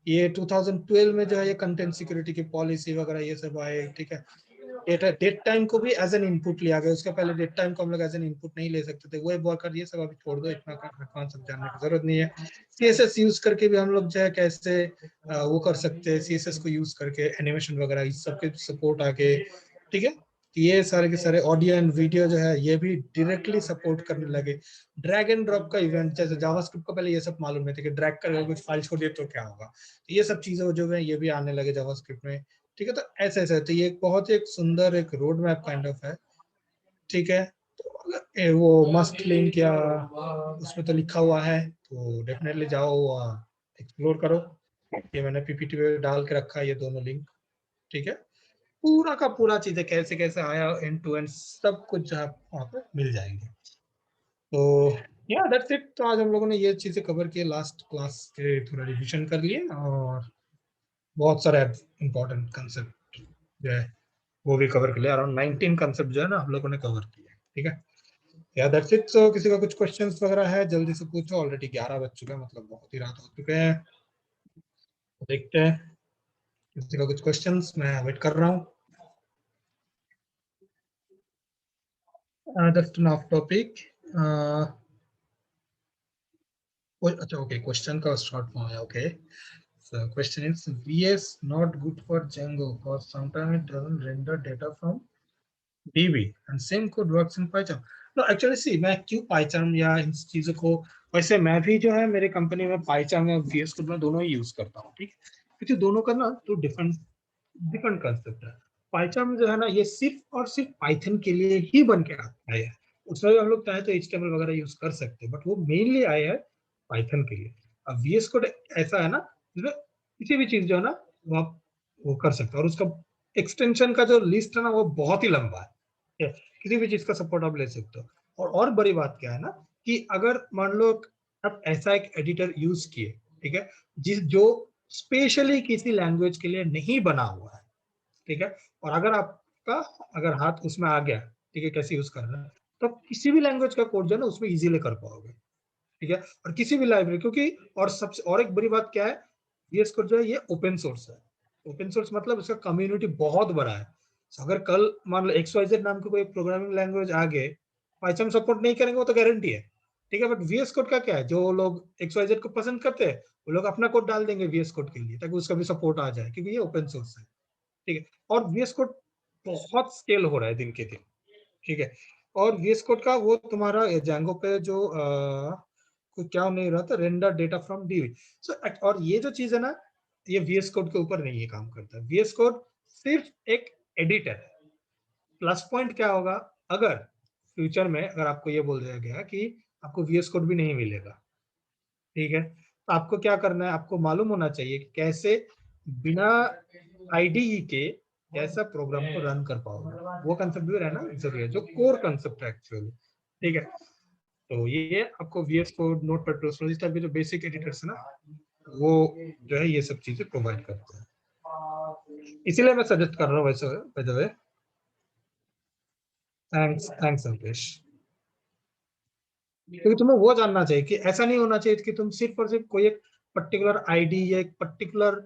ये 2012 में जो है ये कंटेंट सिक्योरिटी की पॉलिसी वगैरह ये सब आए, ठीक है। डेट टाइम को भी एज एन इनपुट लिया गया, उसके पहले डेट टाइम को हम लोग एज एन इनपुट नहीं ले सकते थे। वेब वर्कर ये सब अभी छोड़ दो, इतना कॉन्सेप्ट जानने की जरूरत नहीं है। CSS यूज करके भी हम लोग जो है कैसे वो कर सकते हैं, CSS को यूज करके एनिमेशन वगैरह इस सबके सपोर्ट आके, ठीक है। ये सारे के सारे ऑडियो एंड वीडियो जो है ये भी डायरेक्टली सपोर्ट करने लगे। ड्रैग एंड ड्रॉप का इवेंट, जैसे जावास्क्रिप्ट का पहले ये सब मालूम नहीं था कि ड्रैग करके कुछ फाइल छोड़िए तो क्या होगा, तो ये सब चीजें जो है ये भी आने लगे जावास्क्रिप्ट में, ठीक है। तो ऐसे ऐसे, तो ये बहुत ही एक सुंदर एक रोड मैप काइंड ऑफ है, ठीक है। तो अगर वो मस्ट लिंक या उसमें तो लिखा हुआ है, तो डेफिनेटली जाओ एक्सप्लोर करो। ये मैंने PPT पे डाल के रखा है ये दोनों लिंक, ठीक है। पूरा का पूरा चीजें कैसे कैसे आया एंड टू एंड सब कुछ जो है वहाँ पे मिल जाएंगे। तो या दैट्स इट। तो आज हम लोगों ने ये चीजें कवर की, लास्ट क्लास के थोड़ा रिविजन कर लिए और बहुत सारे इंपॉर्टेंट कंसेप्ट जो है वो भी कवर कर लिया। अराउंड 19 कंसेप्ट जो है ना हम लोगों ने कवर किया, ठीक है। या दैट्स इट। तो किसी का कुछ क्वेश्चंस वगैरह है जल्दी से पूछो, ऑलरेडी 11 बज चुके हैं, मतलब बहुत ही रात हो चुके हैं। तो देखते हैं किसी का कुछ क्वेश्चंस, मैं वेट कर रहा हूँ। Just an of topic. अच्छा ओके, क्वेश्चन का शॉर्ट फॉर्म है, okay. So question is VS not good for Django because sometimes it doesn't render data from DB and same code works in Python. No actually see, मैं क्यों Python या इन चीजों को, वैसे मैं भी जो है मेरे कंपनी में Python या VS Code में दोनों ही यूज करता हूँ, ठीक है। क्योंकि दोनों का ना तो डिफरेंट डिफरेंट कंसेप्ट है। Python जो है ना ये सिर्फ और सिर्फ Python के लिए ही बन के आता है। उसमें हम लोग चाहे तो HTML वगैरह यूज कर सकते हैं, बट वो मेनली आया है Python के लिए। अब VS Code ऐसा है ना जिसमें किसी भी चीज जो है ना वो आप वो कर सकते हो, और उसका एक्सटेंशन का जो लिस्ट है ना वो बहुत ही लंबा है, ठीक है? किसी भी चीज का सपोर्ट आप ले सकते हो। और बड़ी बात क्या है ना कि अगर मान लो आप ऐसा एक एडिटर यूज किए, ठीक है, जिस जो स्पेशली किसी लैंग्वेज के लिए नहीं बना हुआ है, ठीक है, और अगर आपका अगर हाथ उसमें आ गया, ठीक है, कैसे यूज करना है, तो आप किसी भी लैंग्वेज का कोड जो है ना उसमें इजीली कर पाओगे, ठीक है। और किसी भी लाइब्रेरी, क्योंकि और सबसे और एक बड़ी बात क्या है, VS कोड जो है ये ओपन सोर्स है। ओपन सोर्स मतलब उसका कम्युनिटी बहुत बड़ा है। So, अगर कल मान लो XYZ नाम की कोई प्रोग्रामिंग लैंग्वेज आ गए, पाइथन सपोर्ट नहीं करेंगे वो तो गारंटी है, ठीक है। बट VS कोड का क्या है, जो लोग XYZ को पसंद करते हैं वो लोग अपना कोड डाल देंगे VS कोड के लिए ताकि उसका भी सपोर्ट आ जाए, क्योंकि ये ओपन सोर्स है, ठीक है। और VS कोड बहुत स्केल हो रहा है दिन के दिन, ठीक है। और VS कोड का वो तुम्हारा Django पे जो कोई क्या नहीं रहा था, रेंडर डेटा फ्रॉम डीबी। सो और ये जो चीज है ना ये VS कोड के ऊपर नहीं है काम करता। VS कोड सिर्फ एक एडिटर है। प्लस पॉइंट क्या होगा, अगर फ्यूचर में अगर आपको ये बोल दिया गया कि आपको VS कोड भी नहीं मिलेगा, ठीक है, तो आपको क्या करना है, आपको मालूम होना चाहिए कि कैसे बिना IDE के कैसा प्रोग्राम को रन कर पाओगे। वो कंसेप्ट भी रहना जरूरी है, जो कोर कंसेप्ट है एक्चुअली, ठीक है। तो ये आपको VS कोड, नोटपैड, इस टाइप के जो बेसिक एडिटर्स है ना वो जो है ये सब चीजें प्रोवाइड करते हैं। इसीलिए मैं सजेस्ट कर रहा हूँ वैसे, by the way. Thanks thanks Ankesh. क्योंकि तुम्हें वो जानना चाहिए कि ऐसा नहीं होना चाहिए कि तुम सिर्फ और सिर्फ कोई एक पर्टिकुलर आईडी या एक पर्टिकुलर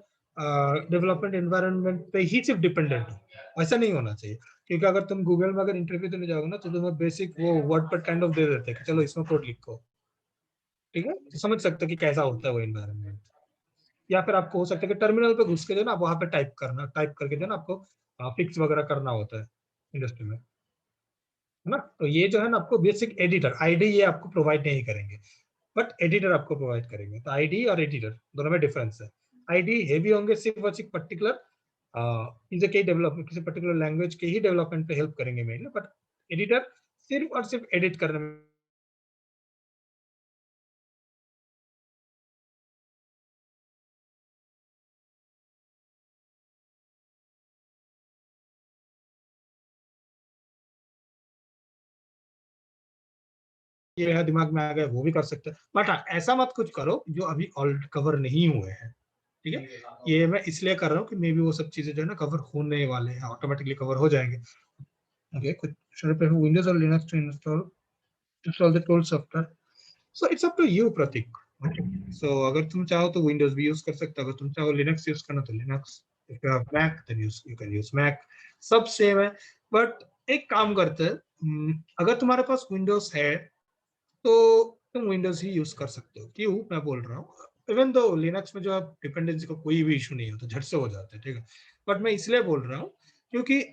डेवलपमेंट एनवायरनमेंट पे ही सिर्फ डिपेंडेंट हो। ऐसा नहीं होना चाहिए, क्योंकि अगर तुम गूगल में अगर इंटरव्यू देने जाओगे ना तो तुम्हें बेसिक वो वर्ड पर काइंड ऑफ दे देते हैं कि चलो इसमें कोड लिखो, ठीक है, तो समझ सकते हो कि कैसा होता है वो एनवायरनमेंट। या फिर आपको हो सकता है कि टर्मिनल पे घुस के जो है ना वहां पे टाइप करके जो है ना आपको फिक्स वगैरह करना होता है इंडस्ट्री में, है ना। तो ये जो है ना आपको बेसिक एडिटर, आईडी ये आपको प्रोवाइड नहीं करेंगे, बट एडिटर आपको प्रोवाइड करेंगे। तो आईडी और एडिटर दोनों में डिफरेंस है। आईडी हेवी होंगे सिर्फ और सिर्फ पर्टिकुलर चीजें के डेवलपमेंट, किसी पर्टिकुलर लैंग्वेज के ही डेवलपमेंट पे हेल्प करेंगे मेनली, बट एडिटर सिर्फ और सिर्फ एडिट करने में ये है, दिमाग में आ गया वो भी कर सकते हैं। बट हाँ ऐसा मत कुछ करो जो अभी ऑल कवर नहीं हुए हैं, ठीक है। ये मैं इसलिए कर रहा हूँ कि मे बी वो सब चीजें जो है ना कवर होने वाले हैं, ऑटोमेटिकली कवर हो जाएंगे। ओके, कुछ विंडोज और Linux to install the tool software. So it's up to you Prateek. So अगर तुम चाहो तो विंडोज भी यूज कर सकते हो, अगर तुम चाहो लिनक्स यूज करना तो Linux, if you have Mac then you can use Mac, सब सेम है। बट एक काम करते हैं, अगर तुम्हारे पास विंडोज है तो तुम विंडोज ही यूज कर सकते हो। क्यों मैं बोल रहा हूँ, इवन दो लिनक्स में जो है डिपेंडेंसी का कोई भी इशू नहीं होता, झट से हो जाता है, ठीक है। बट मैं इसलिए बोल रहा हूँ क्योंकि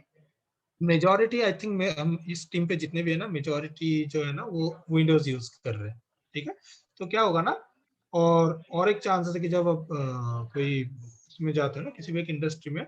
मेजोरिटी आई थिंक हम इस टीम पे जितने भी है ना मेजोरिटी जो है ना वो विंडोज यूज कर रहे हैं, ठीक है। तो क्या होगा ना, और एक चांसेस है कि जब आप कोई इसमें जाते हो ना किसी भी एक इंडस्ट्री में,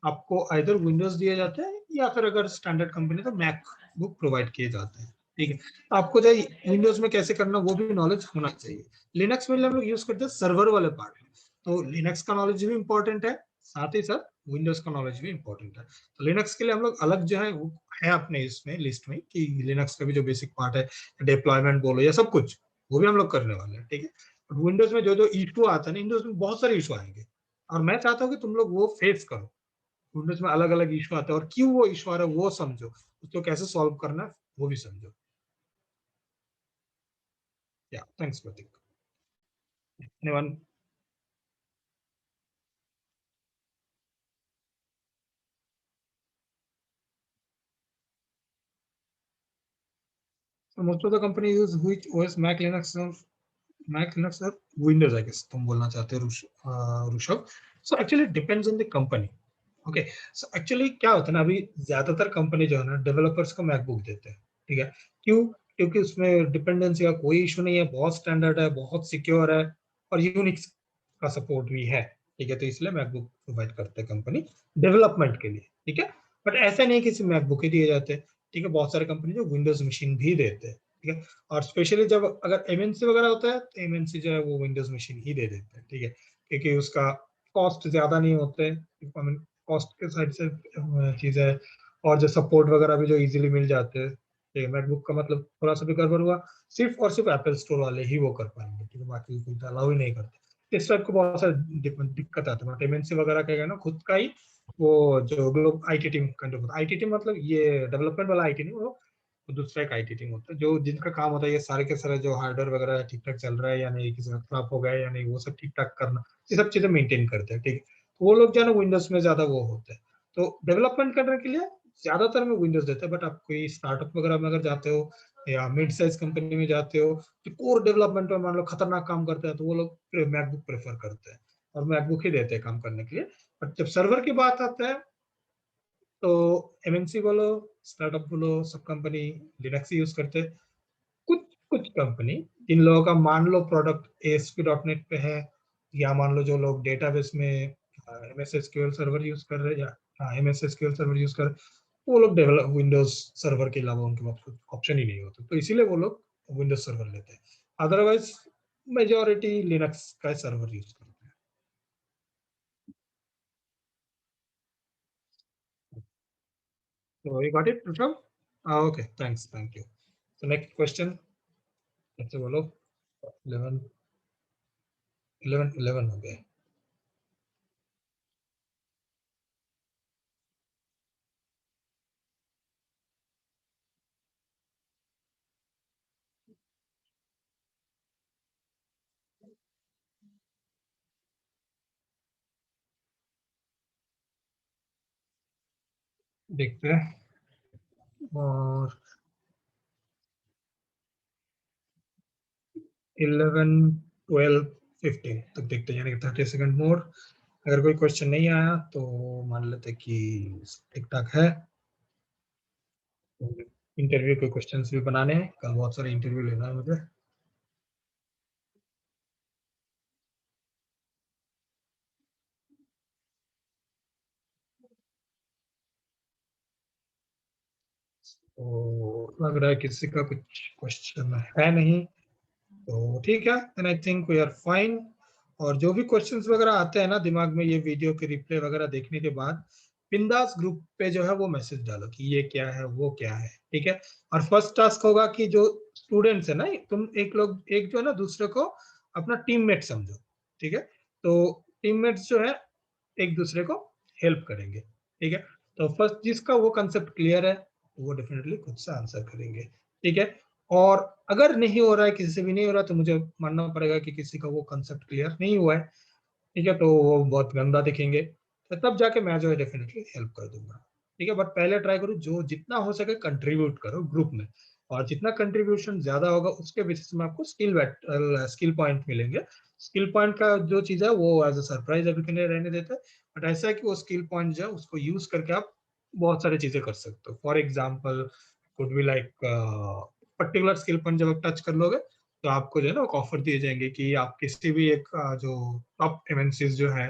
आपको आइदर विंडोज दिए जाते हैं या फिर अगर स्टैंडर्ड कंपनी तो मैक बुक प्रोवाइड किए जाते हैं, ठीक है। तो आपको जो विंडोज में कैसे करना वो भी नॉलेज होना चाहिए। लिनक्स में हम लोग यूज करते हैं सर्वर वाले पार्ट में, तो लिनक्स का नॉलेज भी इंपॉर्टेंट है, साथ ही साथ विंडोज का नॉलेज भी इंपॉर्टेंट है। तो लिनक्स के लिए हम लोग अलग जो है वो है अपने इसमें लिस्ट में कि लिनक्स का भी जो बेसिक पार्ट है, डिप्लॉयमेंट बोलो या सब कुछ, वो भी हम लोग करने वाले हैं, ठीक है। बट विंडोज में जो जो इशू आता है ना, विंडोज में बहुत सारे इशू आएंगे, और मैं चाहता हूँ कि तुम लोग वो फेस करो। विंडोज में अलग अलग इशू आता है, और क्यों वो इशू आ रहा है वो समझो, उसको कैसे सॉल्व करना है वो भी समझो। या thanks Prateek. Anyone? So most of the company use which OS, Mac, Linux, or Mac, Linux, or Windows, I guess तुम बोलना चाहते हो Rishabh. So actually it depends on the company. Okay, so actually क्या होता है ना, अभी ज्यादातर कंपनी जो है ना डेवलपर्स को मैकबुक देते हैं, ठीक है। क्यों? क्योंकि उसमें डिपेंडेंसी का कोई इशू नहीं है, बहुत स्टैंडर्ड है, बहुत सिक्योर है, और यूनिक्स का सपोर्ट भी है, ठीक है। तो इसलिए मैकबुक प्रोवाइड करते हैं कंपनी डेवलपमेंट के लिए, ठीक है। बट ऐसा नहीं कि सिर्फ मैकबुक ही दिए जाते हैं, ठीक है। बहुत सारे कंपनी जो विंडोज मशीन भी देते हैं, ठीक है। और स्पेशली जब अगर एमएनसी वगैरह होता है तो एमएनसी जो है वो विंडोज मशीन ही दे देते हैं, ठीक है। क्योंकि उसका कॉस्ट ज्यादा नहीं होते, कॉस्ट के साइड से चीज है, और जो सपोर्ट वगैरह भी जो इजीली मिल जाते हैं, ठीक है। मैकबुक का मतलब थोड़ा सा भी गड़बड़ हुआ, सिर्फ और सिर्फ एप्पल स्टोर वाले ही वो कर पाएंगे, ठीक है। बाकी कोई अलाउ ही नहीं करते। इस टाइप को बहुत सारे दिक्कत आते हैं, एमएनसी वगैरह का ना खुद का ही वो जो लोग आईटी टीम कंट्रोल होता है, आईटी टीम मतलब ये डेवलपमेंट वाला आईटी नहीं, वो दूसरा एक आईटी टीम होता है जो जिनका काम होता है ये सारे के सारे जो हार्डवेयर वगैरह ठीक ठाक चल रहा है या नहीं, किसी में खराब हो गया है या नहीं, वो सब ठीक ठाक करना, ये सब चीजें मेंटेन करते हैं, ठीक है। तो वो लोग जो है ना विंडोज में ज्यादा वो होते हैं। तो डेवलपमेंट करने के लिए ज्यादातर में विंडोज देते हैं, बट आप कोई स्टार्टअप वगैरह में अगर जाते हो या मिड साइज कंपनी में जाते हो, तो कोर डेवलपमेंट में मान लो खतरनाक काम करते हैं, तो वो लोग मैकबुक प्रेफर करते हैं और मैकबुक ही देते हैं काम करने के लिए। बट जब सर्वर की बात आता है तो एमएनसी बोलो, स्टार्टअप बोलो, सब कंपनी लिनक्स यूज करते हैं। कुछ कुछ कंपनी, जिन लोगों का मान लो प्रोडक्ट ASP.NET पे है, या मान लो जो लोग डेटाबेस में MS SQL सर्वर यूज कर रहे हैं, या MS SQL सर्वर यूज कर रहे हैं, वो लोग डेवलप विंडोज सर्वर के अलावा उनके पास ऑप्शन ही नहीं होता, तो इसीलिए वो लोग विंडोज सर्वर लेते हैं। अदरवाइज मेजोरिटी लिनक्स का सर्वर यूज करते हैं। तो you got it Rishabh? Okay, thanks, thank you. तो नेक्स्ट क्वेश्चन सबसे बोलो। 11 11 हो गए। देखते हैं, और 11 12 15 तक देखते हैं, यानी कि 30 सेकंड मोर। अगर कोई क्वेश्चन नहीं आया तो मान लेते कि ठीक ठाक है। इंटरव्यू के क्वेश्चंस भी बनाने हैं, कल बहुत सारे इंटरव्यू लेना है मुझे। तो लग रहा है किसी का कुछ क्वेश्चन है नहीं, तो ठीक है, then I think we are fine. और जो भी क्वेश्चंस वगैरह आते हैं ना दिमाग में ये वीडियो के रिप्ले वगैरह देखने के बाद, बिंदास ग्रुप पे जो है वो मैसेज डालो कि ये क्या है वो क्या है, ठीक है। और फर्स्ट टास्क होगा कि जो स्टूडेंट्स है ना, तुम एक जो है ना दूसरे को अपना टीममेट समझो, ठीक है। तो टीममेट्स जो है एक दूसरे को हेल्प करेंगे, ठीक है। तो फर्स्ट जिसका वो कंसेप्ट क्लियर है वो डेफिनेटली खुद से आंसर करेंगे, ठीक है। और अगर नहीं हो रहा है, किसी से भी नहीं हो रहा, तो मुझे मानना पड़ेगा कि किसी का वो कंसेप्ट क्लियर नहीं हुआ है, ठीक है। तो वो बहुत गंदा दिखेंगे, तो तब जाके मैं जो है डेफिनेटली हेल्प कर दूंगा, ठीक है। बट पहले ट्राई करो जो जितना हो सके कंट्रीब्यूट करो ग्रुप में, और जितना कंट्रीब्यूशन ज्यादा होगा उसके बेसिस में आपको स्किल पॉइंट मिलेंगे। स्किल पॉइंट का जो चीज है वो एज अ सरप्राइज अभी के लिए रहने देते हैं, बट ऐसा है कि वो स्किल पॉइंट जो है उसको यूज करके आप बहुत सारी चीजें कर सकते हो। For example could be like particular skill point जब आप टच कर लोगे तो आपको जो है ना ऑफर दिए जाएंगे कि आप किसी भी एक जो टॉप एमएनसीज जो है,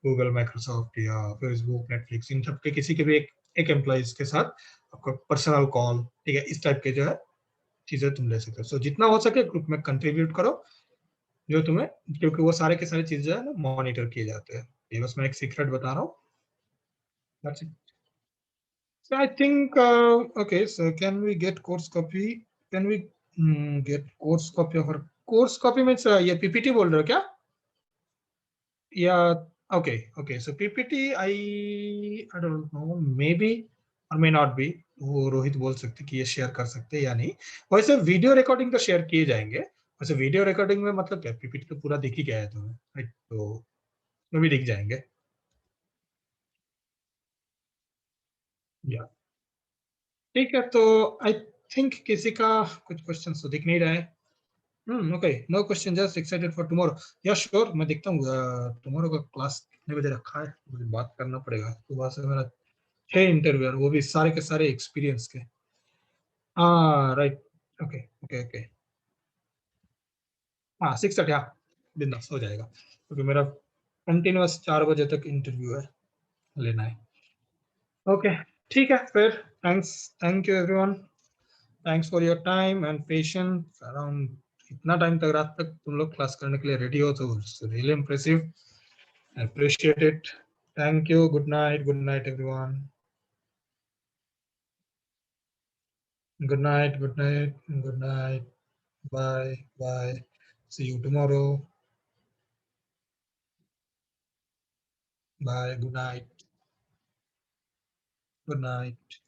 गूगल, माइक्रोसॉफ्ट या फेसबुक, नेटफ्लिक्स, इन सब के किसी के भी एक एम्प्लॉइज के साथ आपका पर्सनल कॉल, ठीक है, इस टाइप के जो है चीजें तुम ले सकते हो। सो जितना हो सके ग्रुप में कंट्रीब्यूट करो जो तुम्हें, क्योंकि वो सारे के सारे चीजें जो है ना मॉनिटर किए जाते हैं। ये बस मैं एक सीक्रेट बता रहा हूँ। That's it. So I think okay. So can we get course copy? Can we get course copy of our course copy में ये पीपीटी बोल रहे हो क्या? या okay okay, so PPT I don't know, may be और may not be, वो रोहित बोल सकते कि ये शेयर कर सकते हैं या नहीं। वैसे वीडियो रिकॉर्डिंग तो शेयर किए जाएंगे। वैसे वीडियो रिकॉर्डिंग में मतलब क्या, पीपीटी तो पूरा दिख ही गया है तुम्हें, राइट? तो उसमें भी दिख जाएंगे। या ठीक है, तो आई थिंक किसी का कुछ क्वेश्चन तो दिख नहीं रहा है। Okay, no question, just excited for tomorrow. Yeah sure, मैं देखता हूँ टुमारो का क्लास कितने बजे रखा है, मुझे बात करना पड़ेगा। सुबह से मेरा 6 इंटरव्यू, वो भी सारे के सारे एक्सपीरियंस के। हाँ राइट, ओके ओके ओके, हाँ 6:30, हाँ बिंदास हो जाएगा, क्योंकि मेरा कंटिन्यूअस 4 बजे तक इंटरव्यू है, लेना है। ओके ठीक है फिर, thanks, thank you everyone, thanks for your time and patience around. इतना टाइम तक, रात तक तुम लोग क्लास करने के लिए रेडी हो, तो really impressive, appreciate it. Thank you, good night everyone. Good night, good night, good night. Bye bye, see you tomorrow. Bye, good night, good night.